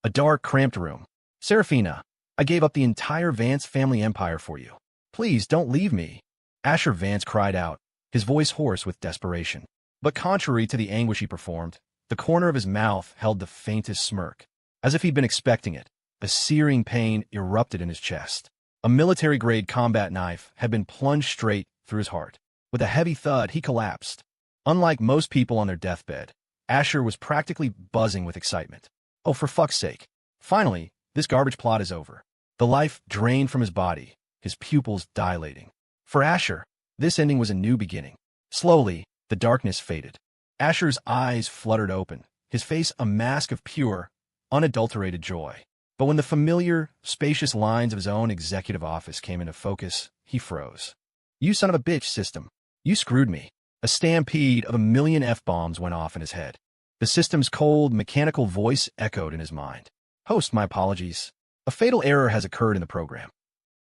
A dark, cramped room. Serafina, I gave up the entire Vance family empire for you. Please don't leave me. Asher Vance cried out, his voice hoarse with desperation. But contrary to the anguish he performed, the corner of his mouth held the faintest smirk. As if he'd been expecting it, a searing pain erupted in his chest. A military-grade combat knife had been plunged straight through his heart. With a heavy thud, he collapsed. Unlike most people on their deathbed, Asher was practically buzzing with excitement. Oh, for fuck's sake. Finally, this garbage plot is over. The life drained from his body, his pupils dilating. For Asher, this ending was a new beginning. Slowly, the darkness faded. Asher's eyes fluttered open, his face a mask of pure, unadulterated joy. But when the familiar, spacious lines of his own executive office came into focus, he froze. You son of a bitch, system. You screwed me. A stampede of a million F-bombs went off in his head. The system's cold, mechanical voice echoed in his mind. Host, my apologies. A fatal error has occurred in the program.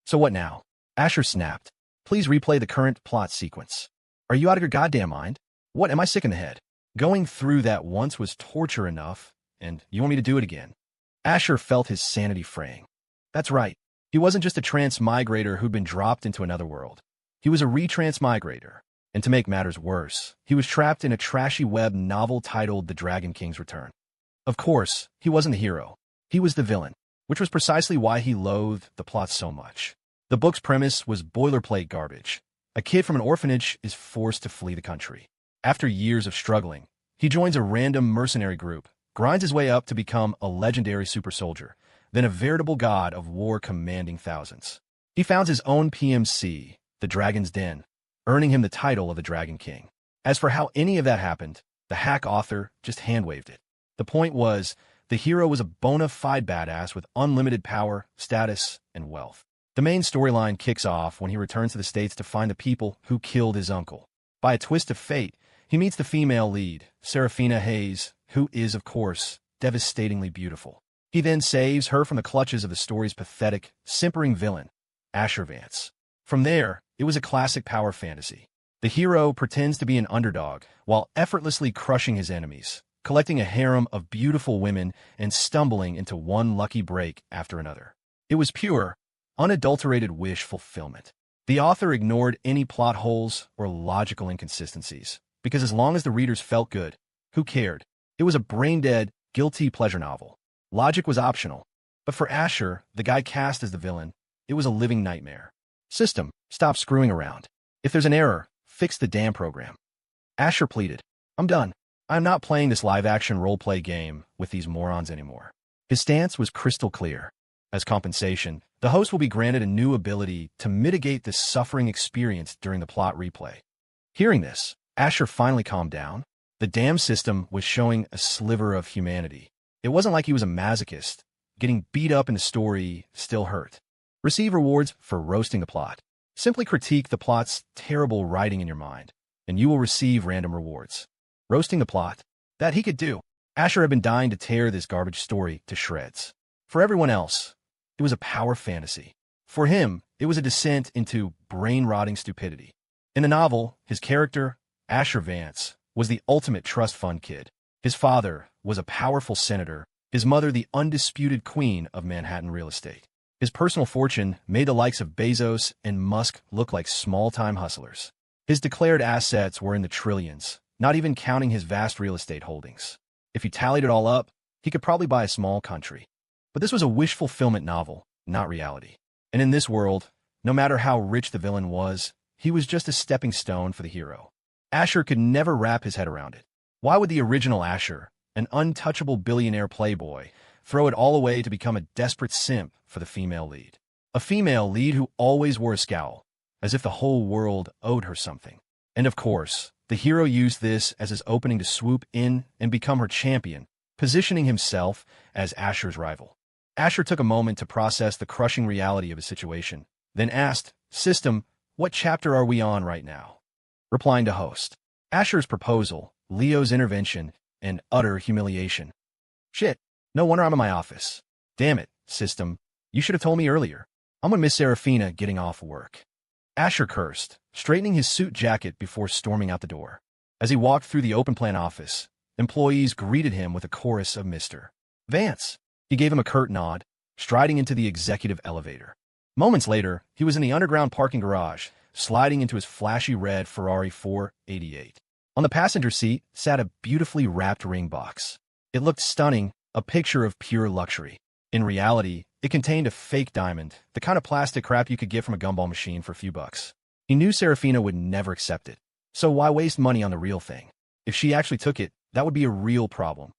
So what now? Asher snapped. Please replay the current plot sequence. Are you out of your goddamn mind? What, am I sick in the head? Going through that once was torture enough, and you want me to do it again? Asher felt his sanity fraying. That's right. He wasn't just a transmigrator who'd been dropped into another world. He was a retransmigrator. And to make matters worse, he was trapped in a trashy web novel titled The Dragon King's Return. Of course, he wasn't the hero. He was the villain, which was precisely why he loathed the plot so much. The book's premise was boilerplate garbage. A kid from an orphanage is forced to flee the country. After years of struggling, he joins a random mercenary group, grinds his way up to become a legendary super soldier, then a veritable god of war commanding thousands. He founds his own PMC, the Dragon's Den, earning him the title of the Dragon King. As for how any of that happened, the hack author just hand-waved it. The point was, the hero was a bona fide badass with unlimited power, status, and wealth. The main storyline kicks off when he returns to the States to find the people who killed his uncle. By a twist of fate, he meets the female lead, Serafina Hayes, who is, of course, devastatingly beautiful. He then saves her from the clutches of the story's pathetic, simpering villain, Asher Vance. From there, it was a classic power fantasy. The hero pretends to be an underdog while effortlessly crushing his enemies, collecting a harem of beautiful women and stumbling into one lucky break after another. It was pure, unadulterated wish fulfillment. The author ignored any plot holes or logical inconsistencies, because as long as the readers felt good, who cared? It was a brain-dead, guilty pleasure novel. Logic was optional. But for Asher, the guy cast as the villain, it was a living nightmare. System, stop screwing around. If there's an error, fix the damn program. Asher pleaded. I'm done. I'm not playing this live-action role-play game with these morons anymore. His stance was crystal clear. As compensation, the host will be granted a new ability to mitigate the suffering experienced during the plot replay. Hearing this, Asher finally calmed down. The damn system was showing a sliver of humanity. It wasn't like he was a masochist. Getting beat up in the story still hurt. Receive rewards for roasting the plot. Simply critique the plot's terrible writing in your mind, and you will receive random rewards. Roasting the plot? That he could do. Asher had been dying to tear this garbage story to shreds. For everyone else, it was a power fantasy. For him, it was a descent into brain-rotting stupidity. In the novel, his character, Asher Vance, was the ultimate trust fund kid. His father was a powerful senator, his mother the undisputed queen of Manhattan real estate. His personal fortune made the likes of Bezos and Musk look like small-time hustlers. His declared assets were in the trillions, not even counting his vast real estate holdings. If you tallied it all up, he could probably buy a small country. But this was a wish fulfillment novel, not reality. And in this world, no matter how rich the villain was, he was just a stepping stone for the hero. Asher could never wrap his head around it. Why would the original Asher, an untouchable billionaire playboy, throw it all away to become a desperate simp for the female lead? A female lead who always wore a scowl, as if the whole world owed her something. And of course, the hero used this as his opening to swoop in and become her champion, positioning himself as Asher's rival. Asher took a moment to process the crushing reality of his situation, then asked, System, what chapter are we on right now? Replying to host. Asher's proposal, Leo's intervention, and utter humiliation. Shit, no wonder I'm in my office. Damn it, System, you should have told me earlier. I'm gonna miss Serafina getting off work. Asher cursed, straightening his suit jacket before storming out the door. As he walked through the open-plan office, employees greeted him with a chorus of Mr. Vance. He gave him a curt nod, striding into the executive elevator. Moments later, he was in the underground parking garage, sliding into his flashy red Ferrari 488. On the passenger seat sat a beautifully wrapped ring box. It looked stunning, a picture of pure luxury. In reality, it contained a fake diamond, the kind of plastic crap you could get from a gumball machine for a few bucks. He knew Serafina would never accept it, so why waste money on the real thing? If she actually took it, that would be a real problem.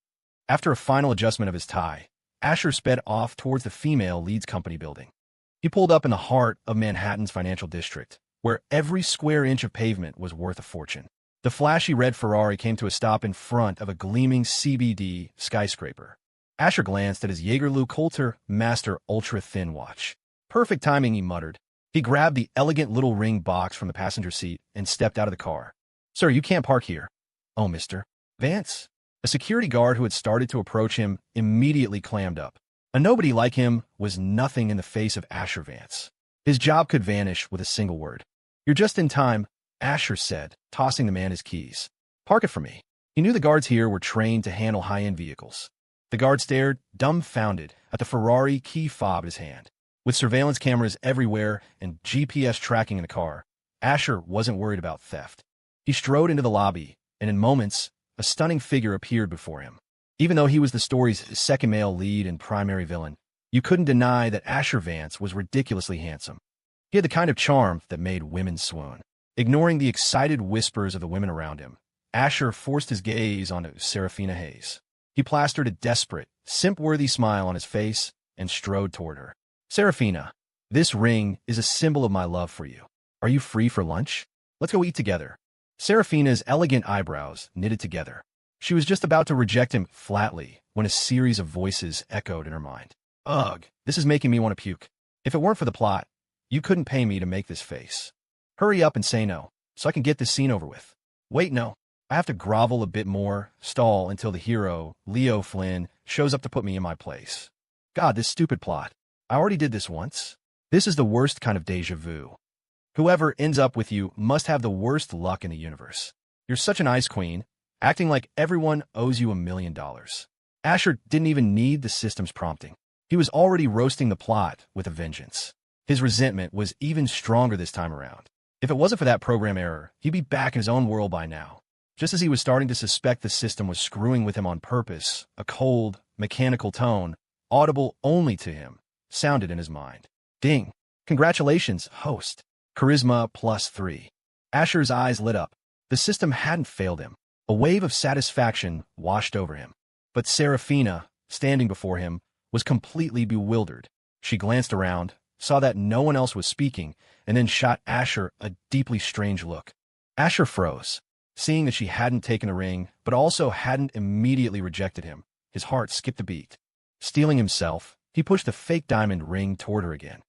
After a final adjustment of his tie, Asher sped off towards the female leads company building. He pulled up in the heart of Manhattan's financial district, where every square inch of pavement was worth a fortune. The flashy red Ferrari came to a stop in front of a gleaming CBD skyscraper. Asher glanced at his Jaeger-LeCoultre Master ultra-thin watch. Perfect timing, he muttered. He grabbed the elegant little ring box from the passenger seat and stepped out of the car. Sir, you can't park here. Oh, Mr. Vance. A security guard who had started to approach him immediately clammed up. A nobody like him was nothing in the face of Asher Vance. His job could vanish with a single word. You're just in time, Asher said, tossing the man his keys. Park it for me. He knew the guards here were trained to handle high-end vehicles. The guard stared, dumbfounded, at the Ferrari key fob in his hand. With surveillance cameras everywhere and GPS tracking in the car, Asher wasn't worried about theft. He strode into the lobby, and in moments, a stunning figure appeared before him. Even though he was the story's second male lead and primary villain, you couldn't deny that Asher Vance was ridiculously handsome. He had the kind of charm that made women swoon. Ignoring the excited whispers of the women around him, Asher forced his gaze onto Serafina Hayes. He plastered a desperate, simp-worthy smile on his face and strode toward her. Serafina, this ring is a symbol of my love for you. Are you free for lunch? Let's go eat together. Serafina's elegant eyebrows knitted together. She was just about to reject him flatly when a series of voices echoed in her mind. Ugh, this is making me want to puke. If it weren't for the plot, you couldn't pay me to make this face. Hurry up and say no, so I can get this scene over with. Wait, no. I have to grovel a bit more, stall until the hero, Leo Flynn, shows up to put me in my place. God, this stupid plot. I already did this once. This is the worst kind of déjà vu. Whoever ends up with you must have the worst luck in the universe. You're such an ice queen, acting like everyone owes you $1 million. Asher didn't even need the system's prompting. He was already roasting the plot with a vengeance. His resentment was even stronger this time around. If it wasn't for that program error, he'd be back in his own world by now. Just as he was starting to suspect the system was screwing with him on purpose, a cold, mechanical tone, audible only to him, sounded in his mind. Ding. Congratulations, host. Charisma +3. Asher's eyes lit up. The system hadn't failed him. A wave of satisfaction washed over him. But Serafina, standing before him, was completely bewildered. She glanced around, saw that no one else was speaking, and then shot Asher a deeply strange look. Asher froze. Seeing that she hadn't taken the ring, but also hadn't immediately rejected him, his heart skipped a beat. Steeling himself, he pushed the fake diamond ring toward her again.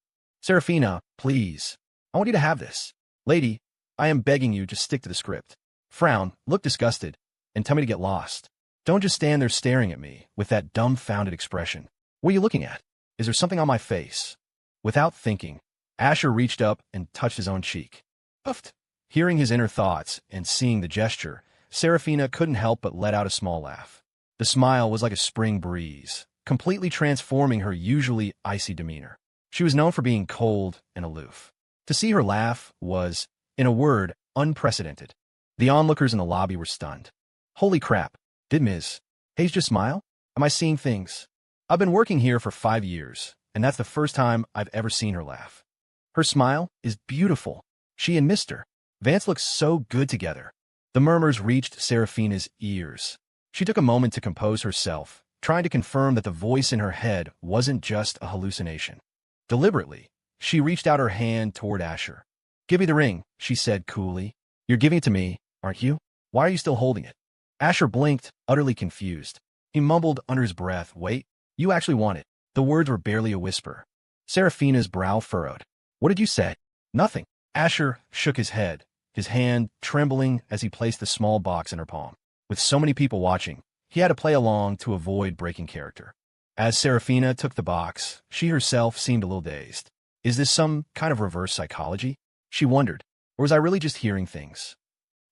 Serafina, please. I want you to have this. Lady, I am begging you to stick to the script. Frown, look disgusted, and tell me to get lost. Don't just stand there staring at me with that dumbfounded expression. What are you looking at? Is there something on my face? Without thinking, Asher reached up and touched his own cheek. Puffed. Hearing his inner thoughts and seeing the gesture, Serafina couldn't help but let out a small laugh. The smile was like a spring breeze, completely transforming her usually icy demeanor. She was known for being cold and aloof. To see her laugh was, in a word, unprecedented. The onlookers in the lobby were stunned. Holy crap, did Ms. Hayes just smile? Am I seeing things? I've been working here for 5 years, and that's the first time I've ever seen her laugh. Her smile is beautiful. She and Mr. Vance look so good together. The murmurs reached Serafina's ears. She took a moment to compose herself, trying to confirm that the voice in her head wasn't just a hallucination. Deliberately, she reached out her hand toward Asher. Give me the ring, she said coolly. You're giving it to me, aren't you? Why are you still holding it? Asher blinked, utterly confused. He mumbled under his breath, wait, you actually want it. The words were barely a whisper. Serafina's brow furrowed. What did you say? Nothing. Asher shook his head, his hand trembling as he placed the small box in her palm. With so many people watching, he had to play along to avoid breaking character. As Serafina took the box, she herself seemed a little dazed. Is this some kind of reverse psychology? She wondered, or was I really just hearing things?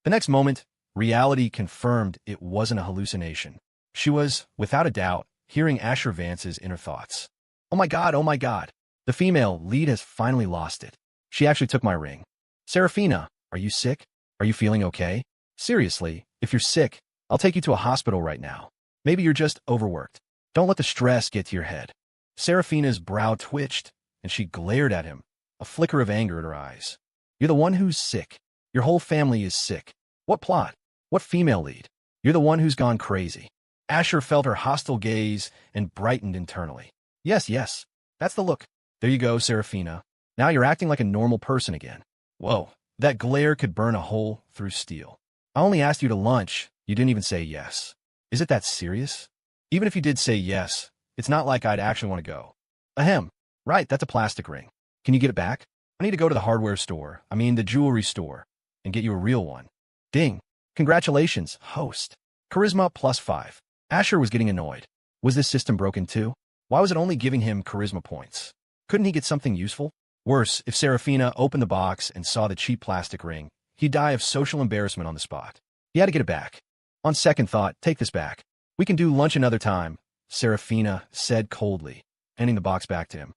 The next moment, reality confirmed it wasn't a hallucination. She was, without a doubt, hearing Asher Vance's inner thoughts. Oh my god, oh my god. The female lead has finally lost it. She actually took my ring. Serafina, are you sick? Are you feeling okay? Seriously, if you're sick, I'll take you to a hospital right now. Maybe you're just overworked. Don't let the stress get to your head. Serafina's brow twitched, and she glared at him, a flicker of anger in her eyes. You're the one who's sick. Your whole family is sick. What plot? What female lead? You're the one who's gone crazy. Asher felt her hostile gaze and brightened internally. Yes, yes, that's the look. There you go, Serafina. Now you're acting like a normal person again. Whoa, that glare could burn a hole through steel. I only asked you to lunch. You didn't even say yes. Is it that serious? Even if you did say yes, it's not like I'd actually want to go. Ahem. Right, that's a plastic ring. Can you get it back? I need to go to the hardware store, the jewelry store, and get you a real one. Ding. Congratulations, host. Charisma +5. Asher was getting annoyed. Was this system broken too? Why was it only giving him charisma points? Couldn't he get something useful? Worse, if Serafina opened the box and saw the cheap plastic ring, he'd die of social embarrassment on the spot. He had to get it back. On second thought, take this back. We can do lunch another time, Serafina said coldly, handing the box back to him.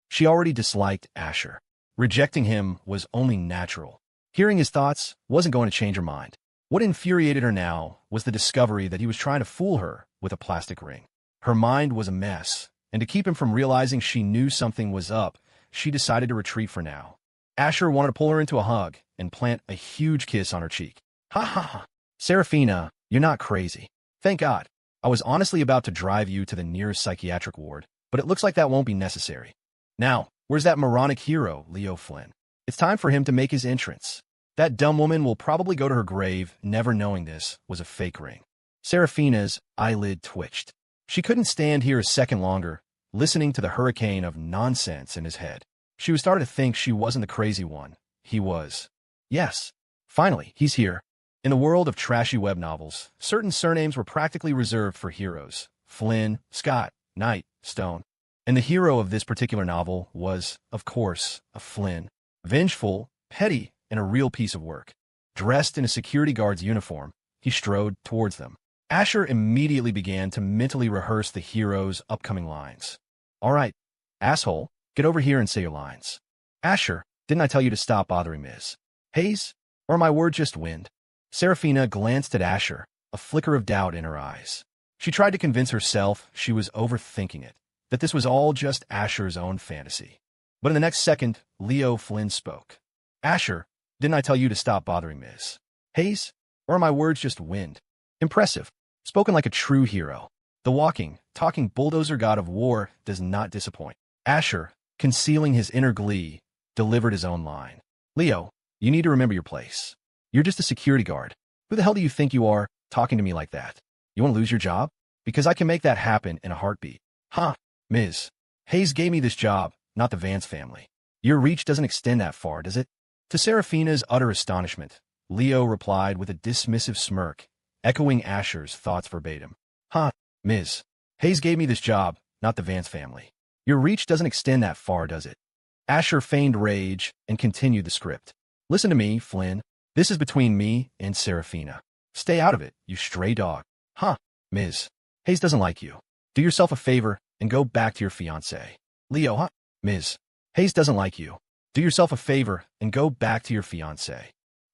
She already disliked Asher. Rejecting him was only natural. Hearing his thoughts wasn't going to change her mind. What infuriated her now was the discovery that he was trying to fool her with a plastic ring. Her mind was a mess, and to keep him from realizing she knew something was up, she decided to retreat for now. Asher wanted to pull her into a hug and plant a huge kiss on her cheek. Ha ha ha. Serafina, you're not crazy. Thank God. I was honestly about to drive you to the nearest psychiatric ward, but it looks like that won't be necessary. Now, where's that moronic hero, Leo Flynn? It's time for him to make his entrance. That dumb woman will probably go to her grave never knowing this was a fake ring. Serafina's eyelid twitched. She couldn't stand here a second longer, listening to the hurricane of nonsense in his head. She was starting to think she wasn't the crazy one. He was. Yes. Finally, he's here. In the world of trashy web novels, certain surnames were practically reserved for heroes. Flynn, Scott, Knight, Stone. And the hero of this particular novel was, of course, a Flynn. Vengeful, petty, and a real piece of work. Dressed in a security guard's uniform, he strode towards them. Asher immediately began to mentally rehearse the hero's upcoming lines. All right, asshole, get over here and say your lines. Asher, didn't I tell you to stop bothering Ms. Hayes? Or my word just wind? Serafina glanced at Asher, a flicker of doubt in her eyes. She tried to convince herself she was overthinking it, that this was all just Asher's own fantasy. But in the next second, Leo Flynn spoke. Asher, didn't I tell you to stop bothering Ms. Hayes? Or are my words just wind? Impressive. Spoken like a true hero. The walking, talking bulldozer god of war does not disappoint. Asher, concealing his inner glee, delivered his own line. Leo, you need to remember your place. You're just a security guard. Who the hell do you think you are, talking to me like that? You want to lose your job? Because I can make that happen in a heartbeat. Huh, Ms. Hayes gave me this job, not the Vance family. Your reach doesn't extend that far, does it? To Serafina's utter astonishment, Leo replied with a dismissive smirk, echoing Asher's thoughts verbatim. Huh, Ms. Hayes gave me this job, not the Vance family. Your reach doesn't extend that far, does it? Asher feigned rage and continued the script. Listen to me, Flynn. This is between me and Serafina. Stay out of it, you stray dog. Huh, Ms. Hayes doesn't like you. Do yourself a favor and go back to your fiancé. Leo, huh? Ms. Hayes doesn't like you. Do yourself a favor and go back to your fiancé.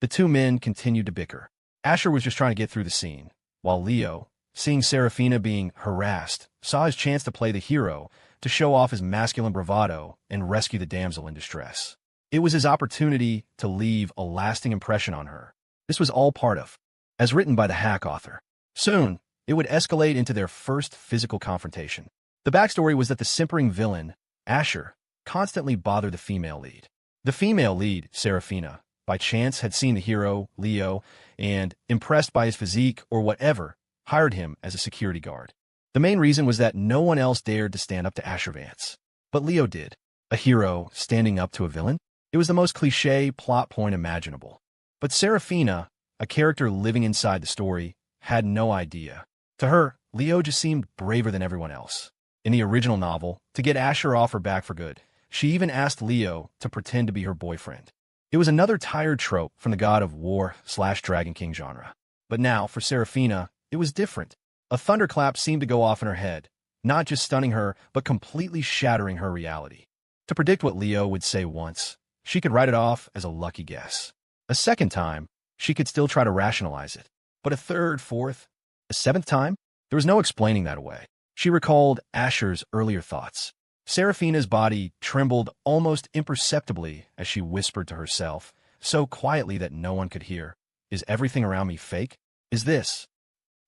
The two men continued to bicker. Asher was just trying to get through the scene, while Leo, seeing Serafina being harassed, saw his chance to play the hero, to show off his masculine bravado and rescue the damsel in distress. It was his opportunity to leave a lasting impression on her. This was all part of, as written by the hack author. Soon, it would escalate into their first physical confrontation. The backstory was that the simpering villain, Asher, constantly bothered the female lead. The female lead, Serafina, by chance had seen the hero, Leo, and, impressed by his physique or whatever, hired him as a security guard. The main reason was that no one else dared to stand up to Asher Vance. But Leo did. A hero standing up to a villain? It was the most cliché plot point imaginable. But Serafina, a character living inside the story, had no idea. To her, Leo just seemed braver than everyone else. In the original novel, to get Asher off her back for good, she even asked Leo to pretend to be her boyfriend. It was another tired trope from the God of War / Dragon King genre. But now, for Serafina, it was different. A thunderclap seemed to go off in her head, not just stunning her, but completely shattering her reality. To predict what Leo would say once, she could write it off as a lucky guess. A second time, she could still try to rationalize it. But a third, fourth, a seventh time? There was no explaining that away. She recalled Asher's earlier thoughts. Seraphina's body trembled almost imperceptibly as she whispered to herself, so quietly that no one could hear, "Is everything around me fake? Is this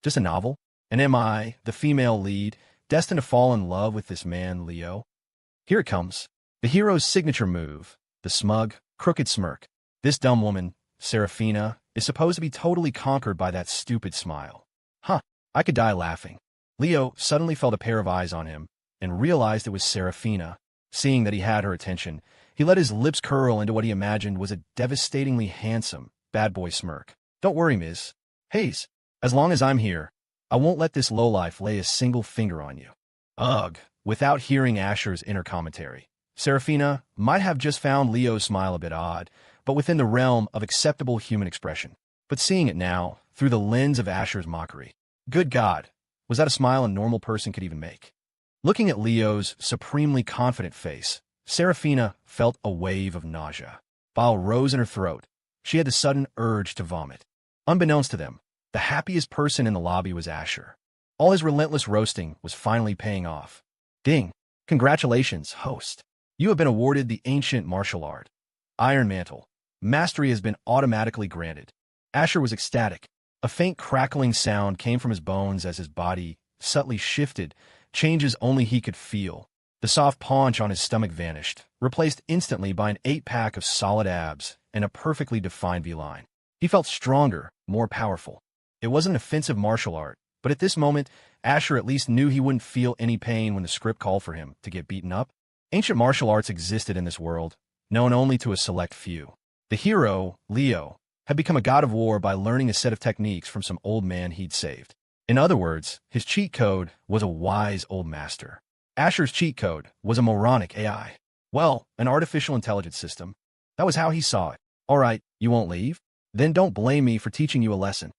just a novel? And am I, the female lead, destined to fall in love with this man, Leo?" Here it comes. The hero's signature move, the smug, crooked smirk. This dumb woman, Seraphina, is supposed to be totally conquered by that stupid smile. Huh, I could die laughing. Leo suddenly felt a pair of eyes on him and realized it was Seraphina. Seeing that he had her attention, he let his lips curl into what he imagined was a devastatingly handsome, bad boy smirk. "Don't worry, Ms. Hayes. As long as I'm here, I won't let this lowlife lay a single finger on you." Ugh. Without hearing Asher's inner commentary, Seraphina might have just found Leo's smile a bit odd, but within the realm of acceptable human expression. But seeing it now, through the lens of Asher's mockery, good God, was that a smile a normal person could even make? Looking at Leo's supremely confident face, Seraphina felt a wave of nausea. Bile rose in her throat. She had the sudden urge to vomit. Unbeknownst to them, the happiest person in the lobby was Asher. All his relentless roasting was finally paying off. Ding! Congratulations, host. You have been awarded the ancient martial art, Iron Mantle. Mastery has been automatically granted. Asher was ecstatic. A faint crackling sound came from his bones as his body subtly shifted, changes only he could feel. The soft paunch on his stomach vanished, replaced instantly by an 8-pack of solid abs and a perfectly defined V-line. He felt stronger, more powerful. It wasn't an offensive martial art, but at this moment, Asher at least knew he wouldn't feel any pain when the script called for him to get beaten up. Ancient martial arts existed in this world, known only to a select few. The hero, Leo, had become a god of war by learning a set of techniques from some old man he'd saved. In other words, his cheat code was a wise old master. Asher's cheat code was a moronic AI. Well, an artificial intelligence system. That was how he saw it. "All right, you won't leave? Then don't blame me for teaching you a lesson,"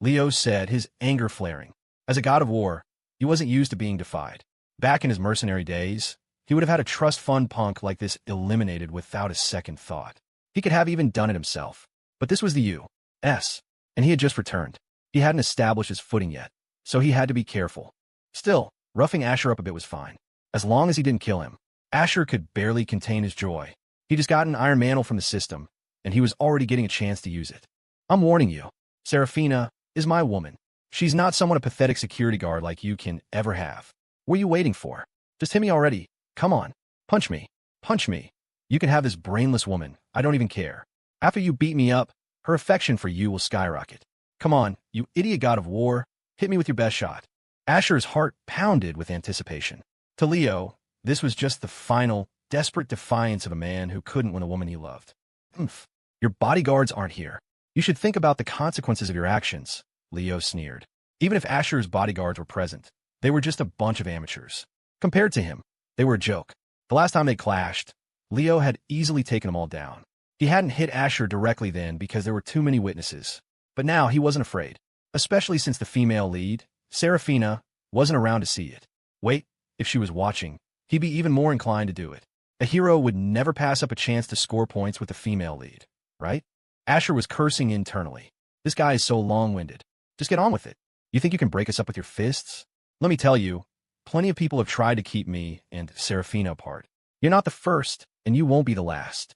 Leo said, his anger flaring. As a god of war, he wasn't used to being defied. Back in his mercenary days, he would have had a trust fund punk like this eliminated without a second thought. He could have even done it himself. But this was the U.S., and he had just returned. He hadn't established his footing yet, so he had to be careful. Still, roughing Asher up a bit was fine, as long as he didn't kill him. Asher could barely contain his joy. He just got an Iron Mantle from the system, and he was already getting a chance to use it. "I'm warning you, Seraphina is my woman. She's not someone a pathetic security guard like you can ever have. What are you waiting for? Just hit me already. Come on. Punch me. Punch me. You can have this brainless woman. I don't even care. After you beat me up, her affection for you will skyrocket. Come on, you idiot god of war. Hit me with your best shot." Asher's heart pounded with anticipation. To Leo, this was just the final, desperate defiance of a man who couldn't win a woman he loved. "Humph. Your bodyguards aren't here. You should think about the consequences of your actions," Leo sneered. Even if Asher's bodyguards were present, they were just a bunch of amateurs. Compared to him, they were a joke. The last time they clashed, Leo had easily taken them all down. He hadn't hit Asher directly then because there were too many witnesses. But now he wasn't afraid, especially since the female lead, Seraphina, wasn't around to see it. Wait, if she was watching, he'd be even more inclined to do it. A hero would never pass up a chance to score points with the female lead, right? Asher was cursing internally. This guy is so long-winded. Just get on with it. You think you can break us up with your fists? Let me tell you, plenty of people have tried to keep me and Seraphina apart. You're not the first, and you won't be the last.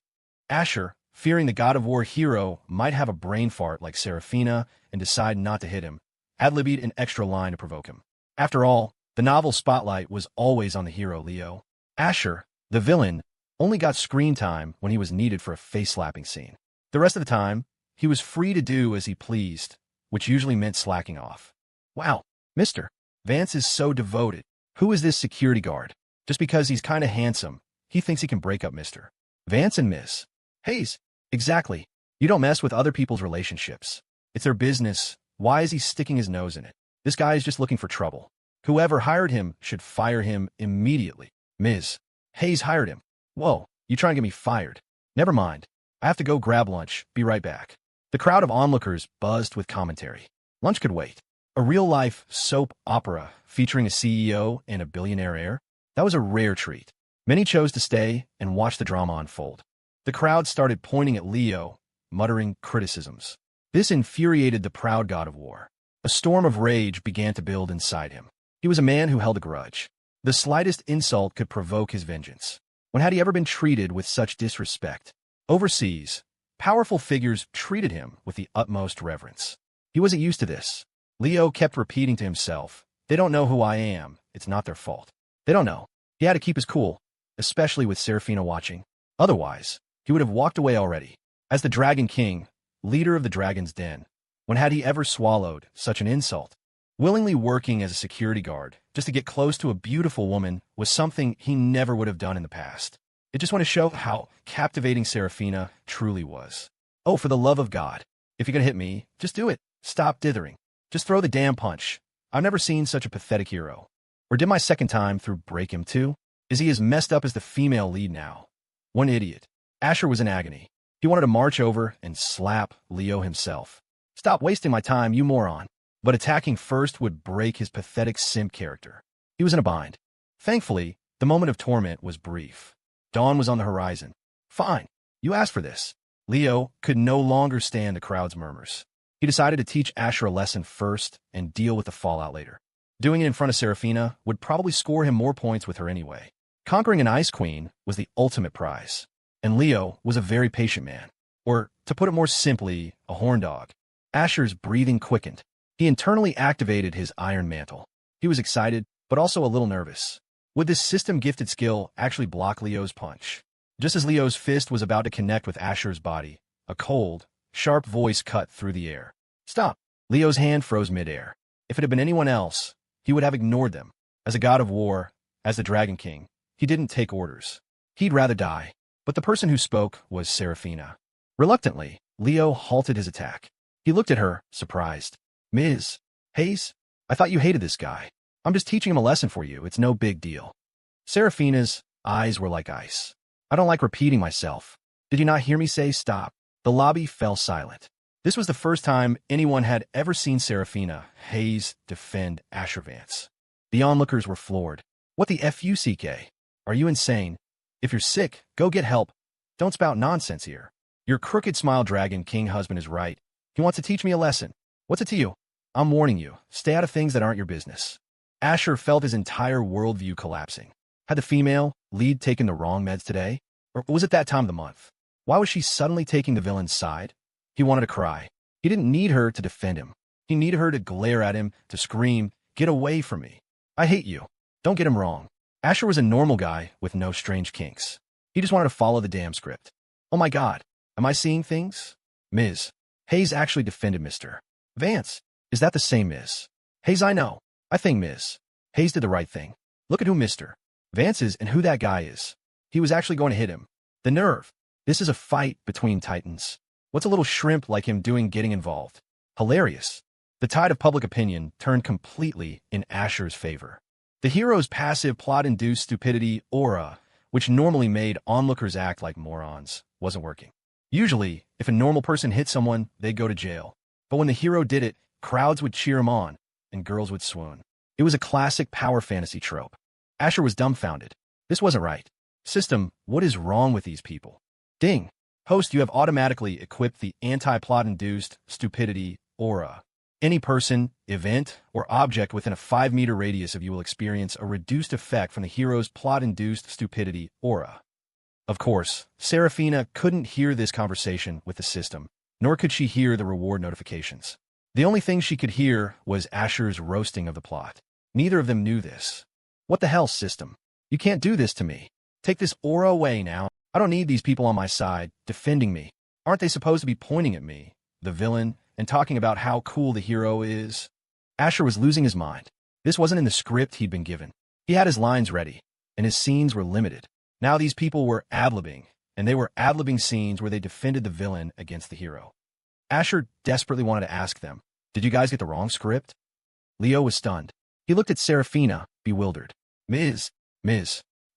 Asher, fearing the god of war hero might have a brain fart like Seraphina and decide not to hit him, ad-libbed an extra line to provoke him. After all, the novel spotlight was always on the hero Leo. Asher, the villain, only got screen time when he was needed for a face-slapping scene. The rest of the time, he was free to do as he pleased, which usually meant slacking off. Wow, Mr. Vance is so devoted. Who is this security guard? Just because he's kinda handsome, he thinks he can break up Mr. Vance and Miss Hayes. Exactly. You don't mess with other people's relationships. It's their business. Why is he sticking his nose in it? This guy is just looking for trouble. Whoever hired him should fire him immediately. Ms. Hayes hired him. Whoa, you trying to get me fired? Never mind. I have to go grab lunch. Be right back. The crowd of onlookers buzzed with commentary. Lunch could wait. A real-life soap opera featuring a CEO and a billionaire heir? That was a rare treat. Many chose to stay and watch the drama unfold. The crowd started pointing at Leo, muttering criticisms. This infuriated the proud god of war. A storm of rage began to build inside him. He was a man who held a grudge. The slightest insult could provoke his vengeance. When had he ever been treated with such disrespect? Overseas, powerful figures treated him with the utmost reverence. He wasn't used to this. Leo kept repeating to himself, "They don't know who I am. It's not their fault. They don't know." He had to keep his cool, especially with Serafina watching. Otherwise, he would have walked away already. As the Dragon King, leader of the Dragon's Den, when had he ever swallowed such an insult? Willingly working as a security guard just to get close to a beautiful woman was something he never would have done in the past. It just went to show how captivating Serafina truly was. Oh, for the love of God. If you're gonna hit me, just do it. Stop dithering. Just throw the damn punch. I've never seen such a pathetic hero. Or did my second time through break him too? Is he as messed up as the female lead now? One idiot. Asher was in agony. He wanted to march over and slap Leo himself. Stop wasting my time, you moron. But attacking first would break his pathetic simp character. He was in a bind. Thankfully, the moment of torment was brief. Dawn was on the horizon. Fine. You asked for this. Leo could no longer stand the crowd's murmurs. He decided to teach Asher a lesson first and deal with the fallout later. Doing it in front of Serafina would probably score him more points with her anyway. Conquering an Ice Queen was the ultimate prize. And Leo was a very patient man. Or, to put it more simply, a horn dog. Asher's breathing quickened. He internally activated his iron mantle. He was excited, but also a little nervous. Would this system-gifted skill actually block Leo's punch? Just as Leo's fist was about to connect with Asher's body, a cold, sharp voice cut through the air. Stop! Leo's hand froze midair. If it had been anyone else, he would have ignored them. As a god of war, as the Dragon King, he didn't take orders. He'd rather die. But the person who spoke was Serafina. Reluctantly, Leo halted his attack. He looked at her, surprised. Ms. Hayes, I thought you hated this guy. I'm just teaching him a lesson for you. It's no big deal. Serafina's eyes were like ice. I don't like repeating myself. Did you not hear me say stop? The lobby fell silent. This was the first time anyone had ever seen Serafina Hayes defend Asher Vance. The onlookers were floored. What the F-U-C-K? Are you insane? If you're sick, go get help. Don't spout nonsense here. Your crooked smile Dragon King husband is right. He wants to teach me a lesson. What's it to you? I'm warning you. Stay out of things that aren't your business. Asher felt his entire worldview collapsing. Had the female lead taken the wrong meds today? Or was it that time of the month? Why was she suddenly taking the villain's side? He wanted to cry. He didn't need her to defend him. He needed her to glare at him, to scream, "Get away from me. I hate you." Don't get him wrong. Asher was a normal guy with no strange kinks. He just wanted to follow the damn script. Oh my God. Am I seeing things? Ms. Hayes actually defended Mr. Vance. Is that the same Ms. Hayes I know? I think Ms. Hayes did the right thing. Look at who Mr. Vance is and who that guy is. He was actually going to hit him. The nerve. This is a fight between titans. What's a little shrimp like him doing getting involved? Hilarious. The tide of public opinion turned completely in Asher's favor. The hero's passive plot-induced stupidity aura, which normally made onlookers act like morons, wasn't working. Usually, if a normal person hit someone, they'd go to jail. But when the hero did it, crowds would cheer him on, and girls would swoon. It was a classic power fantasy trope. Asher was dumbfounded. This wasn't right. System, what is wrong with these people? Ding. Host, you have automatically equipped the anti-plot-induced stupidity aura. Any person, event, or object within a 5-meter radius of you will experience a reduced effect from the hero's plot-induced stupidity aura. Of course, Serafina couldn't hear this conversation with the system, nor could she hear the reward notifications. The only thing she could hear was Asher's roasting of the plot. Neither of them knew this. What the hell, system? You can't do this to me. Take this aura away now. I don't need these people on my side, defending me. Aren't they supposed to be pointing at me, the villain, and talking about how cool the hero is? Asher was losing his mind. This wasn't in the script he'd been given. He had his lines ready, and his scenes were limited. Now these people were ad-libbing, and they were ad-libbing scenes where they defended the villain against the hero. Asher desperately wanted to ask them, "Did you guys get the wrong script?" Leo was stunned. He looked at Serafina, bewildered. Ms.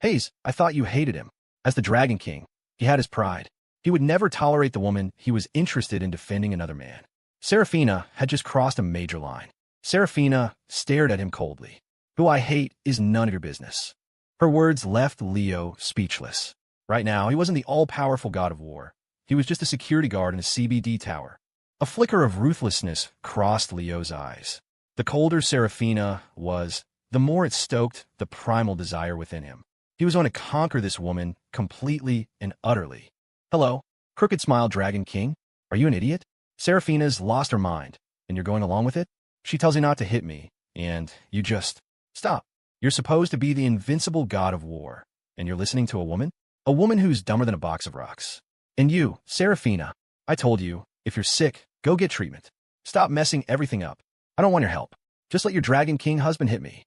Hayes, I thought you hated him. As the Dragon King, he had his pride. He would never tolerate the woman he was interested in defending another man. Serafina had just crossed a major line. Serafina stared at him coldly. Who I hate is none of your business. Her words left Leo speechless. Right now, he wasn't the all-powerful god of war. He was just a security guard in a CBD tower. A flicker of ruthlessness crossed Leo's eyes. The colder Serafina was, the more it stoked the primal desire within him. He was going to conquer this woman completely and utterly. Hello, Crooked Smile Dragon King? Are you an idiot? Serafina's lost her mind, and you're going along with it? She tells you not to hit me, and you just stop. You're supposed to be the invincible god of war, and you're listening to a woman? A woman who's dumber than a box of rocks. And you, Serafina, I told you, if you're sick, go get treatment. Stop messing everything up. I don't want your help. Just let your Dragon King husband hit me.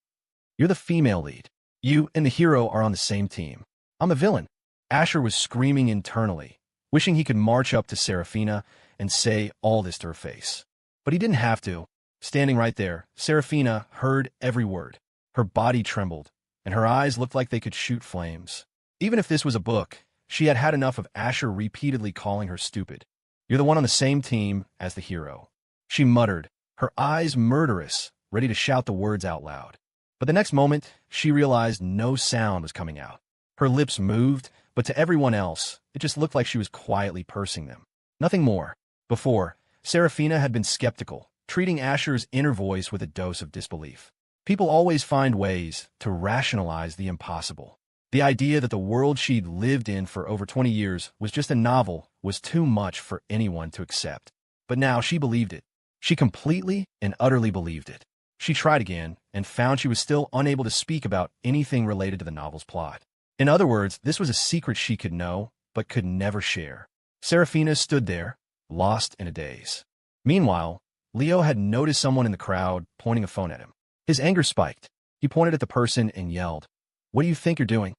You're the female lead. You and the hero are on the same team. I'm a villain. Asher was screaming internally, wishing he could march up to Serafina and say all this to her face. But he didn't have to. Standing right there, Serafina heard every word. Her body trembled, and her eyes looked like they could shoot flames. Even if this was a book, she had had enough of Asher repeatedly calling her stupid. You're the one on the same team as the hero. She muttered, her eyes murderous, ready to shout the words out loud. But the next moment, she realized no sound was coming out. Her lips moved, but to everyone else, it just looked like she was quietly pursing them. Nothing more. Before, Serafina had been skeptical, treating Asher's inner voice with a dose of disbelief. People always find ways to rationalize the impossible. The idea that the world she'd lived in for over 20 years was just a novel was too much for anyone to accept. But now she believed it. She completely and utterly believed it. She tried again and found she was still unable to speak about anything related to the novel's plot. In other words, this was a secret she could know, but could never share. Serafina stood there, lost in a daze. Meanwhile, Leo had noticed someone in the crowd pointing a phone at him. His anger spiked. He pointed at the person and yelled, "What do you think you're doing?"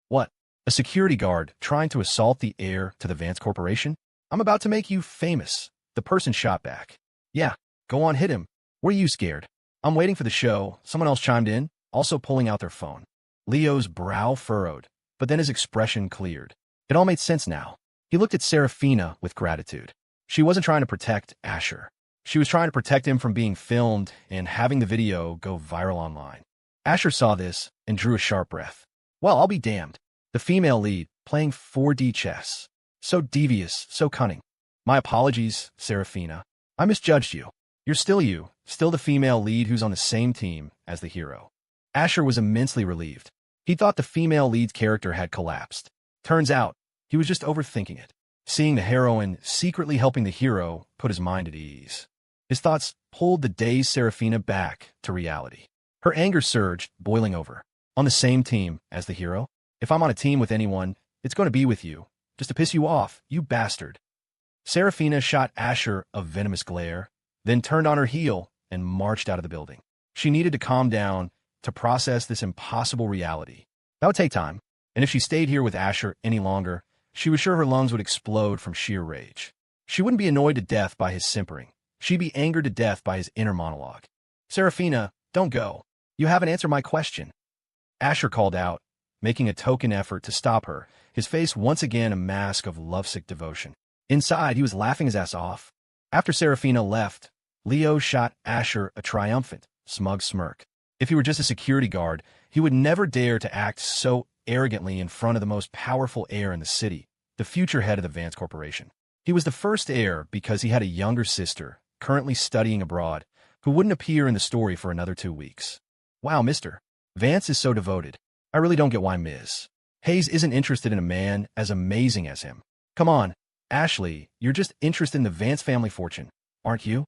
"What? A security guard trying to assault the heir to the Vance Corporation? I'm about to make you famous." The person shot back. "Yeah, go on, hit him. What are you scared?" "I'm waiting for the show," someone else chimed in, also pulling out their phone. Leo's brow furrowed, but then his expression cleared. It all made sense now. He looked at Serafina with gratitude. She wasn't trying to protect Asher. She was trying to protect him from being filmed and having the video go viral online. Asher saw this and drew a sharp breath. Well, I'll be damned. The female lead, playing 4D chess. So devious, so cunning. My apologies, Serafina. I misjudged you. You're still you, still the female lead who's on the same team as the hero. Asher was immensely relieved. He thought the female lead's character had collapsed. Turns out, he was just overthinking it. Seeing the heroine secretly helping the hero put his mind at ease. His thoughts pulled the dazed Serafina back to reality. Her anger surged, boiling over. On the same team as the hero? If I'm on a team with anyone, it's going to be with you. Just to piss you off, you bastard. Serafina shot Asher a venomous glare, then turned on her heel and marched out of the building. She needed to calm down to process this impossible reality. That would take time, and if she stayed here with Asher any longer, she was sure her lungs would explode from sheer rage. She wouldn't be annoyed to death by his simpering. She'd be angered to death by his inner monologue. "Serafina, don't go. You haven't answered my question." Asher called out, making a token effort to stop her, his face once again a mask of lovesick devotion. Inside, he was laughing his ass off. After Serafina left, Leo shot Asher a triumphant, smug smirk. If he were just a security guard, he would never dare to act so arrogantly in front of the most powerful heir in the city, the future head of the Vance Corporation. He was the first heir because he had a younger sister, currently studying abroad, who wouldn't appear in the story for another 2 weeks. Wow, Mr. Vance is so devoted. I really don't get why Ms. Hayes isn't interested in a man as amazing as him. Come on, Ashley, you're just interested in the Vance family fortune, aren't you?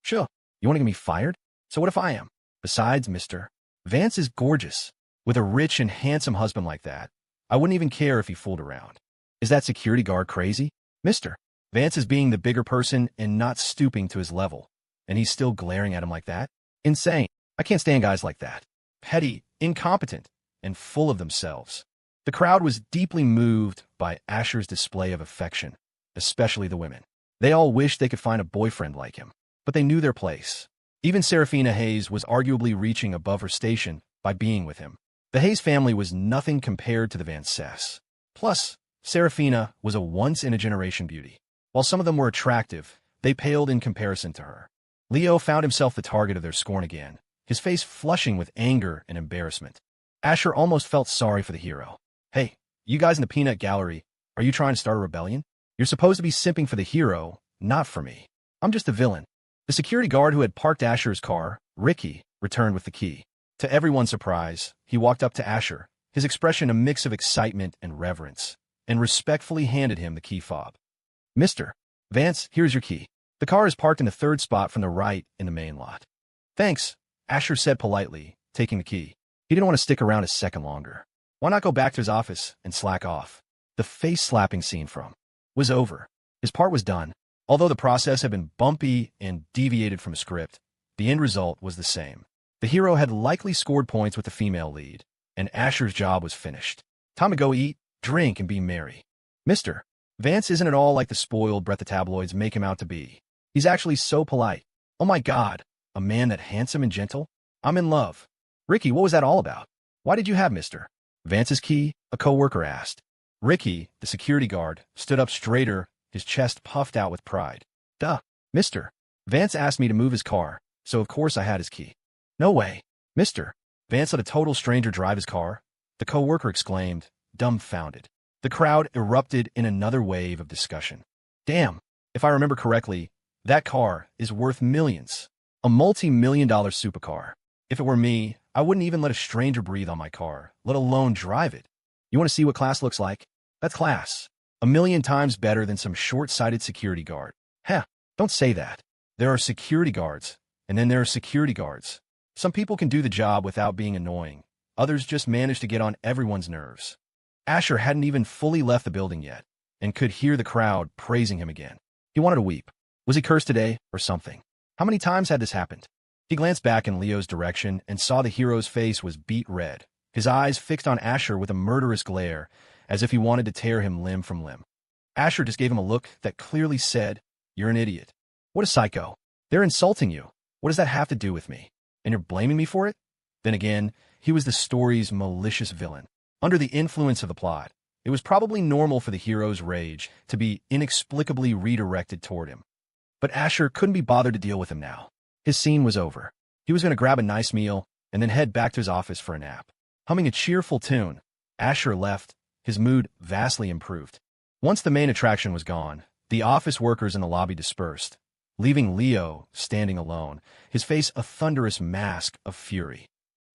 Sure. You want to get me fired? So what if I am? Besides, Mr. Vance is gorgeous. With a rich and handsome husband like that, I wouldn't even care if he fooled around. Is that security guard crazy? Mr. Vance is being the bigger person and not stooping to his level, and he's still glaring at him like that? Insane. I can't stand guys like that. Petty, incompetent, and full of themselves. The crowd was deeply moved by Asher's display of affection, especially the women. They all wished they could find a boyfriend like him, but they knew their place. Even Serafina Hayes was arguably reaching above her station by being with him. The Hayes family was nothing compared to the Vances. Plus, Serafina was a once-in-a-generation beauty. While some of them were attractive, they paled in comparison to her. Leo found himself the target of their scorn again, his face flushing with anger and embarrassment. Asher almost felt sorry for the hero. Hey, you guys in the peanut gallery, are you trying to start a rebellion? You're supposed to be simping for the hero, not for me. I'm just a villain. The security guard who had parked Asher's car, Ricky, returned with the key. To everyone's surprise, he walked up to Asher, his expression a mix of excitement and reverence, and respectfully handed him the key fob. Mr. Vance, here's your key. The car is parked in the third spot from the right in the main lot. Thanks, Asher said politely, taking the key. He didn't want to stick around a second longer. Why not go back to his office and slack off? The face-slapping scene from was over. His part was done. Although the process had been bumpy and deviated from a script, the end result was the same. The hero had likely scored points with the female lead, and Asher's job was finished. Time to go eat, drink, and be merry. Mr. Vance isn't at all like the spoiled brat the tabloids make him out to be. He's actually so polite. Oh my God, a man that handsome and gentle? I'm in love. Ricky, what was that all about? Why did you have Mr. Vance's key? A co-worker asked. Ricky, the security guard, stood up straighter, his chest puffed out with pride. Duh. Mr. Vance asked me to move his car, so of course I had his key. No way. Mr. Vance let a total stranger drive his car? The co-worker exclaimed, dumbfounded. The crowd erupted in another wave of discussion. Damn, if I remember correctly, that car is worth millions. A multi-million-dollar supercar. If it were me, I wouldn't even let a stranger breathe on my car, let alone drive it. You want to see what class looks like? That's class. 1,000,000 times better than some short-sighted security guard. Heh, don't say that. There are security guards, and then there are security guards. Some people can do the job without being annoying. Others just manage to get on everyone's nerves. Asher hadn't even fully left the building yet, and could hear the crowd praising him again. He wanted to weep. Was he cursed today, or something? How many times had this happened? He glanced back in Leo's direction and saw the hero's face was beet red, his eyes fixed on Asher with a murderous glare, as if he wanted to tear him limb from limb. Asher just gave him a look that clearly said, "You're an idiot." What a psycho. They're insulting you. What does that have to do with me? And you're blaming me for it? Then again, he was the story's malicious villain. Under the influence of the plot, it was probably normal for the hero's rage to be inexplicably redirected toward him. But Asher couldn't be bothered to deal with him now. His scene was over. He was going to grab a nice meal and then head back to his office for a nap. Humming a cheerful tune, Asher left, his mood vastly improved. Once the main attraction was gone, the office workers in the lobby dispersed, leaving Leo standing alone, his face a thunderous mask of fury.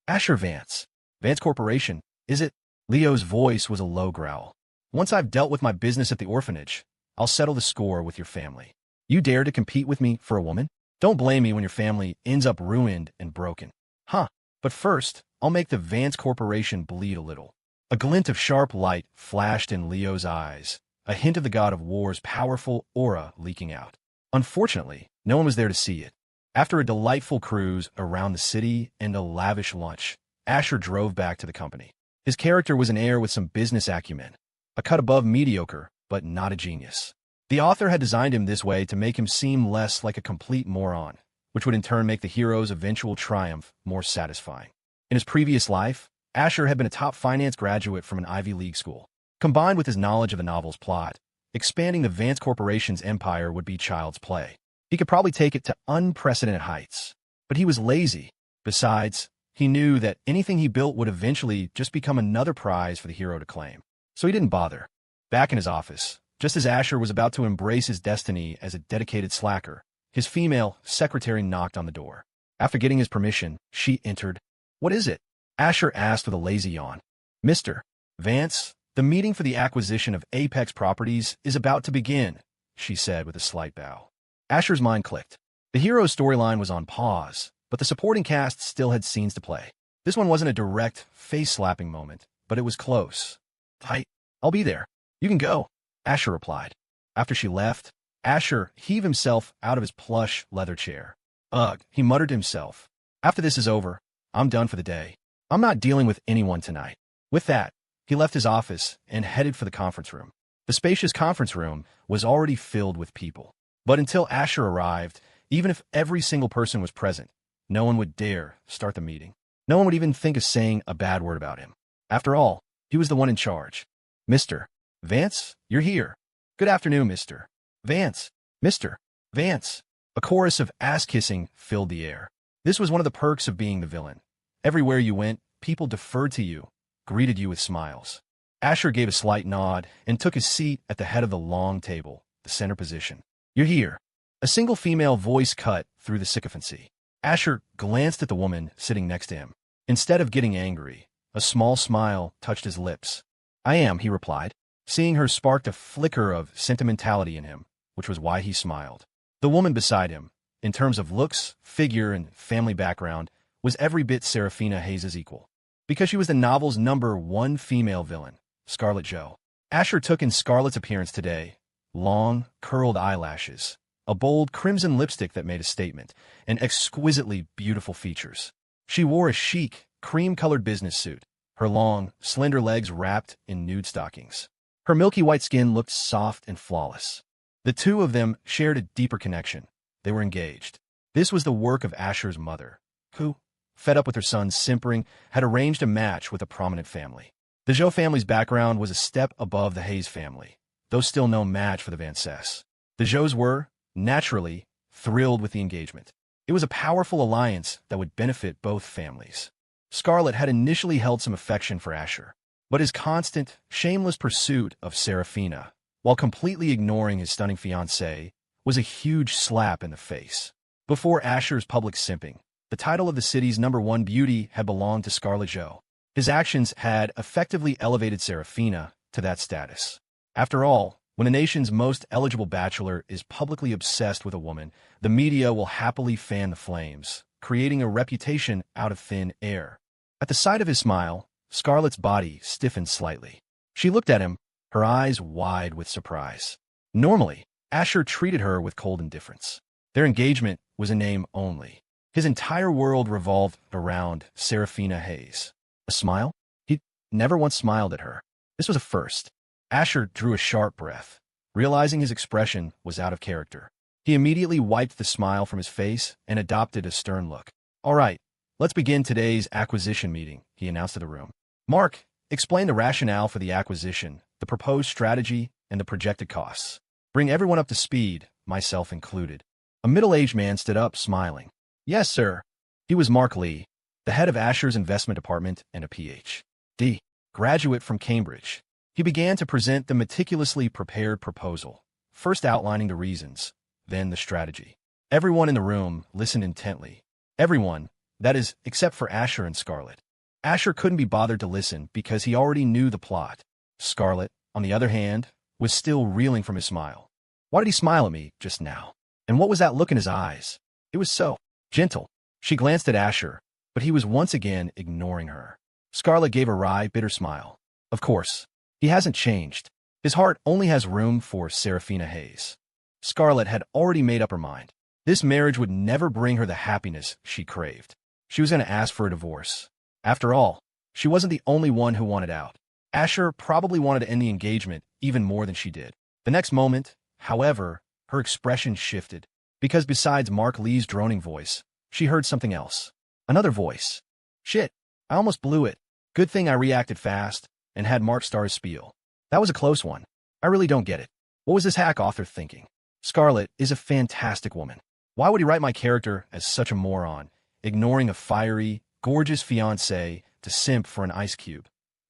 Asher Vance. Vance Corporation, is it? Leo's voice was a low growl. Once I've dealt with my business at the orphanage, I'll settle the score with your family. You dare to compete with me for a woman? Don't blame me when your family ends up ruined and broken. Huh, but first, I'll make the Vance Corporation bleed a little. A glint of sharp light flashed in Leo's eyes, a hint of the god of war's powerful aura leaking out. Unfortunately, no one was there to see it. After a delightful cruise around the city and a lavish lunch, Asher drove back to the company. His character was an heir with some business acumen, a cut above mediocre, but not a genius. The author had designed him this way to make him seem less like a complete moron, which would in turn make the hero's eventual triumph more satisfying. In his previous life, Asher had been a top finance graduate from an Ivy League school. Combined with his knowledge of the novel's plot, expanding the Vance Corporation's empire would be child's play. He could probably take it to unprecedented heights. But he was lazy. Besides, he knew that anything he built would eventually just become another prize for the hero to claim. So he didn't bother. Back in his office, just as Asher was about to embrace his destiny as a dedicated slacker, his female secretary knocked on the door. After getting his permission, she entered. What is it? Asher asked with a lazy yawn. Mr. Vance, the meeting for the acquisition of Apex Properties is about to begin, she said with a slight bow. Asher's mind clicked. The hero's storyline was on pause, but the supporting cast still had scenes to play. This one wasn't a direct, face-slapping moment, but it was close. Tight. I'll be there. You can go, Asher replied. After she left, Asher heaved himself out of his plush leather chair. Ugh, he muttered to himself. After this is over, I'm done for the day. I'm not dealing with anyone tonight. With that, he left his office and headed for the conference room. The spacious conference room was already filled with people. But until Asher arrived, even if every single person was present, no one would dare start the meeting. No one would even think of saying a bad word about him. After all, he was the one in charge. Mr. Vance, you're here. Good afternoon, Mr. Vance. Mr. Vance. A chorus of ass-kissing filled the air. This was one of the perks of being the villain. Everywhere you went, people deferred to you, greeted you with smiles. Asher gave a slight nod and took his seat at the head of the long table, the center position. "You're here." A single female voice cut through the sycophancy. Asher glanced at the woman sitting next to him. Instead of getting angry, a small smile touched his lips. "I am," he replied. Seeing her sparked a flicker of sentimentality in him, which was why he smiled. The woman beside him, in terms of looks, figure, and family background, was every bit Serafina Hayes' equal. Because she was the novel's #1 female villain, Scarlet Jo. Asher took in Scarlet's appearance today. Long, curled eyelashes, a bold crimson lipstick that made a statement, and exquisitely beautiful features. She wore a chic, cream-colored business suit, her long, slender legs wrapped in nude stockings. Her milky white skin looked soft and flawless. The two of them shared a deeper connection. They were engaged. This was the work of Asher's mother, who, fed up with her son simpering, had arranged a match with a prominent family. The Jo family's background was a step above the Hayes family, though still no match for the Van Cess. The Jos were, naturally, thrilled with the engagement. It was a powerful alliance that would benefit both families. Scarlet had initially held some affection for Asher, but his constant, shameless pursuit of Serafina, while completely ignoring his stunning fiancée, was a huge slap in the face. Before Asher's public simping, the title of the city's #1 beauty had belonged to Scarlet Jo. His actions had effectively elevated Serafina to that status. After all, when a nation's most eligible bachelor is publicly obsessed with a woman, the media will happily fan the flames, creating a reputation out of thin air. At the sight of his smile, Scarlet's body stiffened slightly. She looked at him, her eyes wide with surprise. Normally, Asher treated her with cold indifference. Their engagement was a name only. His entire world revolved around Serafina Hayes. A smile? He'd never once smiled at her. This was a first. Asher drew a sharp breath, realizing his expression was out of character. He immediately wiped the smile from his face and adopted a stern look. "All right, let's begin today's acquisition meeting," he announced to the room. "Mark, explain the rationale for the acquisition, the proposed strategy, and the projected costs. Bring everyone up to speed, myself included." A middle-aged man stood up, smiling. "Yes, sir." He was Mark Lee, the head of Asher's investment department and a Ph.D. graduate from Cambridge. He began to present the meticulously prepared proposal, first outlining the reasons, then the strategy. Everyone in the room listened intently. Everyone, that is, except for Asher and Scarlet. Asher couldn't be bothered to listen because he already knew the plot. Scarlet, on the other hand, was still reeling from his smile. Why did he smile at me just now? And what was that look in his eyes? It was so gentle. She glanced at Asher, but he was once again ignoring her. Scarlet gave a wry, bitter smile. Of course, he hasn't changed. His heart only has room for Serafina Hayes. Scarlet had already made up her mind. This marriage would never bring her the happiness she craved. She was going to ask for a divorce. After all, she wasn't the only one who wanted out. Asher probably wanted to end the engagement even more than she did. The next moment, however, her expression shifted, because besides Mark Lee's droning voice, she heard something else. Another voice. "Shit, I almost blew it. Good thing I reacted fast and had Mark Starr's spiel. That was a close one. I really don't get it. What was this hack author thinking? Scarlet is a fantastic woman. Why would he write my character as such a moron, ignoring a fiery, gorgeous fiancée to simp for an ice cube?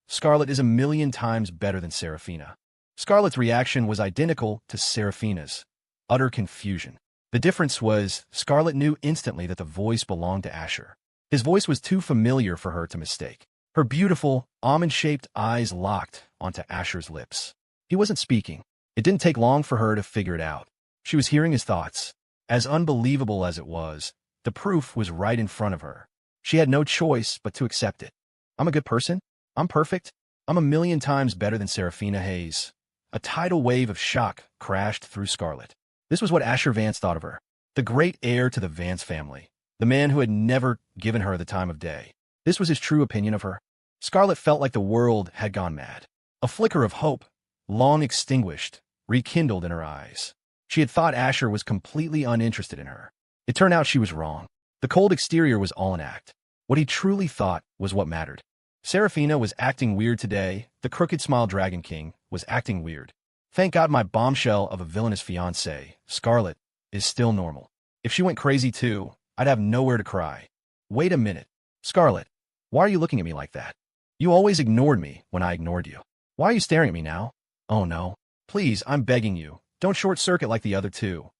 Scarlet is a million times better than Serafina." Scarlet's reaction was identical to Serafina's. Utter confusion. The difference was Scarlet knew instantly that the voice belonged to Asher. His voice was too familiar for her to mistake. Her beautiful, almond-shaped eyes locked onto Asher's lips. He wasn't speaking. It didn't take long for her to figure it out. She was hearing his thoughts. As unbelievable as it was, the proof was right in front of her. She had no choice but to accept it. "I'm a good person. I'm perfect. I'm a million times better than Serafina Hayes." A tidal wave of shock crashed through Scarlet. This was what Asher Vance thought of her. The great heir to the Vance family. The man who had never given her the time of day. This was his true opinion of her. Scarlet felt like the world had gone mad. A flicker of hope, long extinguished, rekindled in her eyes. She had thought Asher was completely uninterested in her. It turned out she was wrong. The cold exterior was all an act. What he truly thought was what mattered. Serafina was acting weird today. The crooked smile Dragon King was acting weird. Thank God my bombshell of a villainous fiancée, Scarlet, is still normal. If she went crazy too, I'd have nowhere to cry. Wait a minute. Scarlet, why are you looking at me like that? You always ignored me when I ignored you. Why are you staring at me now? Oh no. Please, I'm begging you. Don't short-circuit like the other two.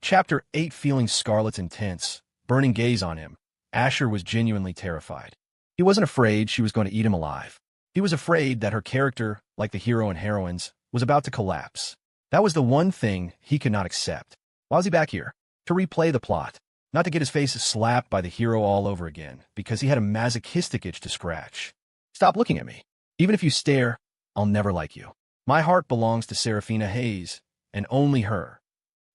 Chapter 8. Feeling Scarlet's intense, burning gaze on him, Asher was genuinely terrified. He wasn't afraid she was going to eat him alive. He was afraid that her character, like the hero and heroines, was about to collapse. That was the one thing he could not accept. Why was he back here? To replay the plot. Not to get his face slapped by the hero all over again, because he had a masochistic itch to scratch. Stop looking at me. Even if you stare, I'll never like you. My heart belongs to Serafina Hayes, and only her.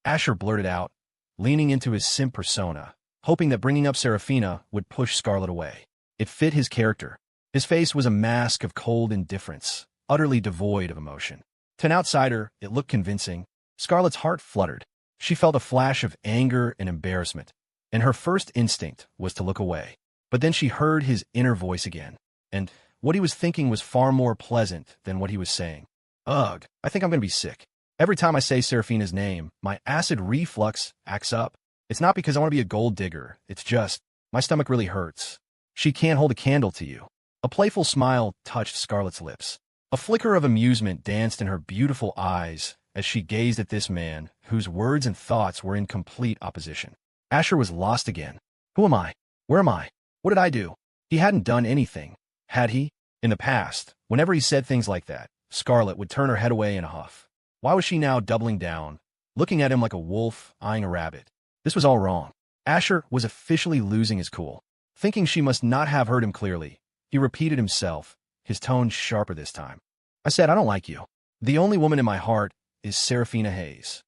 Asher blurted out, leaning into his simp persona, hoping that bringing up Serafina would push Scarlet away. It fit his character. His face was a mask of cold indifference, utterly devoid of emotion. To an outsider, it looked convincing. Scarlet's heart fluttered. She felt a flash of anger and embarrassment, and her first instinct was to look away. But then she heard his inner voice again, and what he was thinking was far more pleasant than what he was saying. Ugh, I think I'm going to be sick. Every time I say Serafina's name, my acid reflux acts up. It's not because I want to be a gold digger. It's just, my stomach really hurts. She can't hold a candle to you. A playful smile touched Scarlet's lips. A flicker of amusement danced in her beautiful eyes as she gazed at this man whose words and thoughts were in complete opposition. Asher was lost again. Who am I? Where am I? What did I do? He hadn't done anything, had he? In the past, whenever he said things like that, Scarlet would turn her head away in a huff. Why was she now doubling down, looking at him like a wolf eyeing a rabbit? This was all wrong. Asher was officially losing his cool. Thinking she must not have heard him clearly, he repeated himself, his tone sharper this time. I said, I don't like you. The only woman in my heart is Serafina Hayes.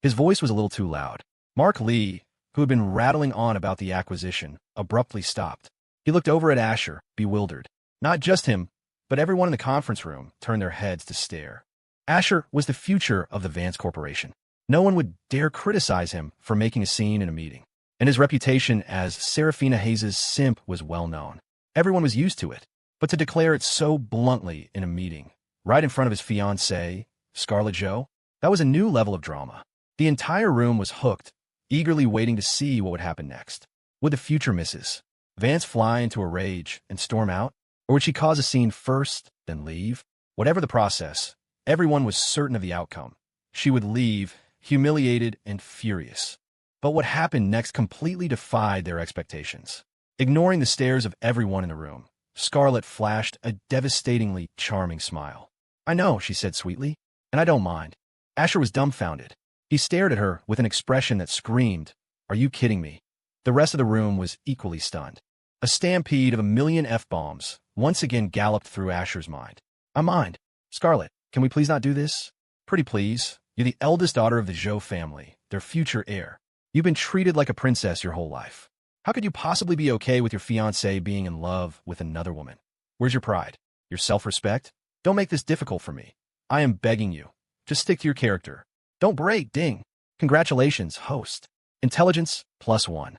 His voice was a little too loud. Mark Lee, who had been rattling on about the acquisition, abruptly stopped. He looked over at Asher, bewildered. Not just him, but everyone in the conference room turned their heads to stare. Asher was the future of the Vance Corporation. No one would dare criticize him for making a scene in a meeting, and his reputation as Serafina Hayes' simp was well known. Everyone was used to it, but to declare it so bluntly in a meeting, right in front of his fiancée, Scarlett Jo, that was a new level of drama. The entire room was hooked, eagerly waiting to see what would happen next. Would the future Mrs. Vance fly into a rage and storm out? Or would she cause a scene first, then leave? Whatever the process, everyone was certain of the outcome. She would leave, humiliated and furious. But what happened next completely defied their expectations. Ignoring the stares of everyone in the room, Scarlett flashed a devastatingly charming smile. I know, she said sweetly, and I don't mind. Asher was dumbfounded. He stared at her with an expression that screamed, Are you kidding me? The rest of the room was equally stunned. A stampede of a million F-bombs once again galloped through Asher's mind. I mind. Scarlett, can we please not do this? Pretty please. You're the eldest daughter of the Jo family, their future heir. You've been treated like a princess your whole life. How could you possibly be okay with your fiancé being in love with another woman? Where's your pride? Your self-respect? Don't make this difficult for me. I am begging you. Just stick to your character. Don't break, ding. Congratulations, host. Intelligence +1.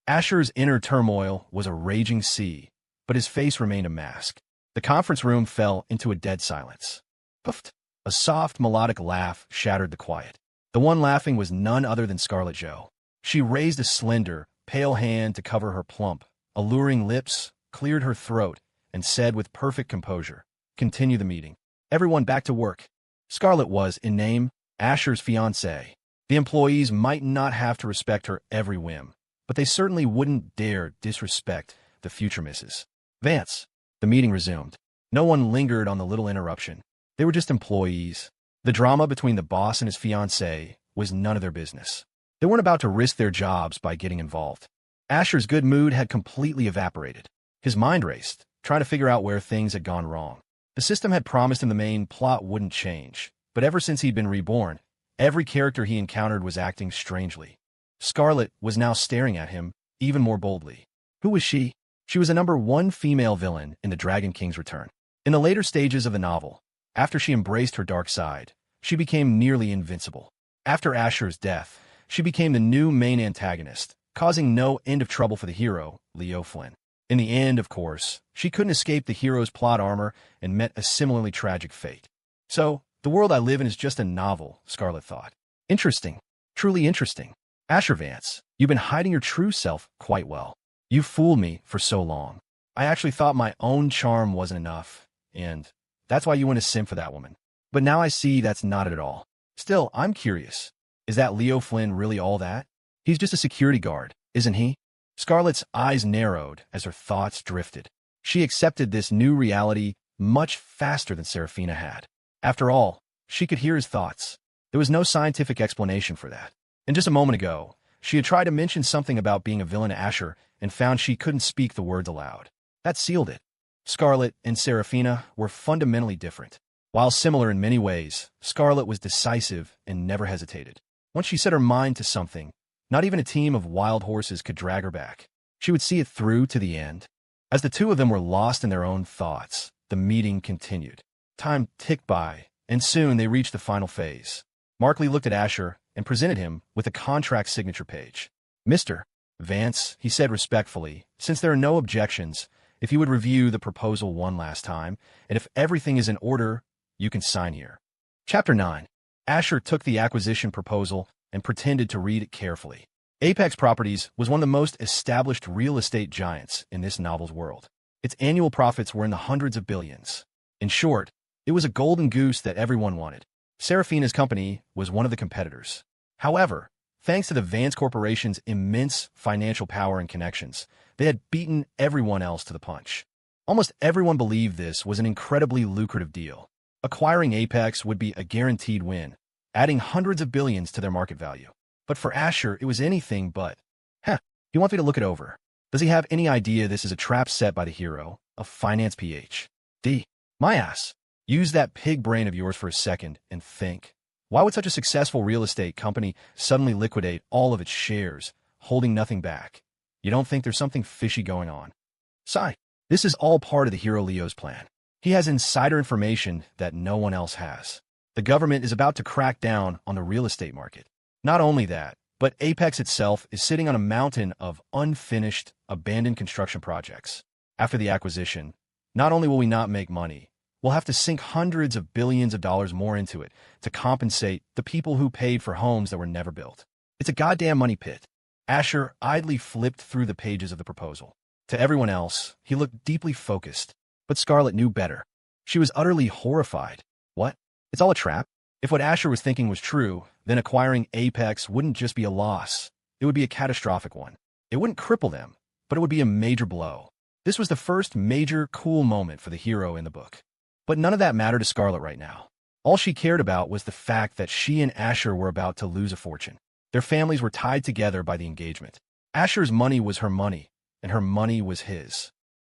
Asher's inner turmoil was a raging sea, but his face remained a mask. The conference room fell into a dead silence. Puffed. A soft, melodic laugh shattered the quiet. The one laughing was none other than Scarlett Jo. She raised a slender, pale hand to cover her plump, alluring lips, cleared her throat, and said with perfect composure, Continue the meeting. Everyone back to work. Scarlett was, in name, Asher's fiancée. The employees might not have to respect her every whim, but they certainly wouldn't dare disrespect the future Mrs. Vance. The meeting resumed. No one lingered on the little interruption. They were just employees. The drama between the boss and his fiancée was none of their business. They weren't about to risk their jobs by getting involved. Asher's good mood had completely evaporated. His mind raced, trying to figure out where things had gone wrong. The system had promised him the main plot wouldn't change, but ever since he'd been reborn, every character he encountered was acting strangely. Scarlett was now staring at him, even more boldly. Who was she? She was a #1 female villain in the Dragon King's Return. In the later stages of the novel, after she embraced her dark side, she became nearly invincible. After Asher's death, she became the new main antagonist, causing no end of trouble for the hero, Leo Flynn. In the end, of course, she couldn't escape the hero's plot armor and met a similarly tragic fate. So, the world I live in is just a novel, Scarlett thought. Interesting. Truly interesting. Asher Vance, you've been hiding your true self quite well. You fooled me for so long. I actually thought my own charm wasn't enough, and that's why you went to simp for that woman. But now I see that's not it at all. Still, I'm curious. Is that Leo Flynn really all that? He's just a security guard, isn't he? Scarlett's eyes narrowed as her thoughts drifted. She accepted this new reality much faster than Serafina had. After all, she could hear his thoughts. There was no scientific explanation for that. And just a moment ago, she had tried to mention something about being a villain to Asher and found she couldn't speak the words aloud. That sealed it. Scarlett and Serafina were fundamentally different. While similar in many ways, Scarlett was decisive and never hesitated. Once she set her mind to something, not even a team of wild horses could drag her back. She would see it through to the end. As the two of them were lost in their own thoughts, the meeting continued. Time ticked by, and soon they reached the final phase. Markley looked at Asher and presented him with a contract signature page. Mr. Vance, he said respectfully, since there are no objections, if you would review the proposal one last time, and if everything is in order, you can sign here. Chapter 9. Asher took the acquisition proposal and pretended to read it carefully. Apex Properties was one of the most established real estate giants in this novel's world. Its annual profits were in the hundreds of billions. In short, it was a golden goose that everyone wanted. Serafina's company was one of the competitors. However, thanks to the Vance Corporation's immense financial power and connections, they had beaten everyone else to the punch. Almost everyone believed this was an incredibly lucrative deal. Acquiring Apex would be a guaranteed win, adding hundreds of billions to their market value. But for Asher, it was anything but. He wants me to look it over. Does he have any idea this is a trap set by the hero, a finance PhD? My ass. Use that pig brain of yours for a second and think. Why would such a successful real estate company suddenly liquidate all of its shares, holding nothing back? You don't think there's something fishy going on? Sigh. This is all part of the hero Leo's plan. He has insider information that no one else has. The government is about to crack down on the real estate market. Not only that, but Apex itself is sitting on a mountain of unfinished, abandoned construction projects. After the acquisition, not only will we not make money, we'll have to sink hundreds of billions of dollars more into it to compensate the people who paid for homes that were never built. It's a goddamn money pit. Asher idly flipped through the pages of the proposal. To everyone else, he looked deeply focused, but Scarlett knew better. She was utterly horrified. What? It's all a trap? If what Asher was thinking was true, then acquiring Apex wouldn't just be a loss. It would be a catastrophic one. It wouldn't cripple them, but it would be a major blow. This was the first major cool moment for the hero in the book. But none of that mattered to Scarlett right now. All she cared about was the fact that she and Asher were about to lose a fortune. Their families were tied together by the engagement. Asher's money was her money, and her money was his.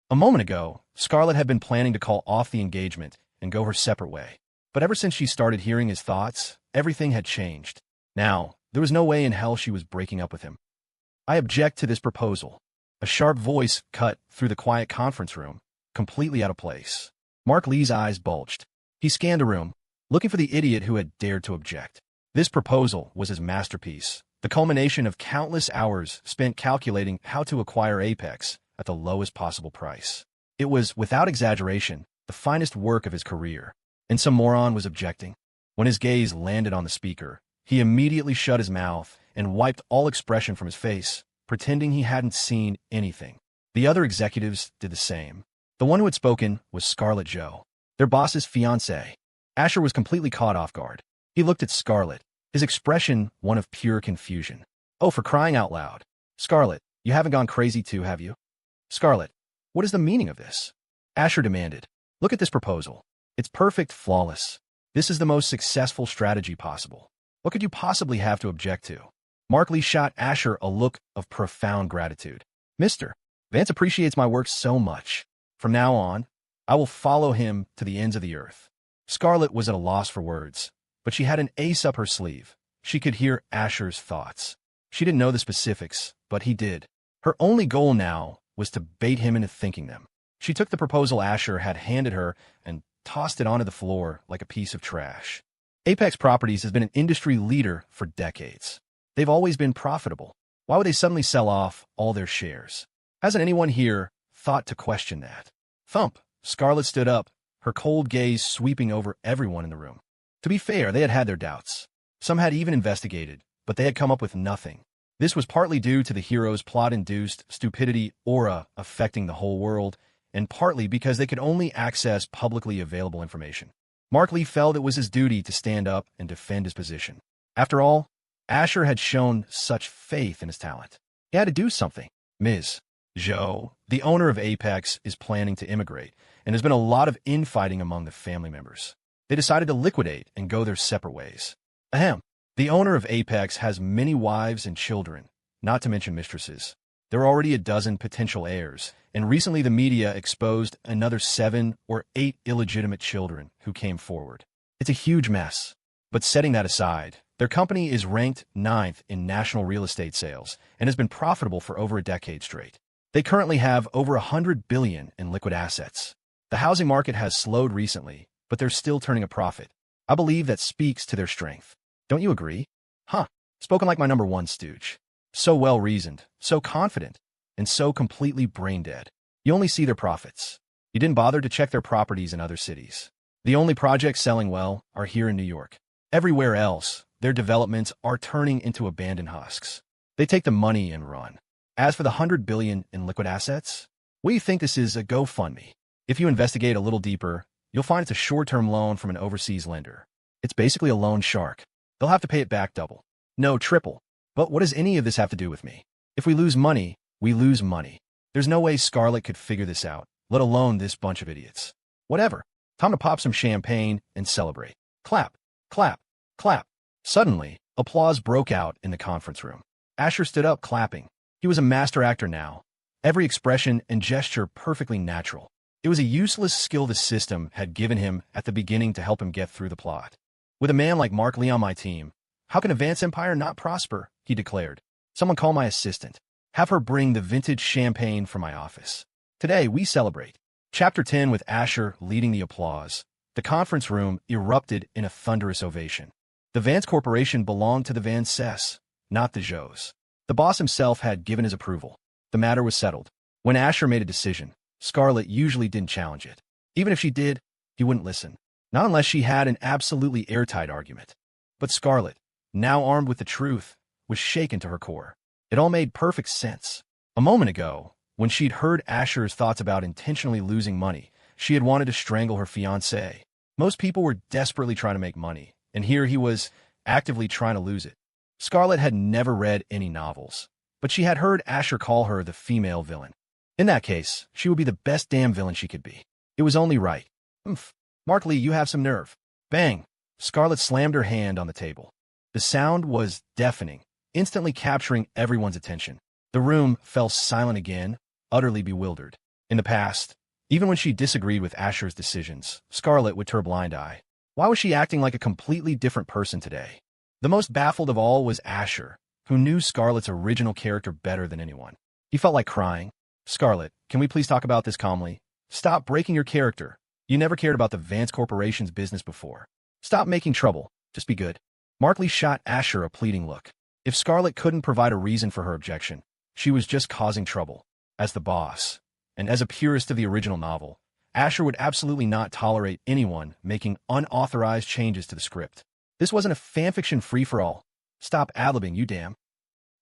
A moment ago, Scarlett had been planning to call off the engagement and go her separate way. But ever since she started hearing his thoughts, everything had changed. Now, there was no way in hell she was breaking up with him. I object to this proposal. A sharp voice cut through the quiet conference room, completely out of place. Mark Lee's eyes bulged. He scanned the room, looking for the idiot who had dared to object. This proposal was his masterpiece, the culmination of countless hours spent calculating how to acquire Apex at the lowest possible price. It was, without exaggeration, the finest work of his career. And some moron was objecting. When his gaze landed on the speaker, he immediately shut his mouth and wiped all expression from his face, pretending he hadn't seen anything. The other executives did the same. The one who had spoken was Scarlett Joe, their boss's fiancée. Asher was completely caught off guard. He looked at Scarlett, his expression one of pure confusion. Oh, for crying out loud. Scarlett, you haven't gone crazy too, have you? Scarlett, what is the meaning of this? Asher demanded. Look at this proposal. It's perfect, flawless. This is the most successful strategy possible. What could you possibly have to object to? Mark Lee shot Asher a look of profound gratitude. Mr. Vance appreciates my work so much. From now on, I will follow him to the ends of the earth. Scarlett was at a loss for words, but she had an ace up her sleeve. She could hear Asher's thoughts. She didn't know the specifics, but he did. Her only goal now was to bait him into thinking them. She took the proposal Asher had handed her and tossed it onto the floor like a piece of trash. Apex Properties has been an industry leader for decades. They've always been profitable. Why would they suddenly sell off all their shares? Hasn't anyone here thought to question that? Thump! Scarlett stood up, her cold gaze sweeping over everyone in the room. To be fair, they had had their doubts. Some had even investigated, but they had come up with nothing. This was partly due to the hero's plot-induced stupidity aura affecting the whole world, and partly because they could only access publicly available information. Mark Lee felt it was his duty to stand up and defend his position. After all, Asher had shown such faith in his talent. He had to do something. Ms. Zhou, the owner of Apex, is planning to immigrate, and there's been a lot of infighting among the family members. They decided to liquidate and go their separate ways. Ahem. The owner of Apex has many wives and children, not to mention mistresses. There are already a dozen potential heirs, and recently the media exposed another 7 or 8 illegitimate children who came forward. It's a huge mess. But setting that aside, their company is ranked 9th in national real estate sales and has been profitable for over a decade straight. They currently have over $100 billion in liquid assets. The housing market has slowed recently, but they're still turning a profit. I believe that speaks to their strength. Don't you agree? Huh. Spoken like my number one stooge. So well-reasoned, so confident, and so completely brain-dead. You only see their profits. You didn't bother to check their properties in other cities. The only projects selling well are here in New York. Everywhere else, their developments are turning into abandoned husks. They take the money and run. As for the $100 billion in liquid assets, we think this is a GoFundMe. If you investigate a little deeper, you'll find it's a short-term loan from an overseas lender. It's basically a loan shark. They'll have to pay it back double. No, triple. But what does any of this have to do with me? If we lose money, we lose money. There's no way Scarlett could figure this out, let alone this bunch of idiots. Whatever. Time to pop some champagne and celebrate. Clap, clap, clap. Suddenly, applause broke out in the conference room. Asher stood up clapping. He was a master actor now. Every expression and gesture perfectly natural. It was a useless skill the system had given him at the beginning to help him get through the plot. With a man like Mark Lee on my team, how can a Vance Empire not prosper? He declared. Someone call my assistant. Have her bring the vintage champagne from my office. Today, we celebrate. Chapter 10 with Asher leading the applause. The conference room erupted in a thunderous ovation. The Vance Corporation belonged to the Vances, not the Zhous. The boss himself had given his approval. The matter was settled. When Asher made a decision, Scarlett usually didn't challenge it. Even if she did, he wouldn't listen. Not unless she had an absolutely airtight argument. But Scarlett, now armed with the truth, was shaken to her core. It all made perfect sense. A moment ago, when she'd heard Asher's thoughts about intentionally losing money, she had wanted to strangle her fiancé. Most people were desperately trying to make money, and here he was actively trying to lose it. Scarlett had never read any novels, but she had heard Asher call her the female villain. In that case, she would be the best damn villain she could be. It was only right. Oomph. Mark Lee, you have some nerve. Bang. Scarlett slammed her hand on the table. The sound was deafening, instantly capturing everyone's attention. The room fell silent again, utterly bewildered. In the past, even when she disagreed with Asher's decisions, Scarlett would turn a blind eye. Why was she acting like a completely different person today? The most baffled of all was Asher, who knew Scarlett's original character better than anyone. He felt like crying. Scarlett, can we please talk about this calmly? Stop breaking your character. You never cared about the Vance Corporation's business before. Stop making trouble. Just be good. Mark Lee shot Asher a pleading look. If Scarlett couldn't provide a reason for her objection, she was just causing trouble. As the boss, and as a purist of the original novel, Asher would absolutely not tolerate anyone making unauthorized changes to the script. This wasn't a fanfiction free-for-all. Stop ad-libbing, you damn.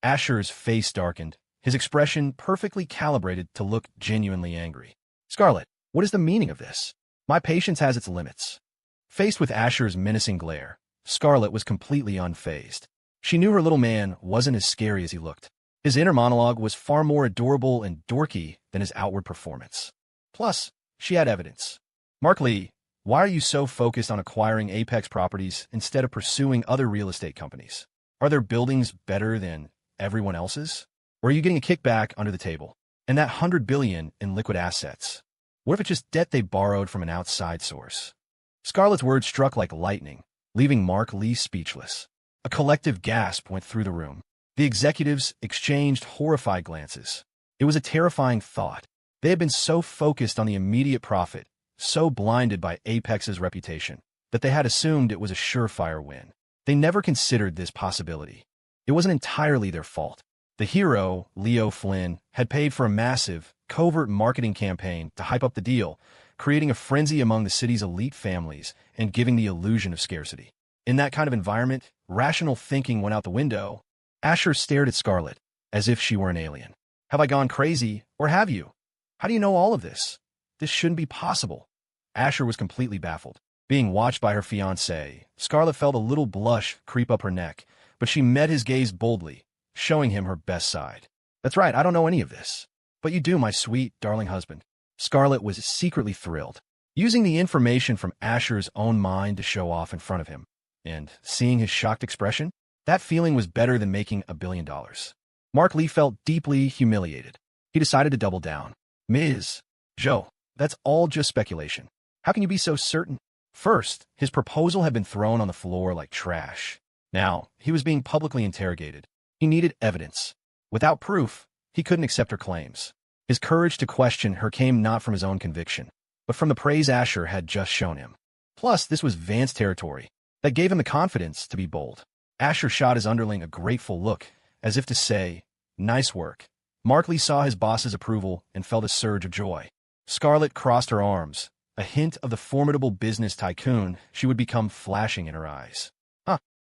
Asher's face darkened, his expression perfectly calibrated to look genuinely angry. Scarlett, what is the meaning of this? My patience has its limits. Faced with Asher's menacing glare, Scarlett was completely unfazed. She knew her little man wasn't as scary as he looked. His inner monologue was far more adorable and dorky than his outward performance. Plus, she had evidence. Mark Lee, why are you so focused on acquiring Apex properties instead of pursuing other real estate companies? Are their buildings better than everyone else's? Or are you getting a kickback under the table? And that $100 billion in liquid assets? What if it's just debt they borrowed from an outside source? Scarlett's words struck like lightning, leaving Mark Lee speechless. A collective gasp went through the room. The executives exchanged horrified glances. It was a terrifying thought. They had been so focused on the immediate profit, so blinded by Apex's reputation, that they had assumed it was a surefire win. They never considered this possibility. It wasn't entirely their fault. The hero, Leo Flynn, had paid for a massive, covert marketing campaign to hype up the deal, creating a frenzy among the city's elite families and giving the illusion of scarcity. In that kind of environment, rational thinking went out the window. Asher stared at Scarlett, as if she were an alien. Have I gone crazy, or have you? How do you know all of this? This shouldn't be possible. Asher was completely baffled. Being watched by her fiancé, Scarlett felt a little blush creep up her neck, but she met his gaze boldly, showing him her best side. That's right, I don't know any of this. But you do, my sweet, darling husband. Scarlett was secretly thrilled, using the information from Asher's own mind to show off in front of him. And seeing his shocked expression, that feeling was better than making $1 billion. Mark Lee felt deeply humiliated. He decided to double down. Ms. Joe, that's all just speculation. How can you be so certain? First, his proposal had been thrown on the floor like trash. Now, he was being publicly interrogated. He needed evidence. Without proof, he couldn't accept her claims. His courage to question her came not from his own conviction, but from the praise Asher had just shown him. Plus, this was Vance territory that gave him the confidence to be bold. Asher shot his underling a grateful look, as if to say, nice work. Mark Lee saw his boss's approval and felt a surge of joy. Scarlett crossed her arms, a hint of the formidable business tycoon she would become flashing in her eyes.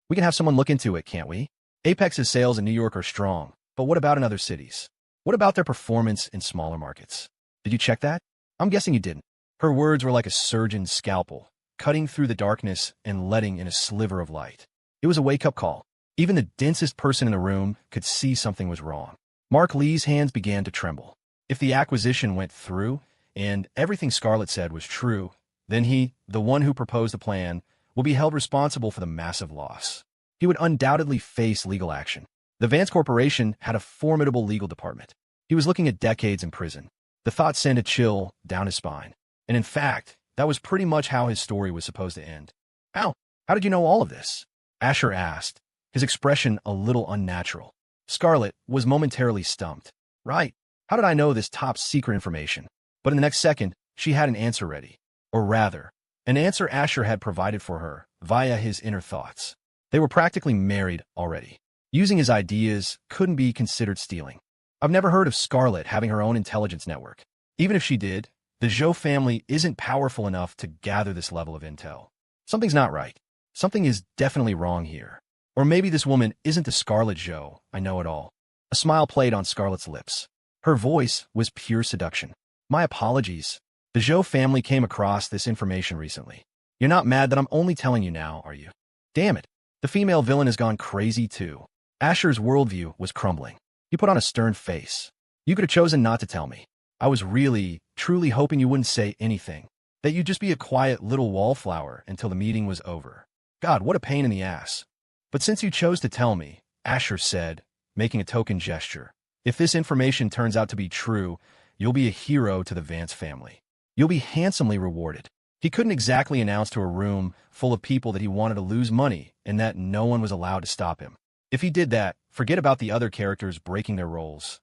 We can have someone look into it, can't we? Apex's sales in New York are strong, but what about in other cities? What about their performance in smaller markets? Did you check that? I'm guessing you didn't. Her words were like a surgeon's scalpel, cutting through the darkness and letting in a sliver of light. It was a wake-up call. Even the densest person in the room could see something was wrong. Mark Lee's hands began to tremble. If the acquisition went through, and everything Scarlett said was true, then he, the one who proposed the plan, will be held responsible for the massive loss. He would undoubtedly face legal action. The Vance Corporation had a formidable legal department. He was looking at decades in prison. The thought sent a chill down his spine. And in fact, that was pretty much how his story was supposed to end. How did you know all of this? Asher asked, his expression a little unnatural. Scarlett was momentarily stumped. Right, how did I know this top-secret information? But in the next second, she had an answer ready. Or rather, an answer Asher had provided for her via his inner thoughts. They were practically married already. Using his ideas couldn't be considered stealing. I've never heard of Scarlett having her own intelligence network. Even if she did, the Zhou family isn't powerful enough to gather this level of intel. Something's not right. Something is definitely wrong here. Or maybe this woman isn't the Scarlett Zhou I know at all. A smile played on Scarlett's lips. Her voice was pure seduction. My apologies. The Zhou family came across this information recently. You're not mad that I'm only telling you now, are you? Damn it. The female villain has gone crazy too. Asher's worldview was crumbling. He put on a stern face. You could have chosen not to tell me. I was really, truly hoping you wouldn't say anything. That you'd just be a quiet little wallflower until the meeting was over. God, what a pain in the ass. But since you chose to tell me, Asher said, making a token gesture, if this information turns out to be true, you'll be a hero to the Vance family. You'll be handsomely rewarded. He couldn't exactly announce to a room full of people that he wanted to lose money and that no one was allowed to stop him. If he did that, forget about the other characters breaking their roles.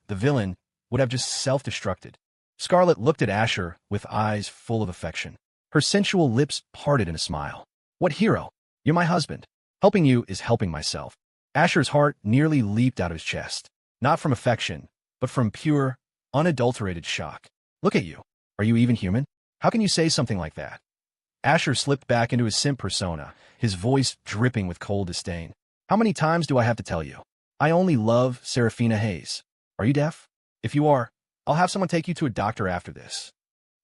The villain would have just self-destructed. Scarlett looked at Asher with eyes full of affection. Her sensual lips parted in a smile. What hero? You're my husband. Helping you is helping myself. Asher's heart nearly leaped out of his chest. Not from affection, but from pure, unadulterated shock. Look at you. Are you even human? How can you say something like that? Asher slipped back into his simp persona, his voice dripping with cold disdain. How many times do I have to tell you? I only love Serafina Hayes. Are you deaf? If you are, I'll have someone take you to a doctor after this.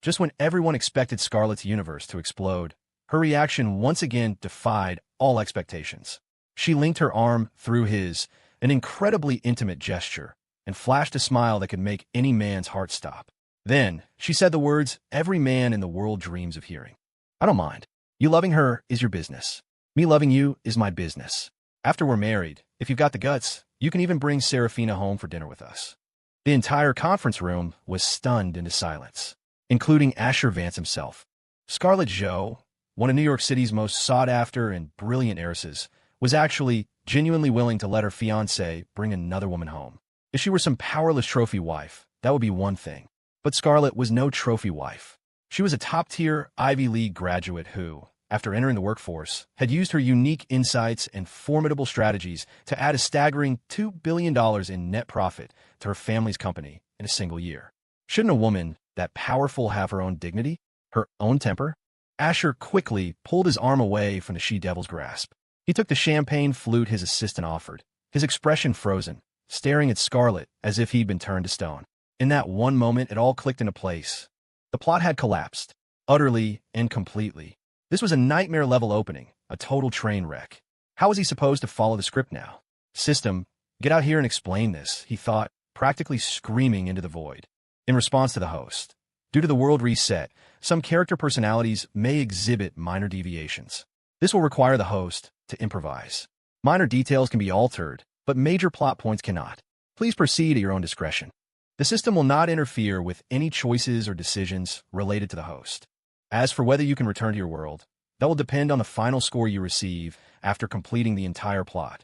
Just when everyone expected Scarlett's universe to explode, her reaction once again defied all expectations. She linked her arm through his, an incredibly intimate gesture, and flashed a smile that could make any man's heart stop. Then, she said the words every man in the world dreams of hearing. I don't mind. You loving her is your business. Me loving you is my business. After we're married, if you've got the guts, you can even bring Serafina home for dinner with us. The entire conference room was stunned into silence, including Asher Vance himself. Scarlett Zhou, one of New York City's most sought-after and brilliant heiresses, was actually genuinely willing to let her fiancé bring another woman home. If she were some powerless trophy wife, that would be one thing. But Scarlett was no trophy wife. She was a top-tier Ivy League graduate who, after entering the workforce, had used her unique insights and formidable strategies to add a staggering $2 billion in net profit to her family's company in a single year. Shouldn't a woman that powerful have her own dignity, her own temper? Asher quickly pulled his arm away from the she-devil's grasp. He took the champagne flute his assistant offered, his expression frozen, staring at Scarlett as if he'd been turned to stone. In that one moment, it all clicked into place. The plot had collapsed, utterly and completely. This was a nightmare-level opening, a total train wreck. How was he supposed to follow the script now? System, get out here and explain this, he thought, practically screaming into the void. In response to the host, due to the world reset, some character personalities may exhibit minor deviations. This will require the host to improvise. Minor details can be altered, but major plot points cannot. Please proceed at your own discretion. The system will not interfere with any choices or decisions related to the host. As for whether you can return to your world, that will depend on the final score you receive after completing the entire plot.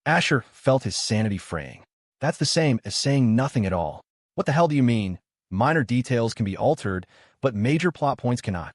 Asher felt his sanity fraying. That's the same as saying nothing at all. What the hell do you mean? Minor details can be altered, but major plot points cannot.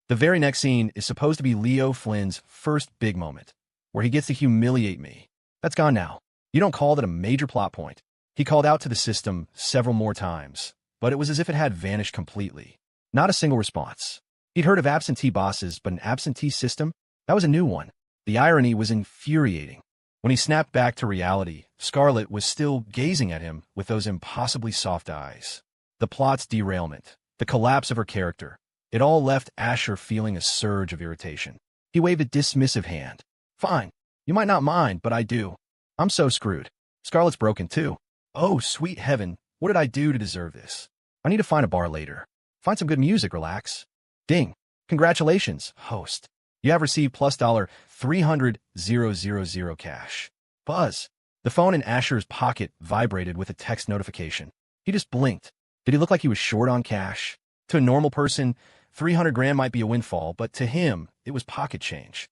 The very next scene is supposed to be Leo Flynn's first big moment, where he gets to humiliate me. That's gone now. You don't call that a major plot point. He called out to the system several more times, but it was as if it had vanished completely. Not a single response. He'd heard of absentee bosses, but an absentee system? That was a new one. The irony was infuriating. When he snapped back to reality, Scarlett was still gazing at him with those impossibly soft eyes. The plot's derailment, the collapse of her character, it all left Asher feeling a surge of irritation. He waved a dismissive hand. Fine. You might not mind, but I do. I'm so screwed. Scarlett's broken too. Oh, sweet heaven, what did I do to deserve this? I need to find a bar later. Find some good music, relax. Ding. Congratulations, host. You have received plus $300,000 cash. Buzz. The phone in Asher's pocket vibrated with a text notification. He just blinked. Did he look like he was short on cash? To a normal person, 300 grand might be a windfall, but to him, it was pocket change.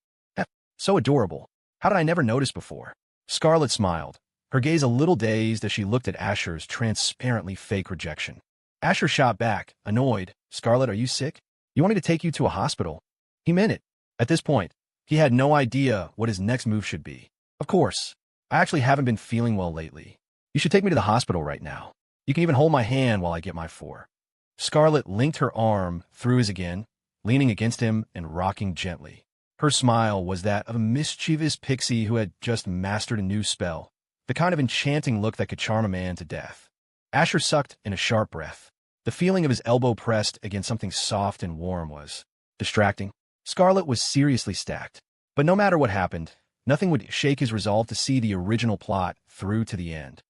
So adorable. How did I never notice before? Scarlett smiled, her gaze a little dazed as she looked at Asher's transparently fake rejection. Asher shot back, annoyed. Scarlett, are you sick? You want me to take you to a hospital? He meant it. At this point, he had no idea what his next move should be. Of course. I actually haven't been feeling well lately. You should take me to the hospital right now. You can even hold my hand while I get my four. Scarlett linked her arm through his again, leaning against him and rocking gently. Her smile was that of a mischievous pixie who had just mastered a new spell, the kind of enchanting look that could charm a man to death. Asher sucked in a sharp breath. The feeling of his elbow pressed against something soft and warm was distracting. Scarlett was seriously stacked. But no matter what happened, nothing would shake his resolve to see the original plot through to the end.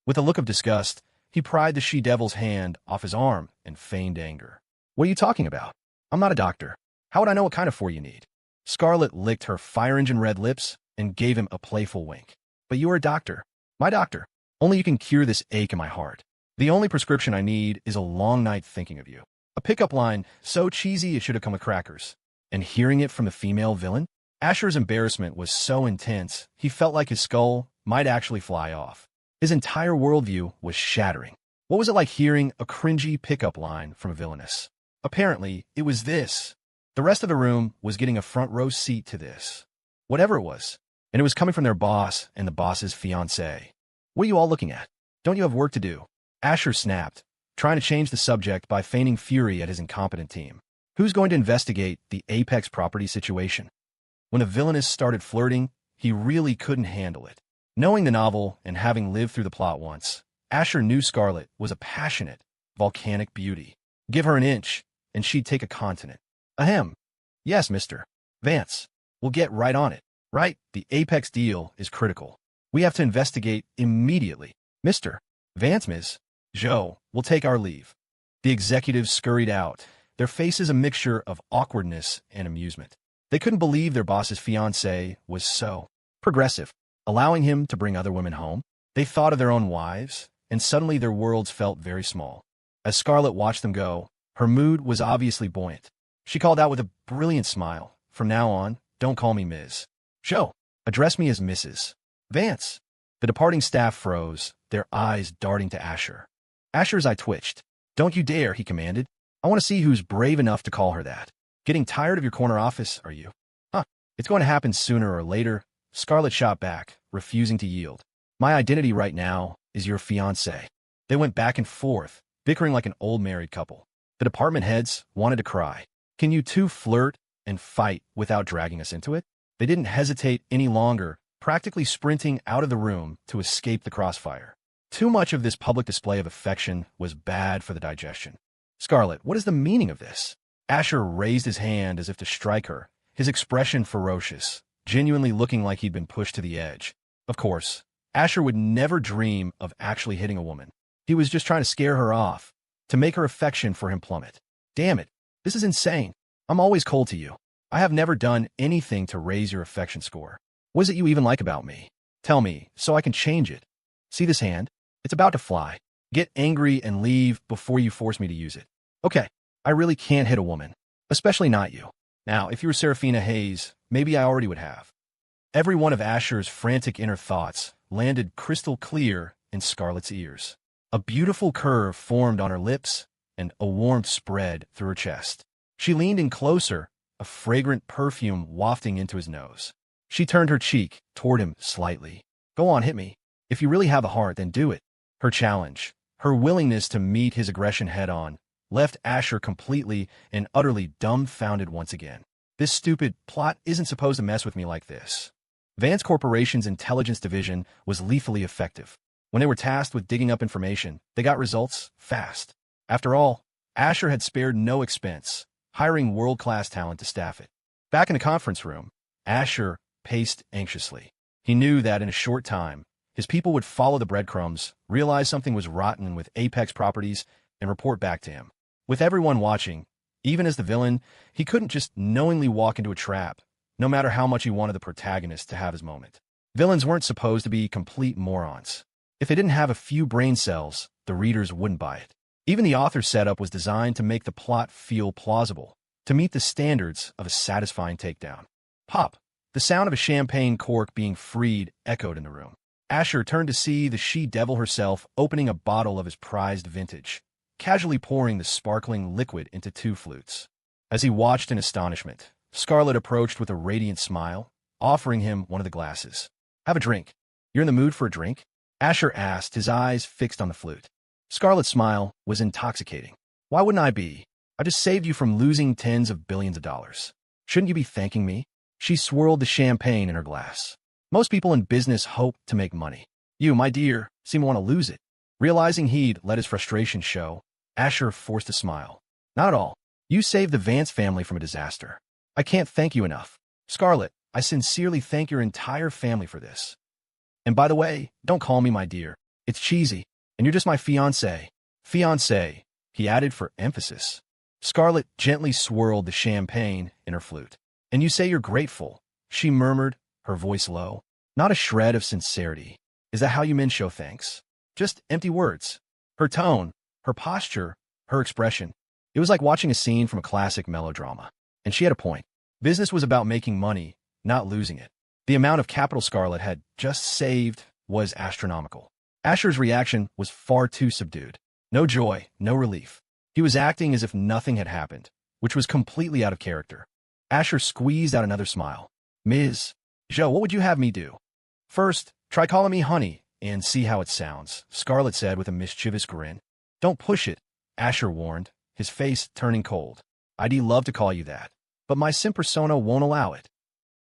With a look of disgust, he pried the she-devil's hand off his arm and feigned anger. What are you talking about? I'm not a doctor. How would I know what kind of four you need? Scarlett licked her fire-engine red lips and gave him a playful wink. But you are a doctor. My doctor. Only you can cure this ache in my heart. The only prescription I need is a long night thinking of you. A pickup line so cheesy it should have come with crackers. And hearing it from the female villain? Asher's embarrassment was so intense, he felt like his skull might actually fly off. His entire worldview was shattering. What was it like hearing a cringy pickup line from a villainess? Apparently, it was this. The rest of the room was getting a front row seat to this. Whatever it was. And it was coming from their boss and the boss's fiancée. What are you all looking at? Don't you have work to do? Asher snapped, trying to change the subject by feigning fury at his incompetent team. Who's going to investigate the Apex property situation? When the villainess started flirting, he really couldn't handle it. Knowing the novel and having lived through the plot once, Asher knew Scarlett was a passionate, volcanic beauty. Give her an inch, and she'd take a continent. Ahem. Yes, Mr. Vance. We'll get right on it. Right? The Apex deal is critical. We have to investigate immediately. Mr. Vance, Ms. Joe, we'll take our leave. The executives scurried out, their faces a mixture of awkwardness and amusement. They couldn't believe their boss's fiancée was so progressive, allowing him to bring other women home. They thought of their own wives, and suddenly their worlds felt very small. As Scarlett watched them go, her mood was obviously buoyant. She called out with a brilliant smile, "From now on, don't call me Ms. Joe. Address me as Mrs. Vance." The departing staff froze, their eyes darting to Asher. Asher's eye twitched. "Don't you dare," he commanded. "I want to see who's brave enough to call her that. Getting tired of your corner office, are you?" "Huh. It's going to happen sooner or later." Scarlett shot back, refusing to yield. "My identity right now is your fiancé." They went back and forth, bickering like an old married couple. The department heads wanted to cry. Can you two flirt and fight without dragging us into it? They didn't hesitate any longer, practically sprinting out of the room to escape the crossfire. Too much of this public display of affection was bad for the digestion. Scarlet, what is the meaning of this? Asher raised his hand as if to strike her, his expression ferocious, genuinely looking like he'd been pushed to the edge. Of course, Asher would never dream of actually hitting a woman. He was just trying to scare her off, to make her affection for him plummet. Damn it, this is insane. I'm always cold to you. I have never done anything to raise your affection score. What is it you even like about me? Tell me, so I can change it. See this hand? It's about to fly. Get angry and leave before you force me to use it. Okay, I really can't hit a woman, especially not you. Now, if you were Serafina Hayes, maybe I already would have. Every one of Asher's frantic inner thoughts landed crystal clear in Scarlet's ears. A beautiful curve formed on her lips, and a warmth spread through her chest. She leaned in closer, a fragrant perfume wafting into his nose. She turned her cheek toward him slightly. Go on, hit me. If you really have a heart, then do it. Her challenge, her willingness to meet his aggression head-on, left Asher completely and utterly dumbfounded once again. This stupid plot isn't supposed to mess with me like this. Vance Corporation's intelligence division was lethally effective. When they were tasked with digging up information, they got results fast. After all, Asher had spared no expense, hiring world-class talent to staff it. Back in the conference room, Asher paced anxiously. He knew that in a short time, his people would follow the breadcrumbs, realize something was rotten with Apex Properties, and report back to him. With everyone watching, even as the villain, he couldn't just knowingly walk into a trap, no matter how much he wanted the protagonist to have his moment. Villains weren't supposed to be complete morons. If they didn't have a few brain cells, the readers wouldn't buy it. Even the author's setup was designed to make the plot feel plausible, to meet the standards of a satisfying takedown. Pop! The sound of a champagne cork being freed echoed in the room. Asher turned to see the she-devil herself opening a bottle of his prized vintage, casually pouring the sparkling liquid into 2 flutes. As he watched in astonishment, Scarlet approached with a radiant smile, offering him one of the glasses. Have a drink. You're in the mood for a drink? Asher asked, his eyes fixed on the flute. Scarlet's smile was intoxicating. Why wouldn't I be? I just saved you from losing tens of billions of dollars. Shouldn't you be thanking me? She swirled the champagne in her glass. Most people in business hope to make money. You, my dear, seem to want to lose it. Realizing he'd let his frustration show, Asher forced a smile. Not at all. You saved the Vance family from a disaster. I can't thank you enough. Scarlet, I sincerely thank your entire family for this. And by the way, don't call me my dear. It's cheesy, and you're just my fiancé. Fiancé, he added for emphasis. Scarlet gently swirled the champagne in her flute. And you say you're grateful, she murmured, her voice low. Not a shred of sincerity. Is that how you men show thanks? Just empty words. Her tone, her posture, her expression. It was like watching a scene from a classic melodrama. And she had a point. Business was about making money, not losing it. The amount of capital Scarlet had just saved was astronomical. Asher's reaction was far too subdued. No joy, no relief. He was acting as if nothing had happened, which was completely out of character. Asher squeezed out another smile. Ms. Joe, what would you have me do? First, try calling me honey and see how it sounds, Scarlet said with a mischievous grin. Don't push it, Asher warned, his face turning cold. I'd love to call you that, but my sim persona won't allow it.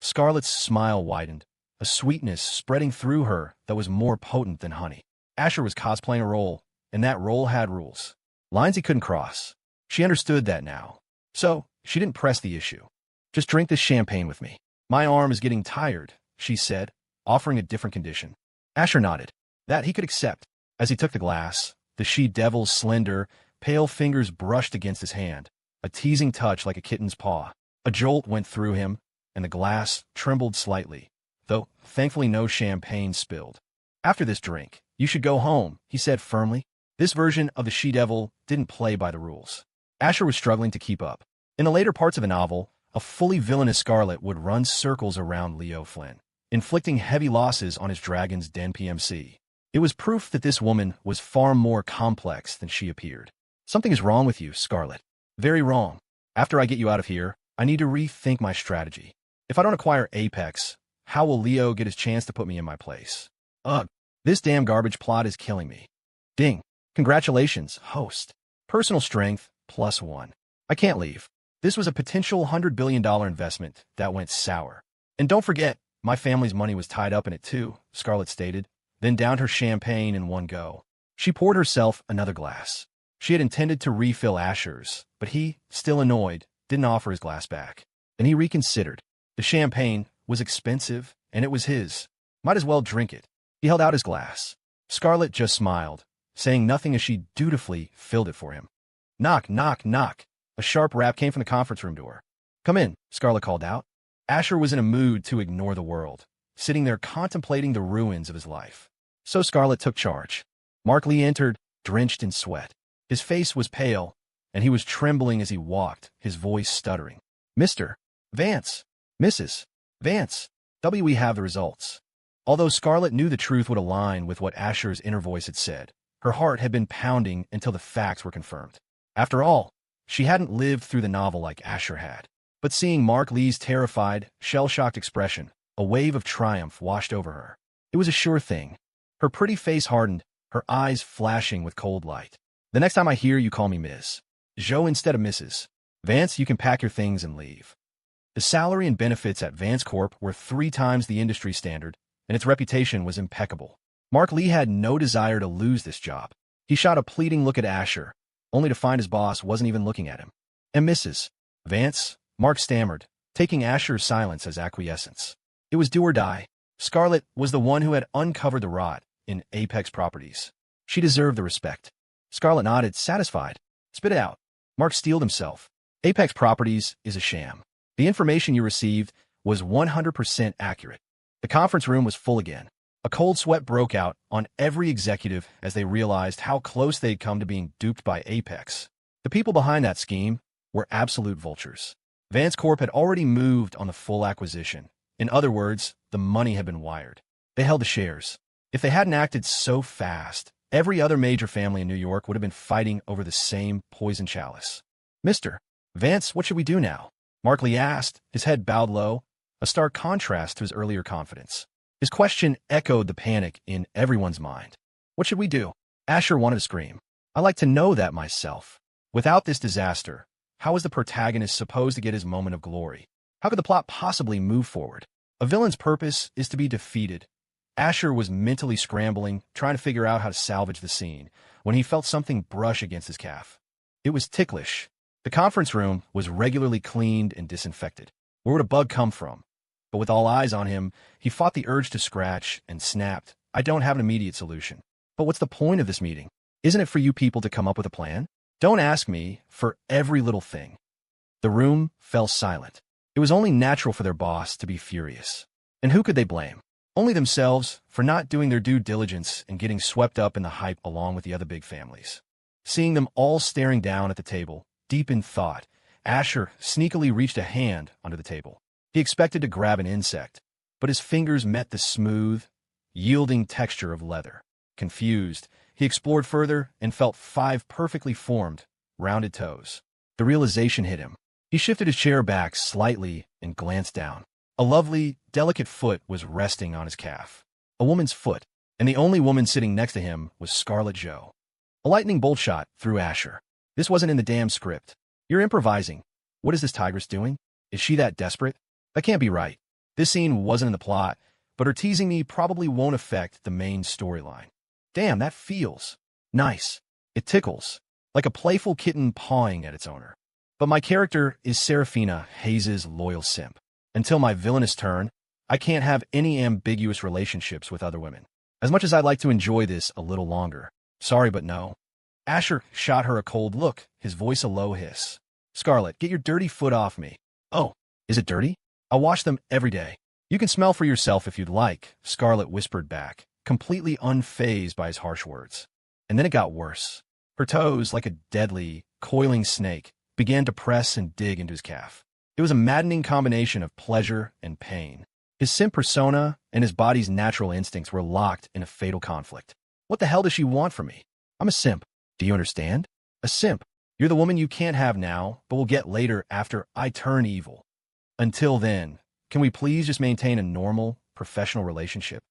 Scarlet's smile widened, a sweetness spreading through her that was more potent than honey. Asher was cosplaying a role, and that role had rules. Lines he couldn't cross. She understood that now. So, she didn't press the issue. Just drink this champagne with me. My arm is getting tired, she said, offering a different condition. Asher nodded. That he could accept. As he took the glass, the she-devil's slender, pale fingers brushed against his hand, a teasing touch like a kitten's paw. A jolt went through him, and the glass trembled slightly, though thankfully no champagne spilled. After this drink, you should go home, he said firmly. This version of the she-devil didn't play by the rules. Asher was struggling to keep up. In the later parts of the novel, a fully villainous Scarlet would run circles around Leo Flynn, inflicting heavy losses on his Dragon's Den PMC. It was proof that this woman was far more complex than she appeared. Something is wrong with you, Scarlet. Very wrong. After I get you out of here, I need to rethink my strategy. If I don't acquire Apex, how will Leo get his chance to put me in my place? Ugh, this damn garbage plot is killing me. Ding. Congratulations, host. Personal strength, +1. I can't leave. This was a potential $100 billion investment that went sour. And don't forget, My family's money was tied up in it too, Scarlett stated, then downed her champagne in one go. She poured herself another glass. She had intended to refill Asher's, but he, still annoyed, didn't offer his glass back. And he reconsidered. The champagne was expensive, and it was his. Might as well drink it. He held out his glass. Scarlett just smiled, saying nothing as she dutifully filled it for him. Knock, knock, knock. A sharp rap came from the conference room door. Come in, Scarlett called out. Asher was in a mood to ignore the world, sitting there contemplating the ruins of his life. So Scarlett took charge. Mark Lee entered, drenched in sweat. His face was pale, and he was trembling as he walked, his voice stuttering. Mr. Vance. Mrs. Vance. We have the results. Although Scarlett knew the truth would align with what Asher's inner voice had said, her heart had been pounding until the facts were confirmed. After all, she hadn't lived through the novel like Asher had. But seeing Mark Lee's terrified, shell-shocked expression, a wave of triumph washed over her. It was a sure thing. Her pretty face hardened, her eyes flashing with cold light. The next time I hear you call me Ms. Joe instead of Mrs. Vance, you can pack your things and leave. The salary and benefits at Vance Corp were 3 times the industry standard, and its reputation was impeccable. Mark Lee had no desire to lose this job. He shot a pleading look at Asher, only to find his boss wasn't even looking at him. And Mrs. Vance, Mark stammered, taking Asher's silence as acquiescence. It was do or die. Scarlett was the one who had uncovered the rot in Apex Properties. She deserved the respect. Scarlett nodded, satisfied. Spit it out. Mark steeled himself. Apex Properties is a sham. The information you received was 100% accurate. The conference room was full again. A cold sweat broke out on every executive as they realized how close they'd come to being duped by Apex. The people behind that scheme were absolute vultures. Vance Corp had already moved on the full acquisition. In other words, the money had been wired. They held the shares. If they hadn't acted so fast, every other major family in New York would have been fighting over the same poison chalice. Mr. Vance, what should we do now? Mark Lee asked, his head bowed low, a stark contrast to his earlier confidence. His question echoed the panic in everyone's mind. What should we do? Asher wanted to scream. I like to know that myself. Without this disaster, how is the protagonist supposed to get his moment of glory? How could the plot possibly move forward? A villain's purpose is to be defeated. Asher was mentally scrambling, trying to figure out how to salvage the scene, when he felt something brush against his calf. It was ticklish. The conference room was regularly cleaned and disinfected. Where would a bug come from? But with all eyes on him, he fought the urge to scratch and snapped. I don't have an immediate solution. But what's the point of this meeting? Isn't it for you people to come up with a plan? Don't ask me for every little thing. The room fell silent. It was only natural for their boss to be furious. And who could they blame? Only themselves for not doing their due diligence and getting swept up in the hype along with the other big families. Seeing them all staring down at the table, deep in thought, Asher sneakily reached a hand under the table. He expected to grab an insect, but his fingers met the smooth, yielding texture of leather. Confused, he explored further and felt 5 perfectly formed, rounded toes. The realization hit him. He shifted his chair back slightly and glanced down. A lovely, delicate foot was resting on his calf. A woman's foot, and the only woman sitting next to him was Scarlett Joe. A lightning bolt shot through Asher. This wasn't in the damn script. You're improvising. What is this tigress doing? Is she that desperate? That can't be right. This scene wasn't in the plot, but her teasing me probably won't affect the main storyline. Damn, that feels nice. It tickles, like a playful kitten pawing at its owner. But my character is Serafina, Hayes' loyal simp. Until my villainous turn, I can't have any ambiguous relationships with other women. As much as I'd like to enjoy this a little longer. Sorry, but no. Asher shot her a cold look, his voice a low hiss. Scarlett, get your dirty foot off me. Oh, is it dirty? I wash them every day. You can smell for yourself if you'd like, Scarlett whispered back, completely unfazed by his harsh words. And then it got worse. Her toes, like a deadly, coiling snake, began to press and dig into his calf. It was a maddening combination of pleasure and pain. His simp persona and his body's natural instincts were locked in a fatal conflict. What the hell does she want from me? I'm a simp. Do you understand? A simp. You're the woman you can't have now, but will get later after I turn evil. Until then, can we please just maintain a normal, professional relationship?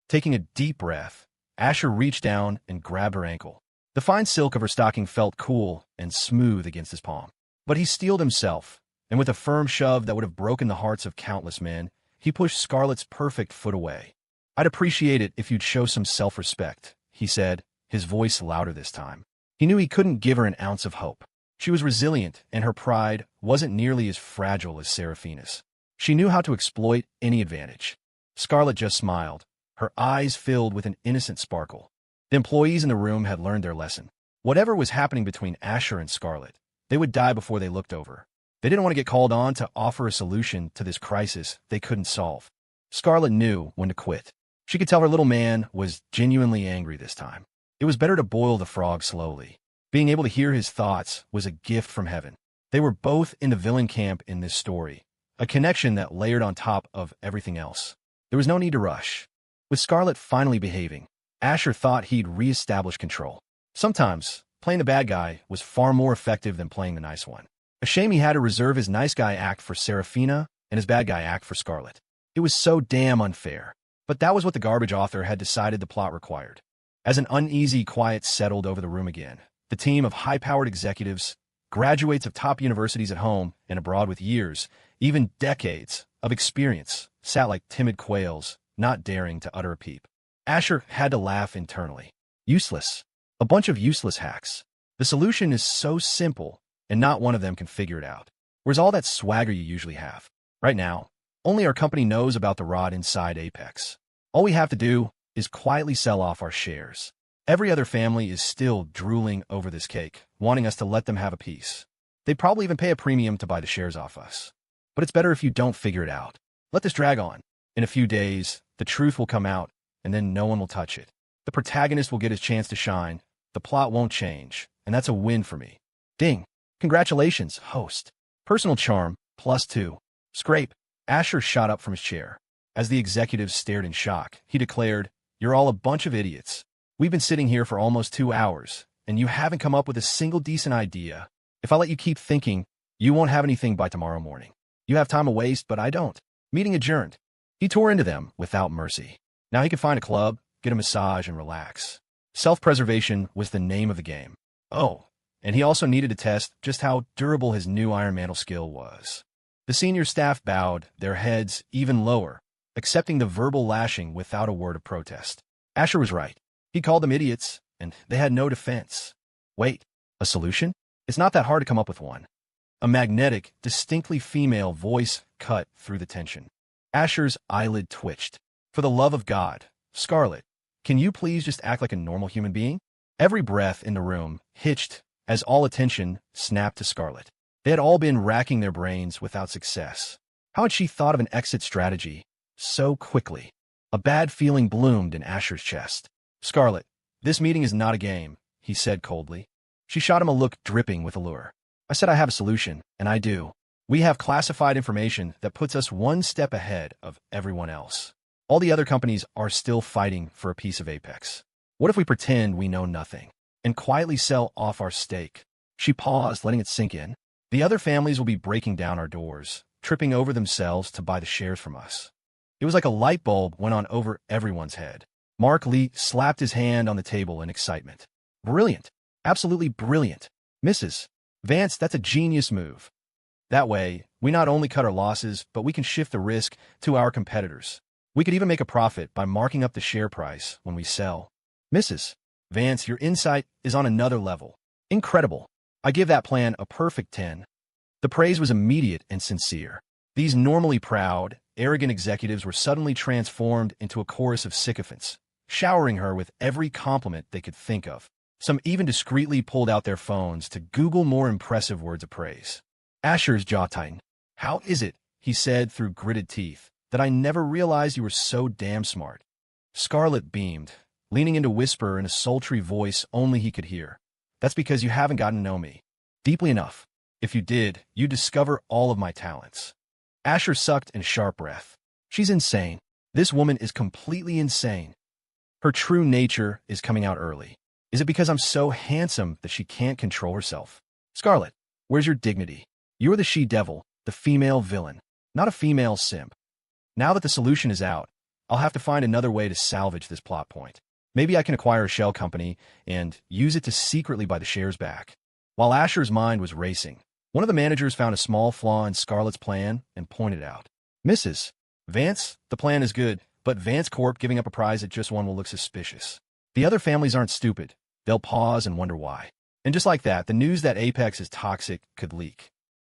Taking a deep breath, Asher reached down and grabbed her ankle. The fine silk of her stocking felt cool and smooth against his palm. But he steeled himself, and with a firm shove that would have broken the hearts of countless men, he pushed Scarlett's perfect foot away. "I'd appreciate it if you'd show some self-respect," he said, his voice louder this time. He knew he couldn't give her an ounce of hope. She was resilient, and her pride wasn't nearly as fragile as Serafina's. She knew how to exploit any advantage. Scarlett just smiled, her eyes filled with an innocent sparkle. The employees in the room had learned their lesson. Whatever was happening between Asher and Scarlett, they would die before they looked over. They didn't want to get called on to offer a solution to this crisis they couldn't solve. Scarlett knew when to quit. She could tell her little man was genuinely angry this time. It was better to boil the frog slowly. Being able to hear his thoughts was a gift from heaven. They were both in the villain camp in this story, a connection that layered on top of everything else. There was no need to rush. With Scarlett finally behaving, Asher thought he'd reestablish control. Sometimes, playing the bad guy was far more effective than playing the nice one. A shame he had to reserve his nice guy act for Serafina and his bad guy act for Scarlett. It was so damn unfair. But that was what the garbage author had decided the plot required. As an uneasy quiet settled over the room again, the team of high-powered executives, graduates of top universities at home and abroad with years, even decades, of experience, sat like timid quails, not daring to utter a peep. Asher had to laugh internally. Useless. A bunch of useless hacks. The solution is so simple, and not one of them can figure it out. Where's all that swagger you usually have? Right now, only our company knows about the rod inside Apex. All we have to do is quietly sell off our shares. Every other family is still drooling over this cake, wanting us to let them have a piece. They'd probably even pay a premium to buy the shares off us. But it's better if you don't figure it out. Let this drag on. In a few days, the truth will come out, and then no one will touch it. The protagonist will get his chance to shine, the plot won't change, and that's a win for me. Ding. Congratulations, host. Personal charm, +2. Scrape. Asher shot up from his chair. As the executives stared in shock, he declared, "You're all a bunch of idiots. We've been sitting here for almost 2 hours, and you haven't come up with a single decent idea. If I let you keep thinking, you won't have anything by tomorrow morning. You have time to waste, but I don't." Meeting adjourned. He tore into them without mercy. Now he could find a club, get a massage, and relax. Self-preservation was the name of the game. Oh, and he also needed to test just how durable his new Iron Mantle skill was. The senior staff bowed, their heads even lower, accepting the verbal lashing without a word of protest. Asher was right. He called them idiots, and they had no defense. Wait, a solution? It's not that hard to come up with one. A magnetic, distinctly female voice cut through the tension. Asher's eyelid twitched. "For the love of God, Scarlett, can you please just act like a normal human being?" Every breath in the room hitched as all attention snapped to Scarlett. They had all been racking their brains without success. How had she thought of an exit strategy so quickly? A bad feeling bloomed in Asher's chest. "Scarlett, this meeting is not a game," he said coldly. She shot him a look dripping with allure. "I said I have a solution, and I do. We have classified information that puts us one step ahead of everyone else. All the other companies are still fighting for a piece of Apex. What if we pretend we know nothing and quietly sell off our stake?" She paused, letting it sink in. "The other families will be breaking down our doors, tripping over themselves to buy the shares from us." It was like a light bulb went on over everyone's head. Mark Lee slapped his hand on the table in excitement. "Brilliant. Absolutely brilliant. Mrs. Vance, that's a genius move. That way, we not only cut our losses, but we can shift the risk to our competitors. We could even make a profit by marking up the share price when we sell." "Mrs. Vance, your insight is on another level. Incredible. I give that plan a perfect 10. The praise was immediate and sincere. These normally proud, arrogant executives were suddenly transformed into a chorus of sycophants, showering her with every compliment they could think of. Some even discreetly pulled out their phones to Google more impressive words of praise. Asher's jaw tightened. "How is it," he said through gritted teeth, "that I never realized you were so damn smart?" Scarlett beamed, leaning in to whisper in a sultry voice only he could hear. "That's because you haven't gotten to know me deeply enough. If you did, you'd discover all of my talents." Asher sucked in sharp breath. "She's insane. This woman is completely insane. Her true nature is coming out early. Is it because I'm so handsome that she can't control herself? Scarlett, where's your dignity? You're the she-devil, the female villain, not a female simp. Now that the solution is out, I'll have to find another way to salvage this plot point. Maybe I can acquire a shell company and use it to secretly buy the shares back." While Asher's mind was racing, one of the managers found a small flaw in Scarlett's plan and pointed out. "Mrs. Vance, the plan is good, but Vance Corp giving up a prize at just one will look suspicious. The other families aren't stupid. They'll pause and wonder why. And just like that, the news that Apex is toxic could leak.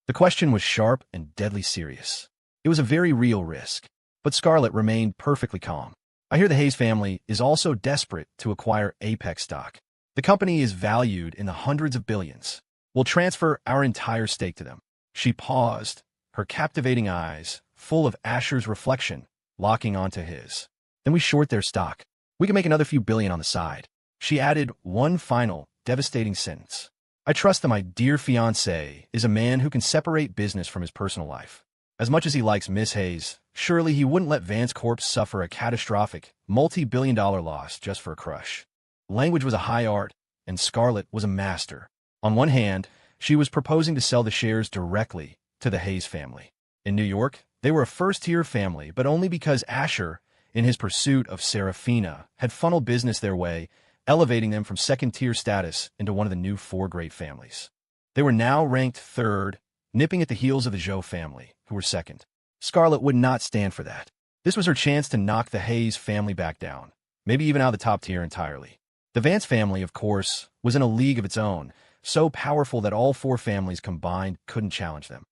The question was sharp and deadly serious. It was a very real risk. But Scarlett remained perfectly calm. I hear the Hayes family is also desperate to acquire Apex stock. The company is valued in the hundreds of billions. We'll transfer our entire stake to them. She paused, her captivating eyes, full of Asher's reflection, locking onto his. Then we short their stock. We can make another few billion on the side. She added one final, devastating sentence. I trust that my dear fiancé is a man who can separate business from his personal life. As much as he likes Miss Hayes, surely he wouldn't let Vance Corp suffer a catastrophic, multi-billion-dollar loss just for a crush. Language was a high art, and Scarlett was a master. On one hand, she was proposing to sell the shares directly to the Hayes family. In New York, they were a first-tier family, but only because Asher, in his pursuit of Serafina, had funneled business their way, elevating them from second-tier status into one of the new four great families. They were now ranked third, nipping at the heels of the Zhou family, who were second. Scarlett would not stand for that. This was her chance to knock the Hayes family back down, maybe even out of the top tier entirely. The Vance family, of course, was in a league of its own, so powerful that all four families combined couldn't challenge them.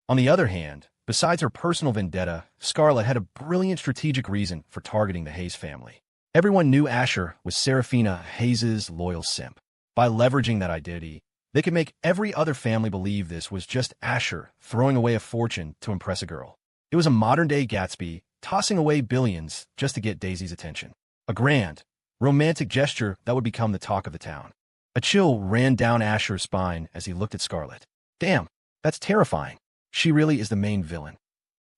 On the other hand, besides her personal vendetta, Scarlett had a brilliant strategic reason for targeting the Hayes family. Everyone knew Asher was Serafina Hayes' loyal simp. By leveraging that identity, they could make every other family believe this was just Asher throwing away a fortune to impress a girl. It was a modern-day Gatsby, tossing away billions just to get Daisy's attention. A grand, romantic gesture that would become the talk of the town. A chill ran down Asher's spine as he looked at Scarlett. Damn, that's terrifying. She really is the main villain.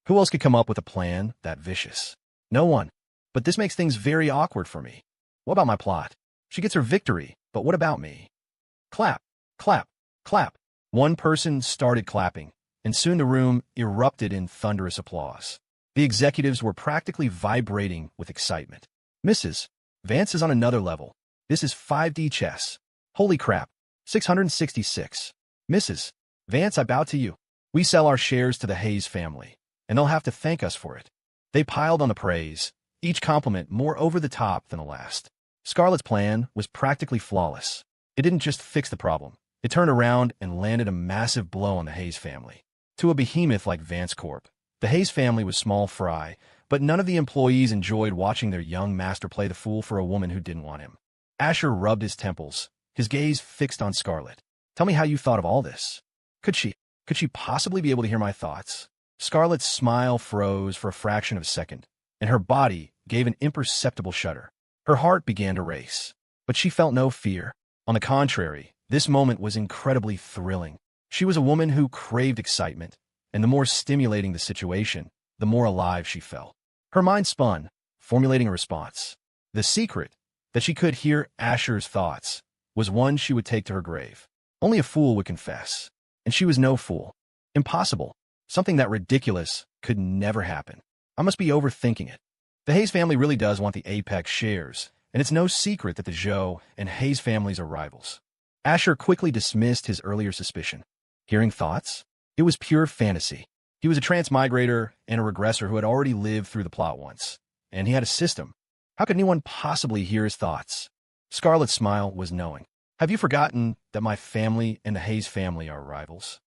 Who else could come up with a plan that vicious? No one. But this makes things very awkward for me. What about my plot? She gets her victory, but what about me? Clap, clap, clap. One person started clapping, and soon the room erupted in thunderous applause. The executives were practically vibrating with excitement. Mrs. Vance is on another level. This is 5D chess. Holy crap. 666. Mrs. Vance, I bow to you. We sell our shares to the Hayes family, and they'll have to thank us for it. They piled on the praise, each compliment more over the top than the last. Scarlett's plan was practically flawless. It didn't just fix the problem. It turned around and landed a massive blow on the Hayes family. To a behemoth like Vance Corp, the Hayes family was small fry, but none of the employees enjoyed watching their young master play the fool for a woman who didn't want him. Asher rubbed his temples, his gaze fixed on Scarlett. Tell me how you thought of all this. Could she possibly be able to hear my thoughts? Scarlett's smile froze for a fraction of a second, and her body gave an imperceptible shudder. Her heart began to race, but she felt no fear. On the contrary, this moment was incredibly thrilling. She was a woman who craved excitement, and the more stimulating the situation, the more alive she felt. Her mind spun, formulating a response. The secret, that she could hear Asher's thoughts, was one she would take to her grave. Only a fool would confess, and she was no fool. Impossible. Something that ridiculous could never happen. I must be overthinking it. The Hayes family really does want the Apex shares, and it's no secret that the Zhou and Hayes families are rivals. Asher quickly dismissed his earlier suspicion. Hearing thoughts? It was pure fantasy. He was a transmigrator and a regressor who had already lived through the plot once, and he had a system. How could anyone possibly hear his thoughts? Scarlett's smile was knowing. Have you forgotten that my family and the Hayes family are rivals?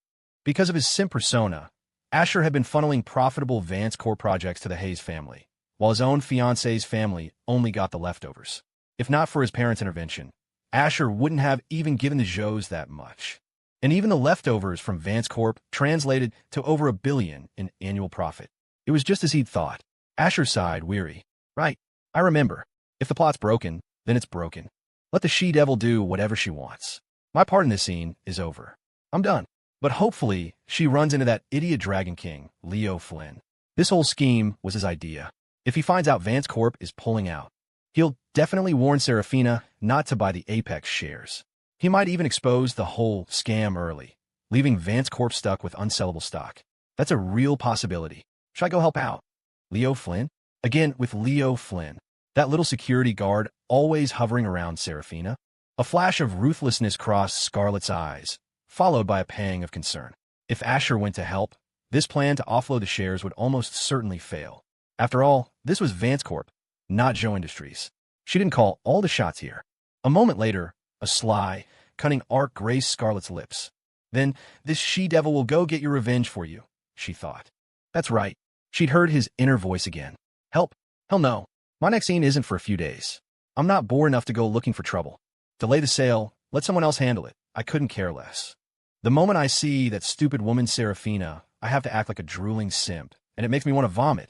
Because of his simp persona, Asher had been funneling profitable Vance Corp projects to the Hayes family, while his own fiancé's family only got the leftovers. If not for his parents' intervention, Asher wouldn't have even given the Zhous that much. And even the leftovers from Vance Corp translated to over $1 billion in annual profit. It was just as he'd thought. Asher sighed, weary. Right, I remember. If the plot's broken, then it's broken. Let the she-devil do whatever she wants. My part in this scene is over. I'm done. But hopefully, she runs into that idiot Dragon King, Leo Flynn. This whole scheme was his idea. If he finds out Vance Corp is pulling out, he'll definitely warn Serafina not to buy the Apex shares. He might even expose the whole scam early, leaving Vance Corp stuck with unsellable stock. That's a real possibility. Should I go help out? Leo Flynn? Again, with Leo Flynn, that little security guard always hovering around Serafina. A flash of ruthlessness crossed Scarlett's eyes, followed by a pang of concern. If Asher went to help, this plan to offload the shares would almost certainly fail. After all, this was Vance Corp, not Joe Industries. She didn't call all the shots here. A moment later, a sly, cunning arc graced Scarlett's lips. Then, this she-devil will go get your revenge for you, she thought. That's right. She'd heard his inner voice again. Help? Hell no. My next scene isn't for a few days. I'm not bored enough to go looking for trouble. Delay the sale. Let someone else handle it. I couldn't care less. The moment I see that stupid woman Serafina, I have to act like a drooling simp, and it makes me want to vomit.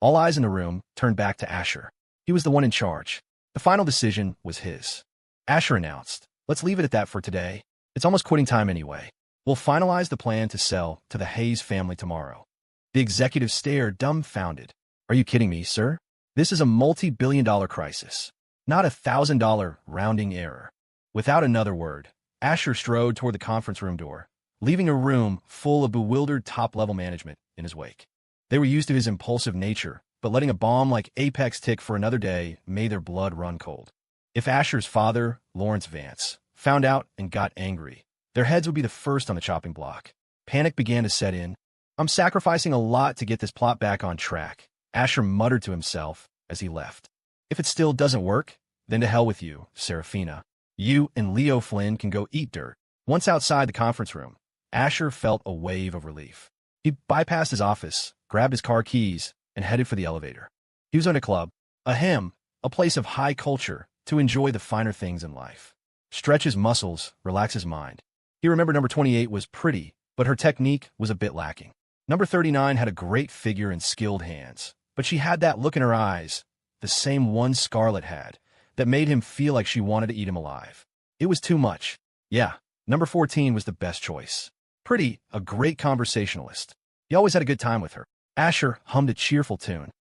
All eyes in the room turned back to Asher. He was the one in charge. The final decision was his. Asher announced, let's leave it at that for today. It's almost quitting time anyway. We'll finalize the plan to sell to the Hayes family tomorrow. The executive stared dumbfounded. Are you kidding me, sir? This is a multi-billion-dollar crisis, not a $1,000 rounding error. Without another word, Asher strode toward the conference room door, leaving a room full of bewildered top-level management in his wake. They were used to his impulsive nature, but letting a bomb like Apex tick for another day made their blood run cold. If Asher's father, Lawrence Vance, found out and got angry, their heads would be the first on the chopping block. Panic began to set in. I'm sacrificing a lot to get this plot back on track, Asher muttered to himself as he left. If it still doesn't work, then to hell with you, Serafina. You and Leo Flynn can go eat dirt. Once outside the conference room, Asher felt a wave of relief. He bypassed his office, grabbed his car keys, and headed for the elevator. He was in a club, a place of high culture to enjoy the finer things in life. Stretch his muscles, relax his mind. He remembered number 28 was pretty, but her technique was a bit lacking. Number 39 had a great figure and skilled hands, but she had that look in her eyes, the same one Scarlett had, that made him feel like she wanted to eat him alive. It was too much. Yeah, number 14 was the best choice. Pretty, a great conversationalist. He always had a good time with her. Asher hummed a cheerful tune.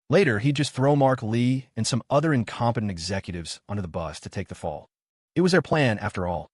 Later, he'd just throw Mark Lee and some other incompetent executives under the bus to take the fall. It was their plan, after all.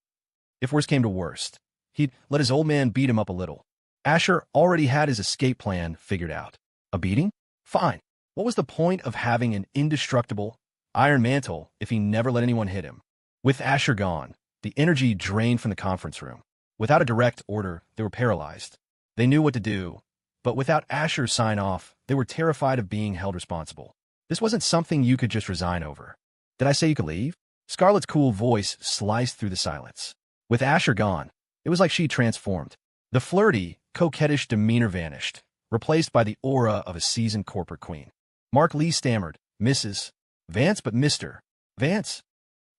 If worst came to worst, he'd let his old man beat him up a little. Asher already had his escape plan figured out. A beating? Fine. What was the point of having an indestructible iron mantle if he never let anyone hit him? With Asher gone, the energy drained from the conference room. Without a direct order, they were paralyzed. They knew what to do, but without Asher's sign-off, they were terrified of being held responsible. This wasn't something you could just resign over. Did I say you could leave? Scarlett's cool voice sliced through the silence. With Asher gone, it was like she transformed. The flirty, coquettish demeanor vanished, replaced by the aura of a seasoned corporate queen. Mark Lee stammered, Mrs. Vance, but Mr. Vance?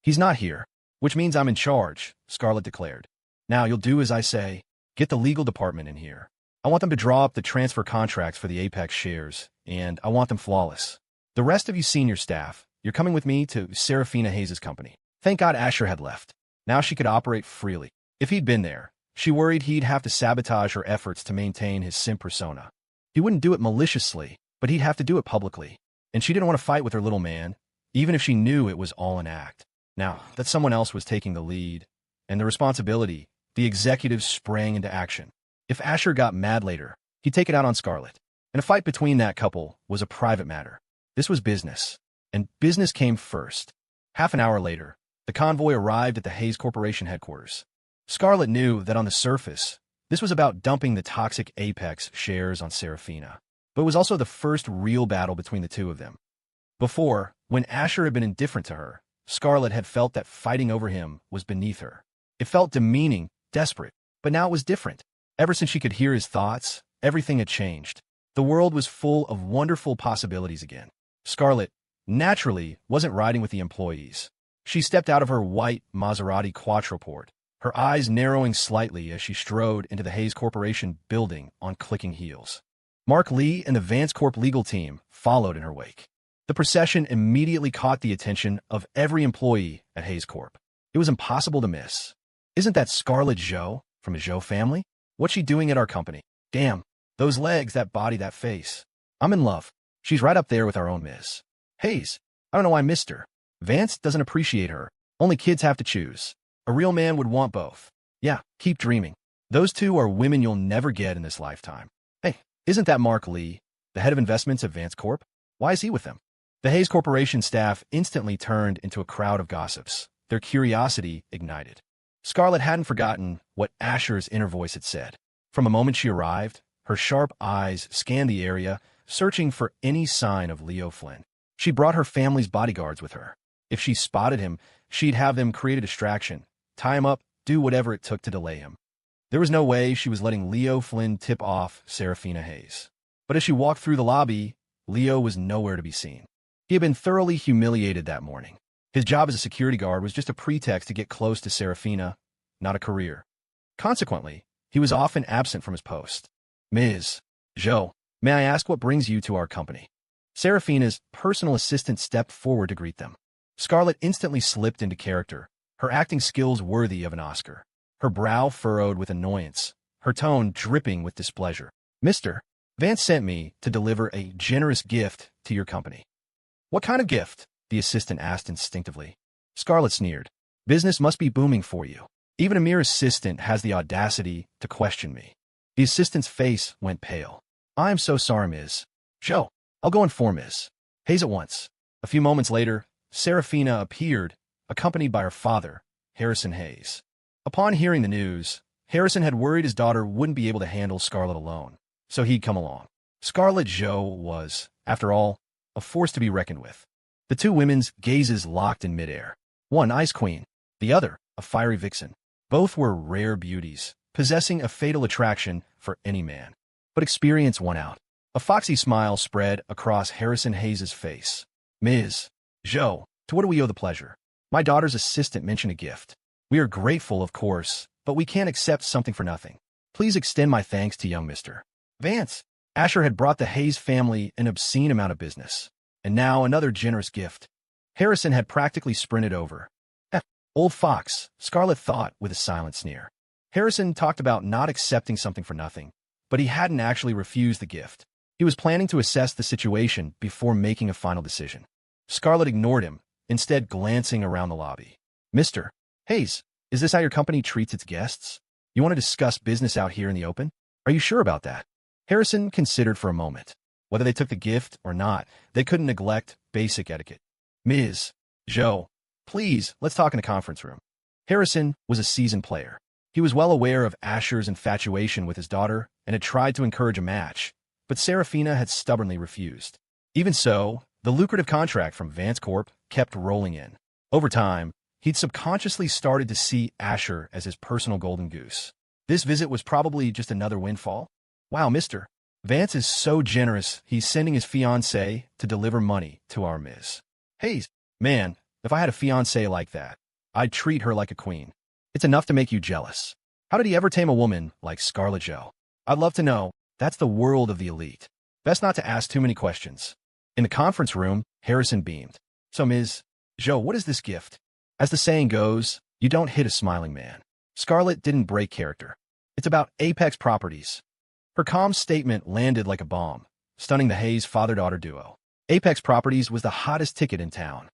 He's not here, which means I'm in charge, Scarlett declared. Now you'll do as I say. Get the legal department in here. I want them to draw up the transfer contracts for the Apex shares, and I want them flawless. The rest of you senior staff, you're coming with me to Serafina Hayes' company. Thank God Asher had left. Now she could operate freely. If he'd been there, she worried he'd have to sabotage her efforts to maintain his simp persona. He wouldn't do it maliciously, but he'd have to do it publicly. And she didn't want to fight with her little man, even if she knew it was all an act. Now that someone else was taking the lead, and the responsibility, the executives sprang into action. If Asher got mad later, he'd take it out on Scarlett. And a fight between that couple was a private matter. This was business, and business came first. Half an hour later, the convoy arrived at the Hayes Corporation headquarters. Scarlett knew that on the surface, this was about dumping the toxic Apex shares on Serafina, but it was also the first real battle between the two of them. Before, when Asher had been indifferent to her, Scarlett had felt that fighting over him was beneath her. It felt demeaning, desperate, but now it was different. Ever since she could hear his thoughts, everything had changed. The world was full of wonderful possibilities again. Scarlett, naturally, wasn't riding with the employees. She stepped out of her white Maserati Quattroporte, her eyes narrowing slightly as she strode into the Hayes Corporation building on clicking heels. Mark Lee and the Vance Corp legal team followed in her wake. The procession immediately caught the attention of every employee at Hayes Corp. It was impossible to miss. Isn't that Scarlett Joe from the Joe family? What's she doing at our company? Damn, those legs, that body, that face. I'm in love. She's right up there with our own Miss Hayes. I don't know why Mr. Vance doesn't appreciate her. Only kids have to choose. A real man would want both. Yeah, keep dreaming. Those two are women you'll never get in this lifetime. Hey, isn't that Mark Lee, the head of investments at Vance Corp? Why is he with them? The Hayes Corporation staff instantly turned into a crowd of gossips, their curiosity ignited. Scarlett hadn't forgotten what Asher's inner voice had said. From the moment she arrived, her sharp eyes scanned the area, searching for any sign of Leo Flynn. She brought her family's bodyguards with her. If she spotted him, she'd have them create a distraction, tie him up, do whatever it took to delay him. There was no way she was letting Leo Flynn tip off Serafina Hayes. But as she walked through the lobby, Leo was nowhere to be seen. He had been thoroughly humiliated that morning. His job as a security guard was just a pretext to get close to Serafina, not a career. Consequently, he was often absent from his post. Ms. Zhou, may I ask what brings you to our company? Serafina's personal assistant stepped forward to greet them. Scarlett instantly slipped into character, her acting skills worthy of an Oscar. Her brow furrowed with annoyance, her tone dripping with displeasure. Mr. Vance sent me to deliver a generous gift to your company. What kind of gift? The assistant asked instinctively. Scarlett sneered. Business must be booming for you. Even a mere assistant has the audacity to question me. The assistant's face went pale. I am so sorry, Ms. Zhou. I'll go inform Ms. Hayes at once. A few moments later, Serafina appeared, accompanied by her father, Harrison Hayes. Upon hearing the news, Harrison had worried his daughter wouldn't be able to handle Scarlett alone, so he'd come along. Scarlett Zhou was, after all, a force to be reckoned with. The two women's gazes locked in midair. One ice queen, the other a fiery vixen. Both were rare beauties, possessing a fatal attraction for any man. But experience won out. A foxy smile spread across Harrison Hayes' face. Ms. Zhou, to what do we owe the pleasure? My daughter's assistant mentioned a gift. We are grateful, of course, but we can't accept something for nothing. Please extend my thanks to young Mr. Vance. Asher had brought the Hayes family an obscene amount of business. And now another generous gift. Harrison had practically sprinted over. Old fox, Scarlett thought with a silent sneer. Harrison talked about not accepting something for nothing, but he hadn't actually refused the gift. He was planning to assess the situation before making a final decision. Scarlett ignored him, instead glancing around the lobby. Mr. Hayes, is this how your company treats its guests? You want to discuss business out here in the open? Are you sure about that? Harrison considered for a moment. Whether they took the gift or not, they couldn't neglect basic etiquette. Ms. Zhou, please, let's talk in a conference room. Harrison was a seasoned player. He was well aware of Asher's infatuation with his daughter and had tried to encourage a match, but Serafina had stubbornly refused. Even so, the lucrative contract from Vance Corp kept rolling in. Over time, he'd subconsciously started to see Asher as his personal golden goose. This visit was probably just another windfall. Wow, Mr. Vance is so generous, he's sending his fiancée to deliver money to our Ms. Hayes. Man, if I had a fiancée like that, I'd treat her like a queen. It's enough to make you jealous. How did he ever tame a woman like Scarlett Zhou? I'd love to know. That's the world of the elite. Best not to ask too many questions. In the conference room, Harrison beamed. So, Ms. Zhou, what is this gift? As the saying goes, you don't hit a smiling man. Scarlett didn't break character. It's about Apex Properties. Her calm statement landed like a bomb, stunning the Hayes father-daughter duo. Apex Properties was the hottest ticket in town.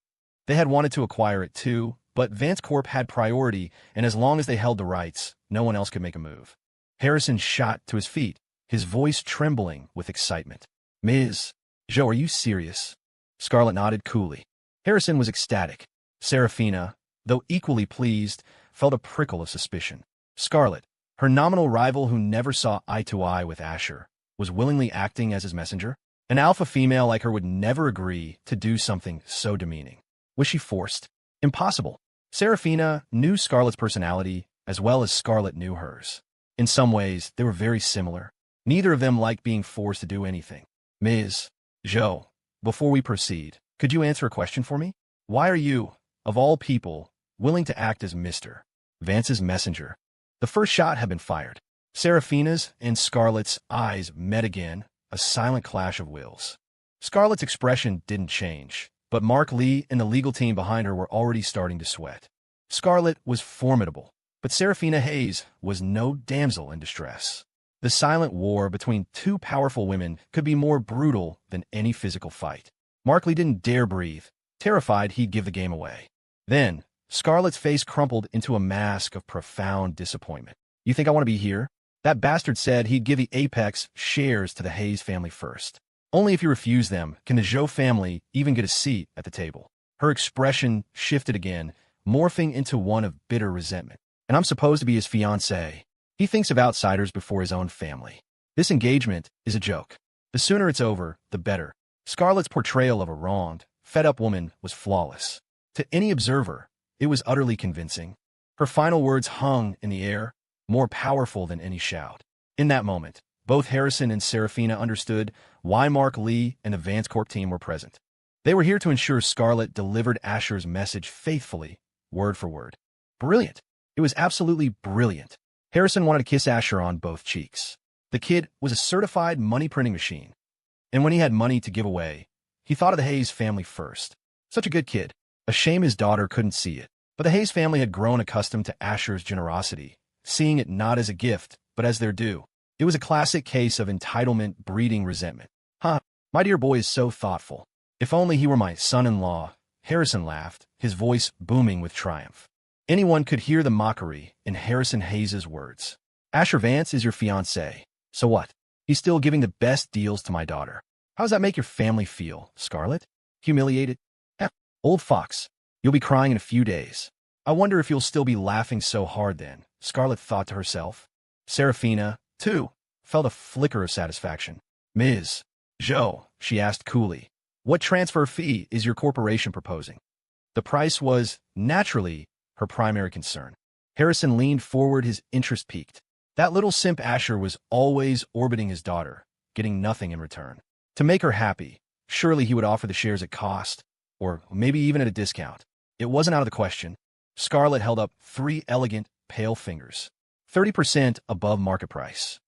They had wanted to acquire it too, but Vance Corp had priority, and as long as they held the rights, no one else could make a move. Harrison shot to his feet, his voice trembling with excitement. Ms. Zhou, are you serious? Scarlett nodded coolly. Harrison was ecstatic. Serafina, though equally pleased, felt a prickle of suspicion. Scarlett, her nominal rival who never saw eye to eye with Asher, was willingly acting as his messenger? An alpha female like her would never agree to do something so demeaning. Was she forced? Impossible. Serafina knew Scarlett's personality as well as Scarlett knew hers. In some ways, they were very similar. Neither of them liked being forced to do anything. Ms. Zhou, before we proceed, could you answer a question for me? Why are you, of all people, willing to act as Mr. Vance's messenger? The first shot had been fired. Serafina's and Scarlett's eyes met again, a silent clash of wills. Scarlett's expression didn't change, but Mark Lee and the legal team behind her were already starting to sweat. Scarlett was formidable, but Serafina Hayes was no damsel in distress. The silent war between two powerful women could be more brutal than any physical fight. Mark Lee didn't dare breathe, terrified he'd give the game away. Then, Scarlett's face crumpled into a mask of profound disappointment. You think I want to be here? That bastard said he'd give the Apex shares to the Hayes family first. Only if you refuse them can the Zhou family even get a seat at the table. Her expression shifted again, morphing into one of bitter resentment. And I'm supposed to be his fiancée. He thinks of outsiders before his own family. This engagement is a joke. The sooner it's over, the better. Scarlett's portrayal of a wronged, fed-up woman was flawless. To any observer, it was utterly convincing. Her final words hung in the air, more powerful than any shout. In that moment, both Harrison and Serafina understood why Mark Lee and the Vance Corp team were present. They were here to ensure Scarlett delivered Asher's message faithfully, word for word. Brilliant. It was absolutely brilliant. Harrison wanted to kiss Asher on both cheeks. The kid was a certified money-printing machine. And when he had money to give away, he thought of the Hayes family first. Such a good kid. A shame his daughter couldn't see it. But the Hayes family had grown accustomed to Asher's generosity, seeing it not as a gift, but as their due. It was a classic case of entitlement breeding resentment. Huh, my dear boy is so thoughtful. If only he were my son-in-law, Harrison laughed, his voice booming with triumph. Anyone could hear the mockery in Harrison Hayes' words. Asher Vance is your fiancé. So what? He's still giving the best deals to my daughter. How does that make your family feel, Scarlett? Humiliated? Old fox. You'll be crying in a few days. I wonder if you'll still be laughing so hard then, Scarlett thought to herself. Serafina, too, felt a flicker of satisfaction. Ms. Joe, she asked coolly, what transfer fee is your corporation proposing? The price was, naturally, her primary concern. Harrison leaned forward, his interest piqued. That little simp Asher was always orbiting his daughter, getting nothing in return. To make her happy, surely he would offer the shares at cost, or maybe even at a discount. It wasn't out of the question. Scarlett held up 3 elegant, pale fingers. 30% above market price.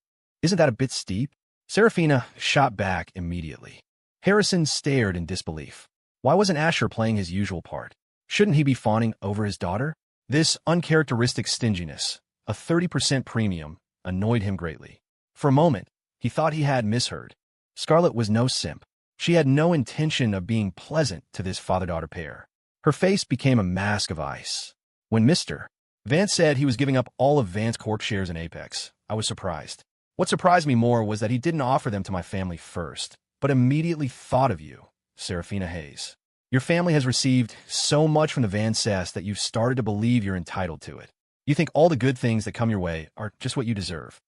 Isn't that a bit steep? Serafina shot back immediately. Harrison stared in disbelief. Why wasn't Asher playing his usual part? Shouldn't he be fawning over his daughter? This uncharacteristic stinginess, a 30% premium, annoyed him greatly. For a moment, he thought he had misheard. Scarlett was no simp. She had no intention of being pleasant to this father-daughter pair. Her face became a mask of ice. When Mr. Vance said he was giving up all of Vance Corp shares in Apex, I was surprised. What surprised me more was that he didn't offer them to my family first, but immediately thought of you, Serafina Hayes. Your family has received so much from the Vances that you've started to believe you're entitled to it. You think all the good things that come your way are just what you deserve.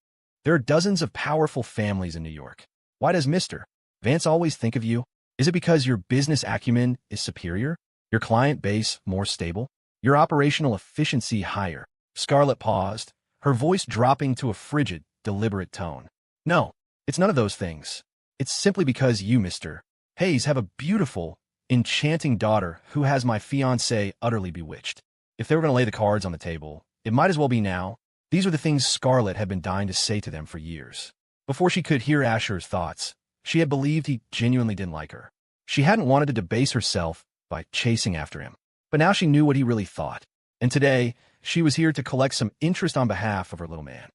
There are dozens of powerful families in New York. Why does Mr. Vance always think of you? Is it because your business acumen is superior? Your client base more stable? Your operational efficiency higher? Scarlett paused, her voice dropping to a frigid, deliberate tone. No, it's none of those things. It's simply because you, Mr. Hayes, have a beautiful, enchanting daughter who has my fiancé utterly bewitched. If they were going to lay the cards on the table, it might as well be now. These were the things Scarlett had been dying to say to them for years. Before she could hear Asher's thoughts, she had believed he genuinely didn't like her. She hadn't wanted to debase herself by chasing after him. But now she knew what he really thought. And today, she was here to collect some interest on behalf of her little man.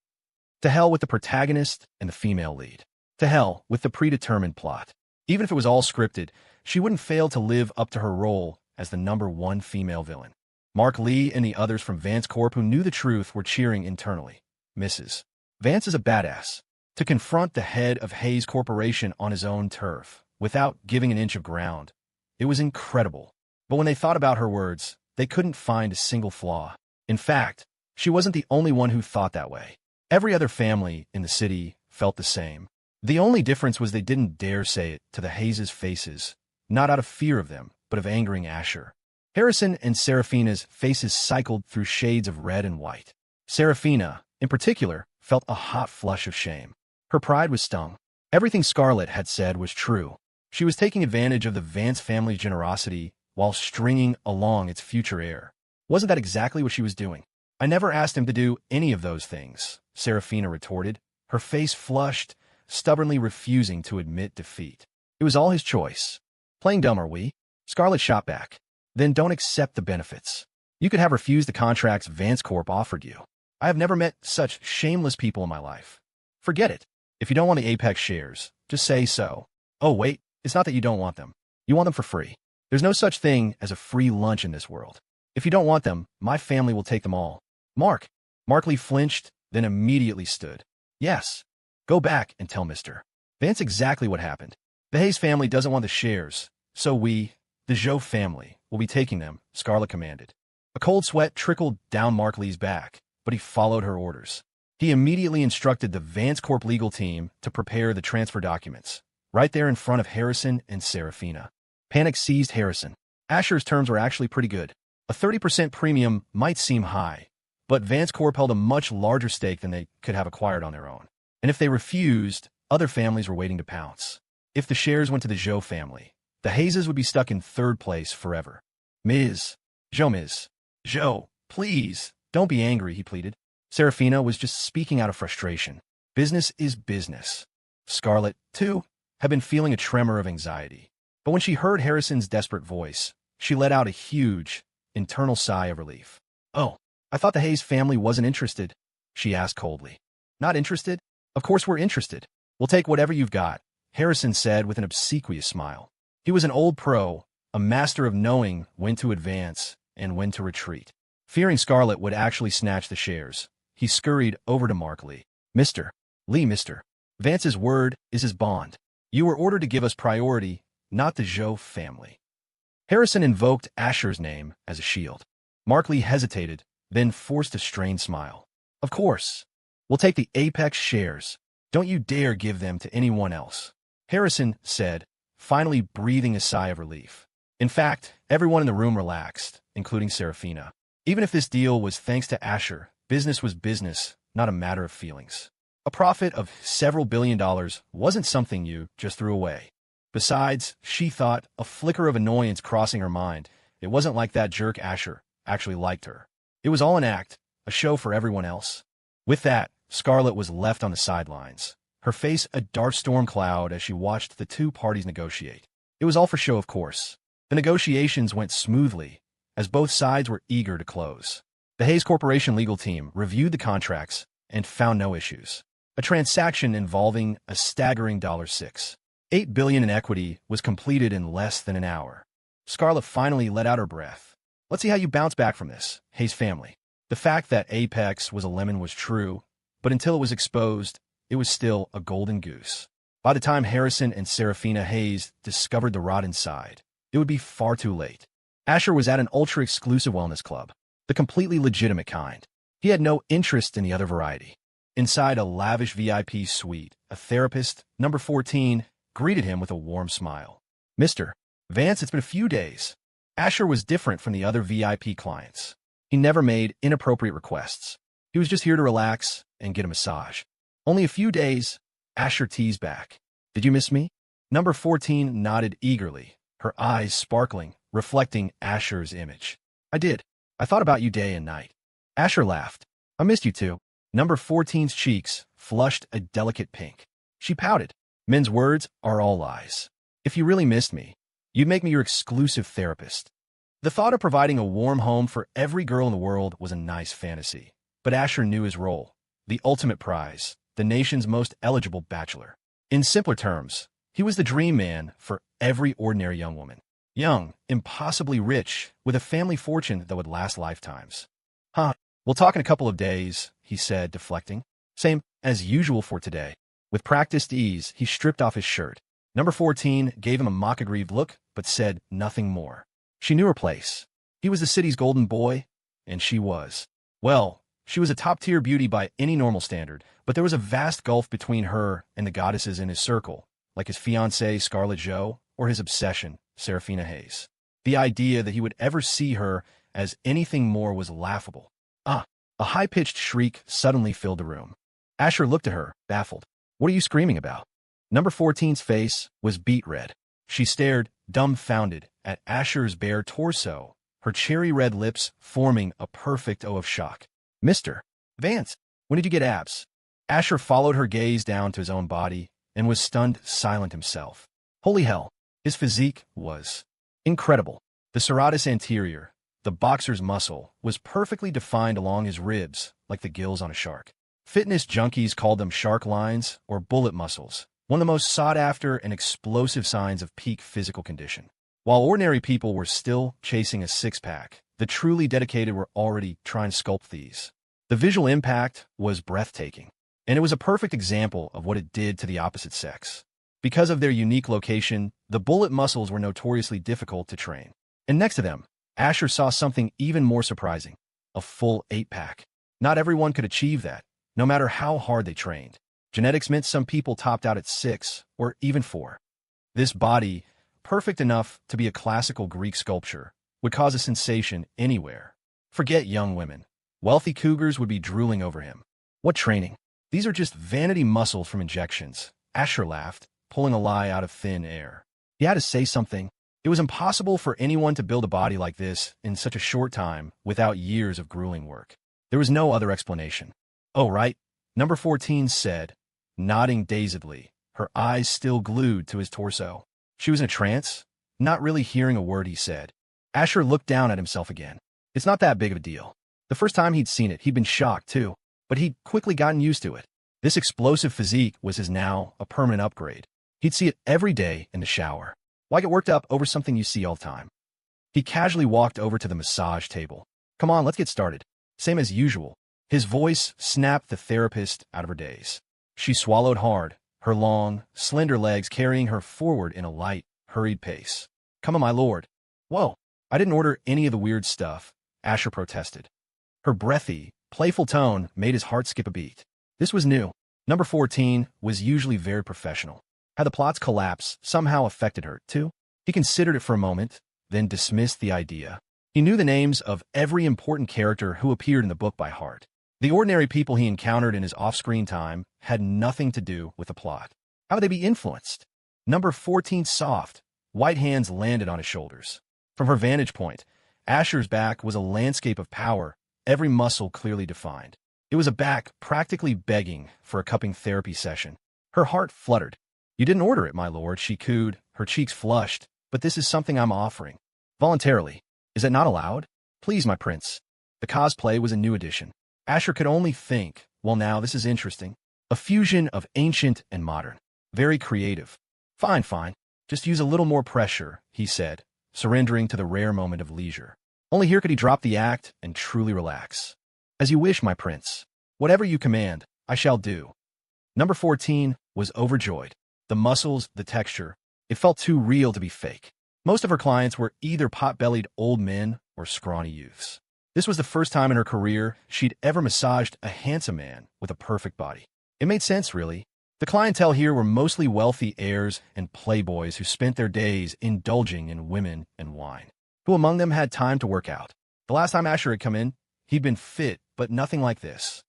To hell with the protagonist and the female lead. To hell with the predetermined plot. Even if it was all scripted, she wouldn't fail to live up to her role as the #1 female villain. Mark Lee and the others from Vance Corp who knew the truth were cheering internally. Mrs. Vance is a badass. To confront the head of Hayes Corporation on his own turf, without giving an inch of ground. It was incredible. But when they thought about her words, they couldn't find a single flaw. In fact, she wasn't the only one who thought that way. Every other family in the city felt the same. The only difference was they didn't dare say it to the Hayes' faces, not out of fear of them, but of angering Asher. Harrison and Serafina's faces cycled through shades of red and white. Serafina, in particular, felt a hot flush of shame. Her pride was stung. Everything Scarlett had said was true. She was taking advantage of the Vance family's generosity while stringing along its future heir. Wasn't that exactly what she was doing? I never asked him to do any of those things, Serafina retorted, her face flushed, stubbornly refusing to admit defeat. It was all his choice. Playing dumb, are we? Scarlett shot back. Then don't accept the benefits. You could have refused the contracts Vance Corp offered you. I have never met such shameless people in my life. Forget it. If you don't want the Apex shares, just say so. Oh, wait, it's not that you don't want them. You want them for free. There's no such thing as a free lunch in this world. If you don't want them, my family will take them all. Mark Lee flinched, then immediately stood. Yes. Go back and tell Mr. Vance exactly what happened. The Hayes family doesn't want the shares, so we, the Joe family, will be taking them, Scarlett commanded. A cold sweat trickled down Mark Lee's back, but he followed her orders. He immediately instructed the Vance Corp legal team to prepare the transfer documents, right there in front of Harrison and Serafina. Panic seized Harrison. Asher's terms were actually pretty good. A 30% premium might seem high, but Vance Corp held a much larger stake than they could have acquired on their own. And if they refused, other families were waiting to pounce. If the shares went to the Zhou family, the Hayes would be stuck in third place forever. Ms. Zhou, please, don't be angry, he pleaded. Serafina was just speaking out of frustration. Business is business. Scarlett, too, had been feeling a tremor of anxiety. But when she heard Harrison's desperate voice, she let out a huge, internal sigh of relief. Oh, I thought the Hayes family wasn't interested, she asked coldly. Not interested? Of course we're interested. We'll take whatever you've got, Harrison said with an obsequious smile. He was an old pro, a master of knowing when to advance and when to retreat. Fearing Scarlett would actually snatch the shares, he scurried over to Mark Lee. Mr. Vance's word is his bond. You were ordered to give us priority, not the Zhou family. Harrison invoked Asher's name as a shield. Mark Lee hesitated, then forced a strained smile. Of course. We'll take the Apex shares. Don't you dare give them to anyone else, Harrison said, finally breathing a sigh of relief. In fact, everyone in the room relaxed, including Serafina. Even if this deal was thanks to Asher, business was business, not a matter of feelings. A profit of several $1 billion wasn't something you just threw away. Besides, she thought, a flicker of annoyance crossing her mind, it wasn't like that jerk Asher actually liked her. It was all an act, a show for everyone else. With that, Scarlett was left on the sidelines, her face a dark storm cloud as she watched the two parties negotiate. It was all for show, of course. The negotiations went smoothly, as both sides were eager to close. The Hayes Corporation legal team reviewed the contracts and found no issues. A transaction involving a staggering $6.8 billion in equity was completed in less than an hour. Scarlett finally let out her breath. Let's see how you bounce back from this, Hayes family. The fact that Apex was a lemon was true, but until it was exposed, it was still a golden goose. By the time Harrison and Serafina Hayes discovered the rot inside, it would be far too late. Asher was at an ultra-exclusive wellness club, the completely legitimate kind. He had no interest in the other variety. Inside a lavish VIP suite, a therapist, number 14, greeted him with a warm smile. Mr. Vance, it's been a few days. Asher was different from the other VIP clients. He never made inappropriate requests. He was just here to relax and get a massage. Only a few days, Asher teased back. Did you miss me? Number 14 nodded eagerly, her eyes sparkling, reflecting Asher's image. I did. I thought about you day and night. Asher laughed. I missed you too. Number 14's cheeks flushed a delicate pink. She pouted. Men's words are all lies. If you really missed me, you'd make me your exclusive therapist. The thought of providing a warm home for every girl in the world was a nice fantasy. But Asher knew his role, the ultimate prize, the nation's most eligible bachelor. In simpler terms, he was the dream man for every ordinary young woman. Young, impossibly rich, with a family fortune that would last lifetimes. We'll talk in a couple of days, he said, deflecting. Same as usual for today. With practiced ease, he stripped off his shirt. Number 14 gave him a mock-aggrieved look, but said nothing more. She knew her place. He was the city's golden boy, and she was. Well, she was a top-tier beauty by any normal standard, but there was a vast gulf between her and the goddesses in his circle, like his fiancée Scarlett Zhou or his obsession, Serafina Hayes. The idea that he would ever see her as anything more was laughable. A high-pitched shriek suddenly filled the room. Asher looked at her, baffled. What are you screaming about? Number 14's face was beet red. She stared, dumbfounded, at Asher's bare torso, her cherry-red lips forming a perfect O of shock. Mr. Vance, when did you get abs? Asher followed her gaze down to his own body and was stunned silent himself. Holy hell, his physique was incredible. The serratus anterior, the boxer's muscle, was perfectly defined along his ribs, like the gills on a shark. Fitness junkies called them shark lines or bullet muscles, one of the most sought-after and explosive signs of peak physical condition. While ordinary people were still chasing a six-pack, the truly dedicated were already trying to sculpt these. The visual impact was breathtaking, and it was a perfect example of what it did to the opposite sex. Because of their unique location, the bullet muscles were notoriously difficult to train. And next to them, Asher saw something even more surprising, a full 8-pack. Not everyone could achieve that, no matter how hard they trained. Genetics meant some people topped out at 6 or even 4. This body, perfect enough to be a classical Greek sculpture, would cause a sensation anywhere. Forget young women. Wealthy cougars would be drooling over him. What training? These are just vanity muscles from injections. Asher laughed, pulling a lie out of thin air. He had to say something. It was impossible for anyone to build a body like this in such a short time without years of grueling work. There was no other explanation. Oh, right, number 14 said, nodding dazedly, her eyes still glued to his torso. She was in a trance, not really hearing a word he said. Asher looked down at himself again. It's not that big of a deal. The first time he'd seen it, he'd been shocked too, but he'd quickly gotten used to it. This explosive physique was his now a permanent upgrade. He'd see it every day in the shower. Why get worked up over something you see all the time? He casually walked over to the massage table. Come on, let's get started. Same as usual. His voice snapped the therapist out of her daze. She swallowed hard, her long, slender legs carrying her forward in a light, hurried pace. Come on, my lord. Whoa, I didn't order any of the weird stuff, Asher protested. Her breathy, playful tone made his heart skip a beat. This was new. Number 14 was usually very professional. Had the plot's collapse somehow affected her, too? He considered it for a moment, then dismissed the idea. He knew the names of every important character who appeared in the book by heart. The ordinary people he encountered in his off-screen time had nothing to do with the plot. How would they be influenced? Number 14 soft, white hands landed on his shoulders. From her vantage point, Asher's back was a landscape of power, every muscle clearly defined. It was a back practically begging for a cupping therapy session. Her heart fluttered. You didn't order it, my lord, she cooed, her cheeks flushed, but this is something I'm offering. Voluntarily. Is it not allowed? Please, my prince. The cosplay was a new addition. Asher could only think, well now this is interesting. A fusion of ancient and modern. Very creative. Fine, fine. Just use a little more pressure, he said, surrendering to the rare moment of leisure. Only here could he drop the act and truly relax. As you wish, my prince. Whatever you command, I shall do. Number 14 was overjoyed. The muscles, the texture, it felt too real to be fake. Most of her clients were either pot-bellied old men or scrawny youths. This was the first time in her career she'd ever massaged a handsome man with a perfect body. It made sense, really. The clientele here were mostly wealthy heirs and playboys who spent their days indulging in women and wine. Who among them had time to work out? The last time Asher had come in, he'd been fit, but nothing like this.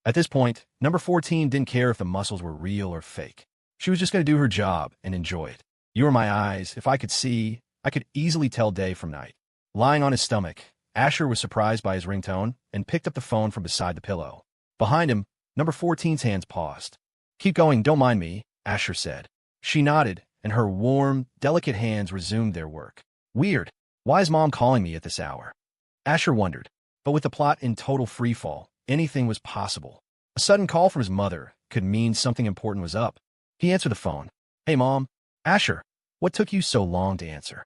At this point, number 14 didn't care if the muscles were real or fake. She was just going to do her job and enjoy it. You were my eyes. If I could see, I could easily tell day from night. Lying on his stomach, Asher was surprised by his ringtone and picked up the phone from beside the pillow. Behind him, number 14's hands paused. Keep going, don't mind me, Asher said. She nodded, and her warm, delicate hands resumed their work. Weird. Why is Mom calling me at this hour? Asher wondered. But with the plot in total freefall, anything was possible. A sudden call from his mother could mean something important was up. He answered the phone. Hey, Mom. Asher, what took you so long to answer?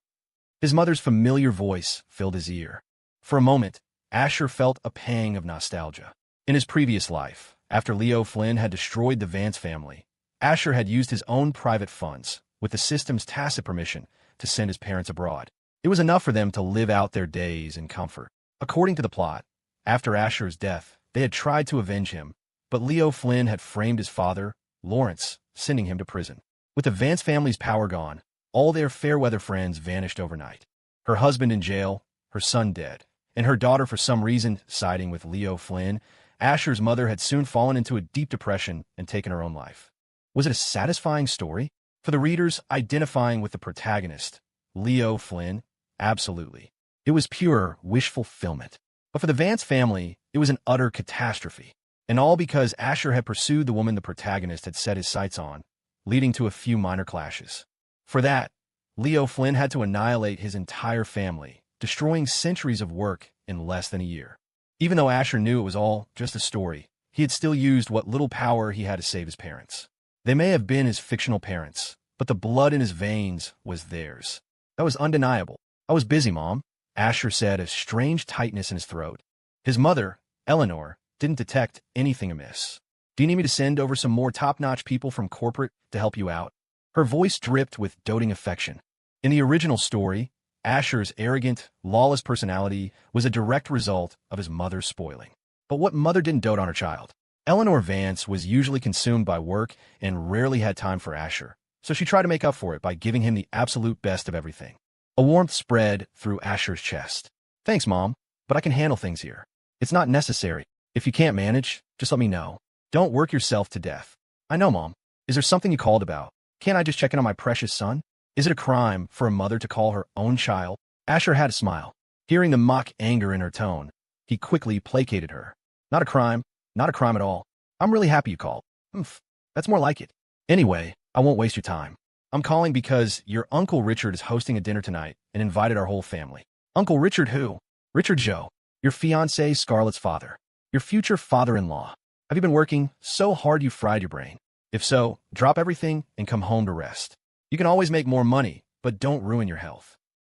His mother's familiar voice filled his ear. For a moment, Asher felt a pang of nostalgia. In his previous life, after Leo Flynn had destroyed the Vance family, Asher had used his own private funds, with the system's tacit permission, to send his parents abroad. It was enough for them to live out their days in comfort. According to the plot, after Asher's death, they had tried to avenge him, but Leo Flynn had framed his father, Lawrence, sending him to prison. With the Vance family's power gone, all their fair-weather friends vanished overnight. Her husband in jail, her son dead, and her daughter for some reason siding with Leo Flynn, Asher's mother had soon fallen into a deep depression and taken her own life. Was it a satisfying story? For the readers identifying with the protagonist, Leo Flynn, absolutely. It was pure wish fulfillment. But for the Vance family, it was an utter catastrophe. And all because Asher had pursued the woman the protagonist had set his sights on, leading to a few minor clashes. For that, Leo Flynn had to annihilate his entire family, destroying centuries of work in less than a year. Even though Asher knew it was all just a story, he had still used what little power he had to save his parents. They may have been his fictional parents, but the blood in his veins was theirs. That was undeniable. I was busy, Mom, Asher said, a strange tightness in his throat. His mother, Eleanor, didn't detect anything amiss. Do you need me to send over some more top-notch people from corporate to help you out? Her voice dripped with doting affection. In the original story, Asher's arrogant, lawless personality was a direct result of his mother's spoiling. But what mother didn't dote on her child? Eleanor Vance was usually consumed by work and rarely had time for Asher, so she tried to make up for it by giving him the absolute best of everything. A warmth spread through Asher's chest. Thanks, Mom, but I can handle things here. It's not necessary. If you can't manage, just let me know. Don't work yourself to death. I know, Mom. Is there something you called about? Can't I just check in on my precious son? Is it a crime for a mother to call her own child? Asher had a smile. Hearing the mock anger in her tone, he quickly placated her. Not a crime. Not a crime at all. I'm really happy you called. That's more like it. Anyway, I won't waste your time. I'm calling because your Uncle Richard is hosting a dinner tonight and invited our whole family. Uncle Richard who? Richard Joe, your fiancée Scarlett's father. Your future father-in-law. Have you been working so hard you fried your brain? If so, drop everything and come home to rest. You can always make more money, but don't ruin your health.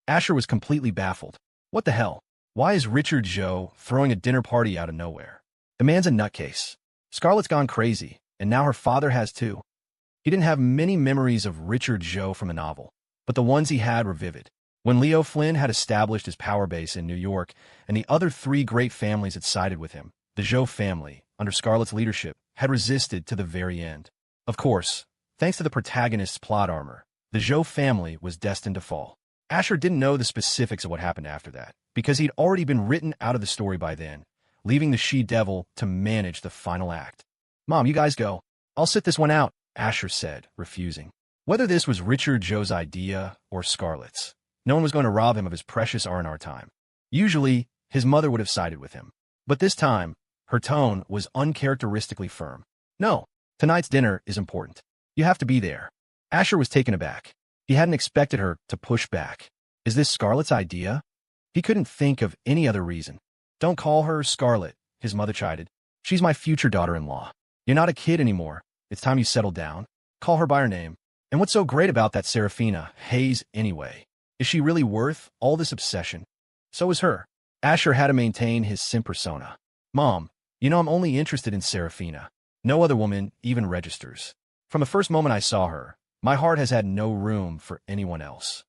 Asher was completely baffled. What the hell? Why is Richard Joe throwing a dinner party out of nowhere? The man's a nutcase. Scarlett's gone crazy, and now her father has too. He didn't have many memories of Richard Joe from the novel, but the ones he had were vivid. When Leo Flynn had established his power base in New York, and the other three great families had sided with him, the Joe family, under Scarlett's leadership, had resisted to the very end. Of course, thanks to the protagonist's plot armor, the Joe family was destined to fall. Asher didn't know the specifics of what happened after that, because he'd already been written out of the story by then, leaving the she-devil to manage the final act. Mom, you guys go. I'll sit this one out, Asher said, refusing. Whether this was Richard Joe's idea or Scarlett's, no one was going to rob him of his precious R&R time. Usually, his mother would have sided with him. But this time, her tone was uncharacteristically firm. No, tonight's dinner is important. You have to be there. Asher was taken aback. He hadn't expected her to push back. Is this Scarlett's idea? He couldn't think of any other reason. Don't call her Scarlett, his mother chided. She's my future daughter-in-law. You're not a kid anymore. It's time you settled down. Call her by her name. And what's so great about that Serafina, Hayes, anyway? Is she really worth all this obsession? So is her. Asher had to maintain his sim persona. Mom, you know I'm only interested in Serafina. No other woman even registers. From the first moment I saw her, my heart has had no room for anyone else.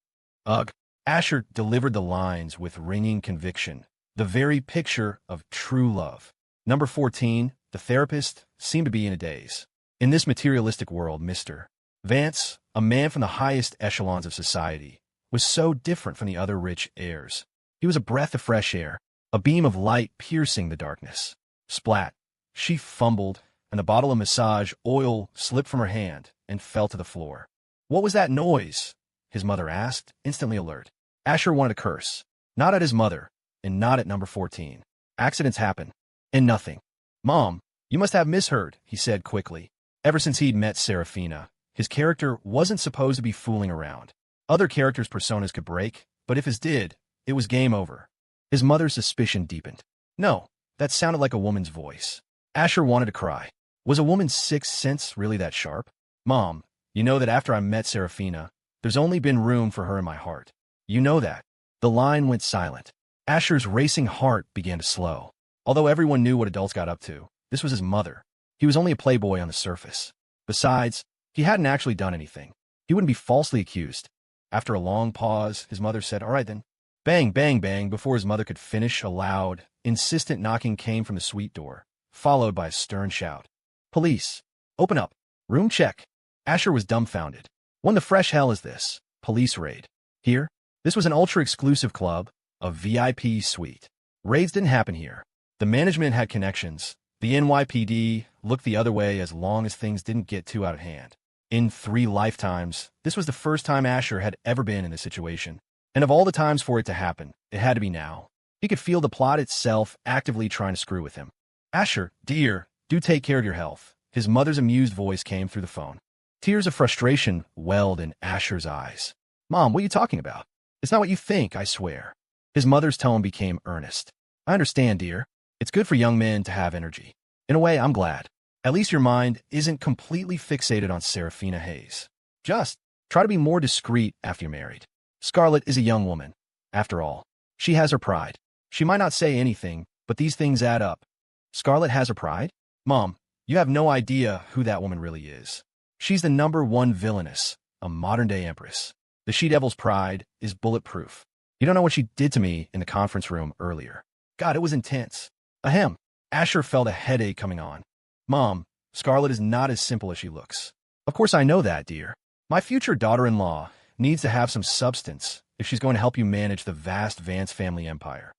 Ugh. Asher delivered the lines with ringing conviction, the very picture of true love. Number 14, the therapist, seemed to be in a daze. In this materialistic world, Mr. Vance, a man from the highest echelons of society, was so different from the other rich heirs. He was a breath of fresh air, a beam of light piercing the darkness. Splat. She fumbled, and the bottle of massage oil slipped from her hand and fell to the floor. What was that noise? His mother asked, instantly alert. Asher wanted to curse. Not at his mother, and not at number 14. Accidents happen. And nothing. Mom, you must have misheard, he said quickly. Ever since he'd met Serafina, his character wasn't supposed to be fooling around. Other characters' personas could break, but if his did, it was game over. His mother's suspicion deepened. No, that sounded like a woman's voice. Asher wanted to cry. Was a woman's sixth sense really that sharp? Mom, you know that after I met Serafina, there's only been room for her in my heart. You know that. The line went silent. Asher's racing heart began to slow. Although everyone knew what adults got up to, this was his mother. He was only a playboy on the surface. Besides, he hadn't actually done anything. He wouldn't be falsely accused. After a long pause, his mother said, "All right then." Bang, bang, bang. Before his mother could finish, a loud, insistent knocking came from the suite door, followed by a stern shout. Police. Open up. Room check. Asher was dumbfounded. When the fresh hell is this? Police raid. Here? This was an ultra-exclusive club, a VIP suite. Raids didn't happen here. The management had connections. The NYPD looked the other way as long as things didn't get too out of hand. In 3 lifetimes, this was the first time Asher had ever been in this situation. And of all the times for it to happen, it had to be now. He could feel the plot itself actively trying to screw with him. Asher, dear, do take care of your health. His mother's amused voice came through the phone. Tears of frustration welled in Asher's eyes. Mom, what are you talking about? It's not what you think, I swear. His mother's tone became earnest. I understand, dear. It's good for young men to have energy. In a way, I'm glad. At least your mind isn't completely fixated on Serafina Hayes. Just try to be more discreet after you're married. Scarlett is a young woman. After all, she has her pride. She might not say anything, but these things add up. Scarlett has her pride? Mom, you have no idea who that woman really is. She's the #1 villainess, a modern-day empress. The she-devil's pride is bulletproof. You don't know what she did to me in the conference room earlier. God, it was intense. Ahem. Asher felt a headache coming on. Mom, Scarlett is not as simple as she looks. Of course I know that, dear. My future daughter-in-law needs to have some substance if she's going to help you manage the vast Vance family empire.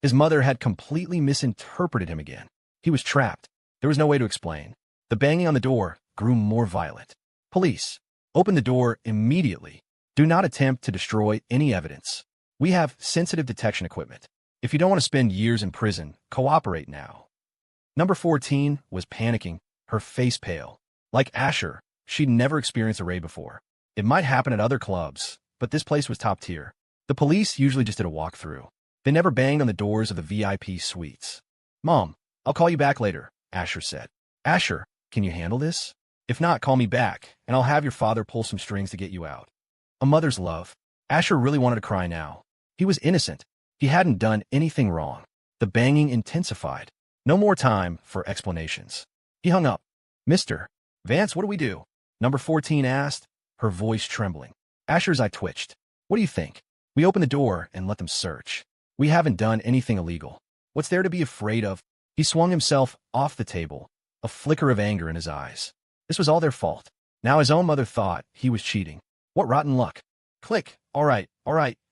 His mother had completely misinterpreted him again. He was trapped. There was no way to explain. The banging on the door grew more violent. Police, open the door immediately. Do not attempt to destroy any evidence. We have sensitive detection equipment. If you don't want to spend years in prison, cooperate now. Number 14 was panicking, her face pale. Like Asher, she'd never experienced a raid before. It might happen at other clubs, but this place was top tier. The police usually just did a walkthrough. They never banged on the doors of the VIP suites. Mom, I'll call you back later, Asher said. Asher, can you handle this? If not, call me back, and I'll have your father pull some strings to get you out. A mother's love. Asher really wanted to cry now. He was innocent. He hadn't done anything wrong. The banging intensified. No more time for explanations. He hung up. Mr. Vance, what do we do? Number 14 asked, her voice trembling. Asher's eye twitched. What do you think? We open the door and let them search. We haven't done anything illegal. What's there to be afraid of? He swung himself off the table, a flicker of anger in his eyes. This was all their fault. Now his own mother thought he was cheating. What rotten luck. Click. All right.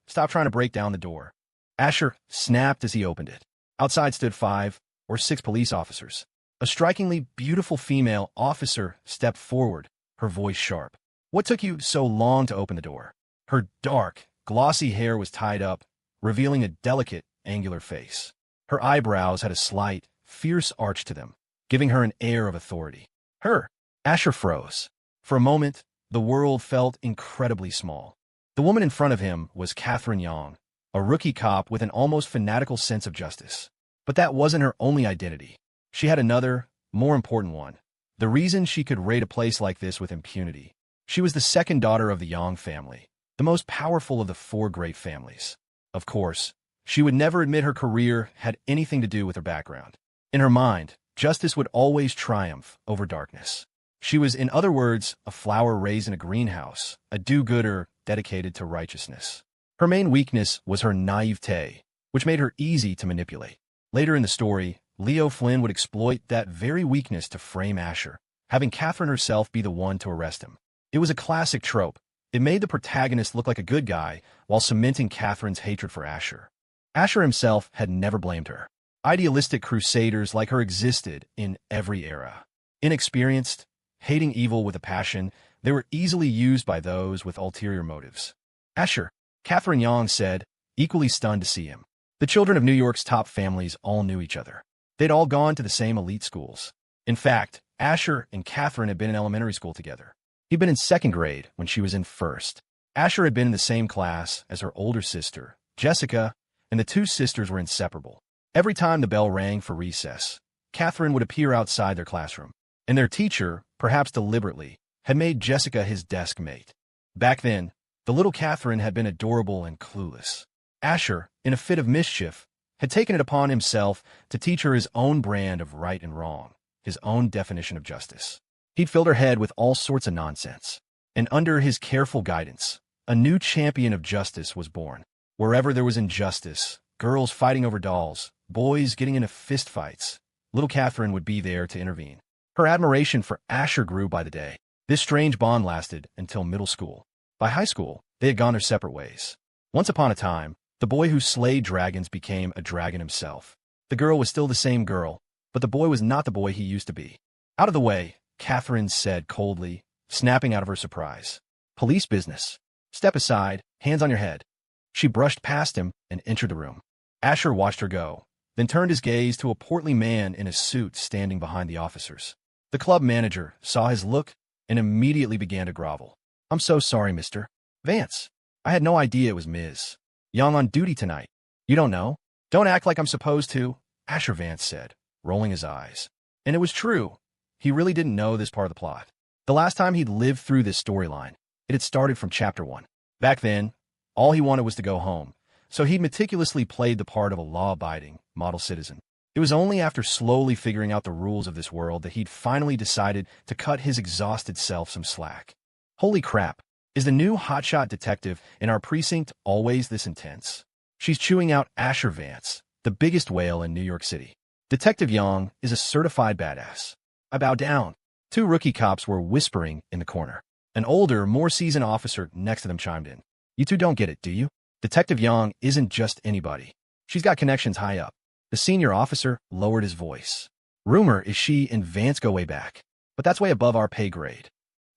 Stop trying to break down the door. Asher snapped as he opened it. Outside stood 5 or 6 police officers. A strikingly beautiful female officer stepped forward, her voice sharp. What took you so long to open the door? Her dark, glossy hair was tied up, revealing a delicate, angular face. Her eyebrows had a slight, fierce arch to them, giving her an air of authority. Her. Asher froze. For a moment, the world felt incredibly small. The woman in front of him was Catherine Young, a rookie cop with an almost fanatical sense of justice. But that wasn't her only identity. She had another, more important one. The reason she could raid a place like this with impunity. She was the second daughter of the Young family, the most powerful of the 4 great families. Of course, she would never admit her career had anything to do with her background. In her mind, justice would always triumph over darkness. She was, in other words, a flower raised in a greenhouse, a do-gooder dedicated to righteousness. Her main weakness was her naivete, which made her easy to manipulate. Later in the story, Leo Flynn would exploit that very weakness to frame Asher, having Catherine herself be the one to arrest him. It was a classic trope. It made the protagonist look like a good guy while cementing Catherine's hatred for Asher. Asher himself had never blamed her. Idealistic crusaders like her existed in every era. Inexperienced, hating evil with a passion, they were easily used by those with ulterior motives. Asher, Catherine Young said, equally stunned to see him. The children of New York's top families all knew each other. They'd all gone to the same elite schools. In fact, Asher and Catherine had been in elementary school together. He'd been in 2nd grade when she was in 1st. Asher had been in the same class as her older sister, Jessica, and the 2 sisters were inseparable. Every time the bell rang for recess, Catherine would appear outside their classroom, and their teacher, perhaps deliberately, had made Jessica his desk mate. Back then, the little Catherine had been adorable and clueless. Asher, in a fit of mischief, had taken it upon himself to teach her his own brand of right and wrong, his own definition of justice. He'd filled her head with all sorts of nonsense, and under his careful guidance, a new champion of justice was born. Wherever there was injustice, girls fighting over dolls, boys getting into fistfights, little Catherine would be there to intervene. Her admiration for Asher grew by the day. This strange bond lasted until middle school. By high school, they had gone their separate ways. Once upon a time, the boy who slayed dragons became a dragon himself. The girl was still the same girl, but the boy was not the boy he used to be. Out of the way, Catherine said coldly, snapping out of her surprise. Police business. Step aside, hands on your head. She brushed past him and entered the room. Asher watched her go, then turned his gaze to a portly man in a suit standing behind the officers. The club manager saw his look and immediately began to grovel. I'm so sorry, Mr. Vance. I had no idea it was Ms. Young on duty tonight. You don't know? Don't act like I'm supposed to, Asher Vance said, rolling his eyes. And it was true. He really didn't know this part of the plot. The last time he'd lived through this storyline, it had started from chapter 1. Back then, all he wanted was to go home, so he'd meticulously played the part of a law-abiding model citizen. It was only after slowly figuring out the rules of this world that he'd finally decided to cut his exhausted self some slack. Holy crap, is the new hotshot detective in our precinct always this intense? She's chewing out Asher Vance, the biggest whale in New York City. Detective Young is a certified badass. I bow down. Two rookie cops were whispering in the corner. An older, more seasoned officer next to them chimed in. You two don't get it, do you? Detective Young isn't just anybody. She's got connections high up. The senior officer lowered his voice. Rumor is she and Vance go way back, but that's way above our pay grade.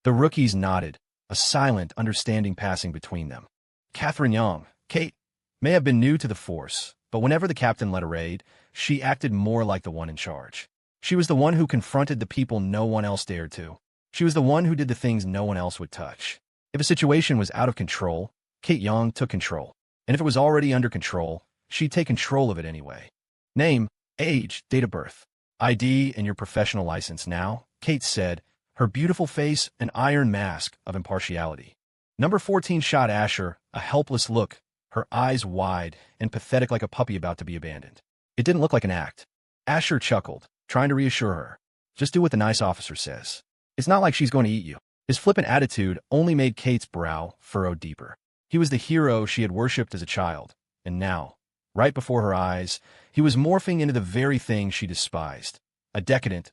The rookies nodded, a silent understanding passing between them. Catherine Young, Kate, may have been new to the force, but whenever the captain led a raid, she acted more like the one in charge. She was the one who confronted the people no one else dared to. She was the one who did the things no one else would touch. If a situation was out of control, Kate Young took control. And if it was already under control, she'd take control of it anyway. Name, age, date of birth, ID, and your professional license now, Kate said, her beautiful face an iron mask of impartiality. Number 14 shot Asher, a helpless look, her eyes wide and pathetic like a puppy about to be abandoned. It didn't look like an act. Asher chuckled, trying to reassure her. Just do what the nice officer says. It's not like she's going to eat you. His flippant attitude only made Kate's brow furrow deeper. He was the hero she had worshipped as a child, and now, right before her eyes, he was morphing into the very thing she despised. A decadent,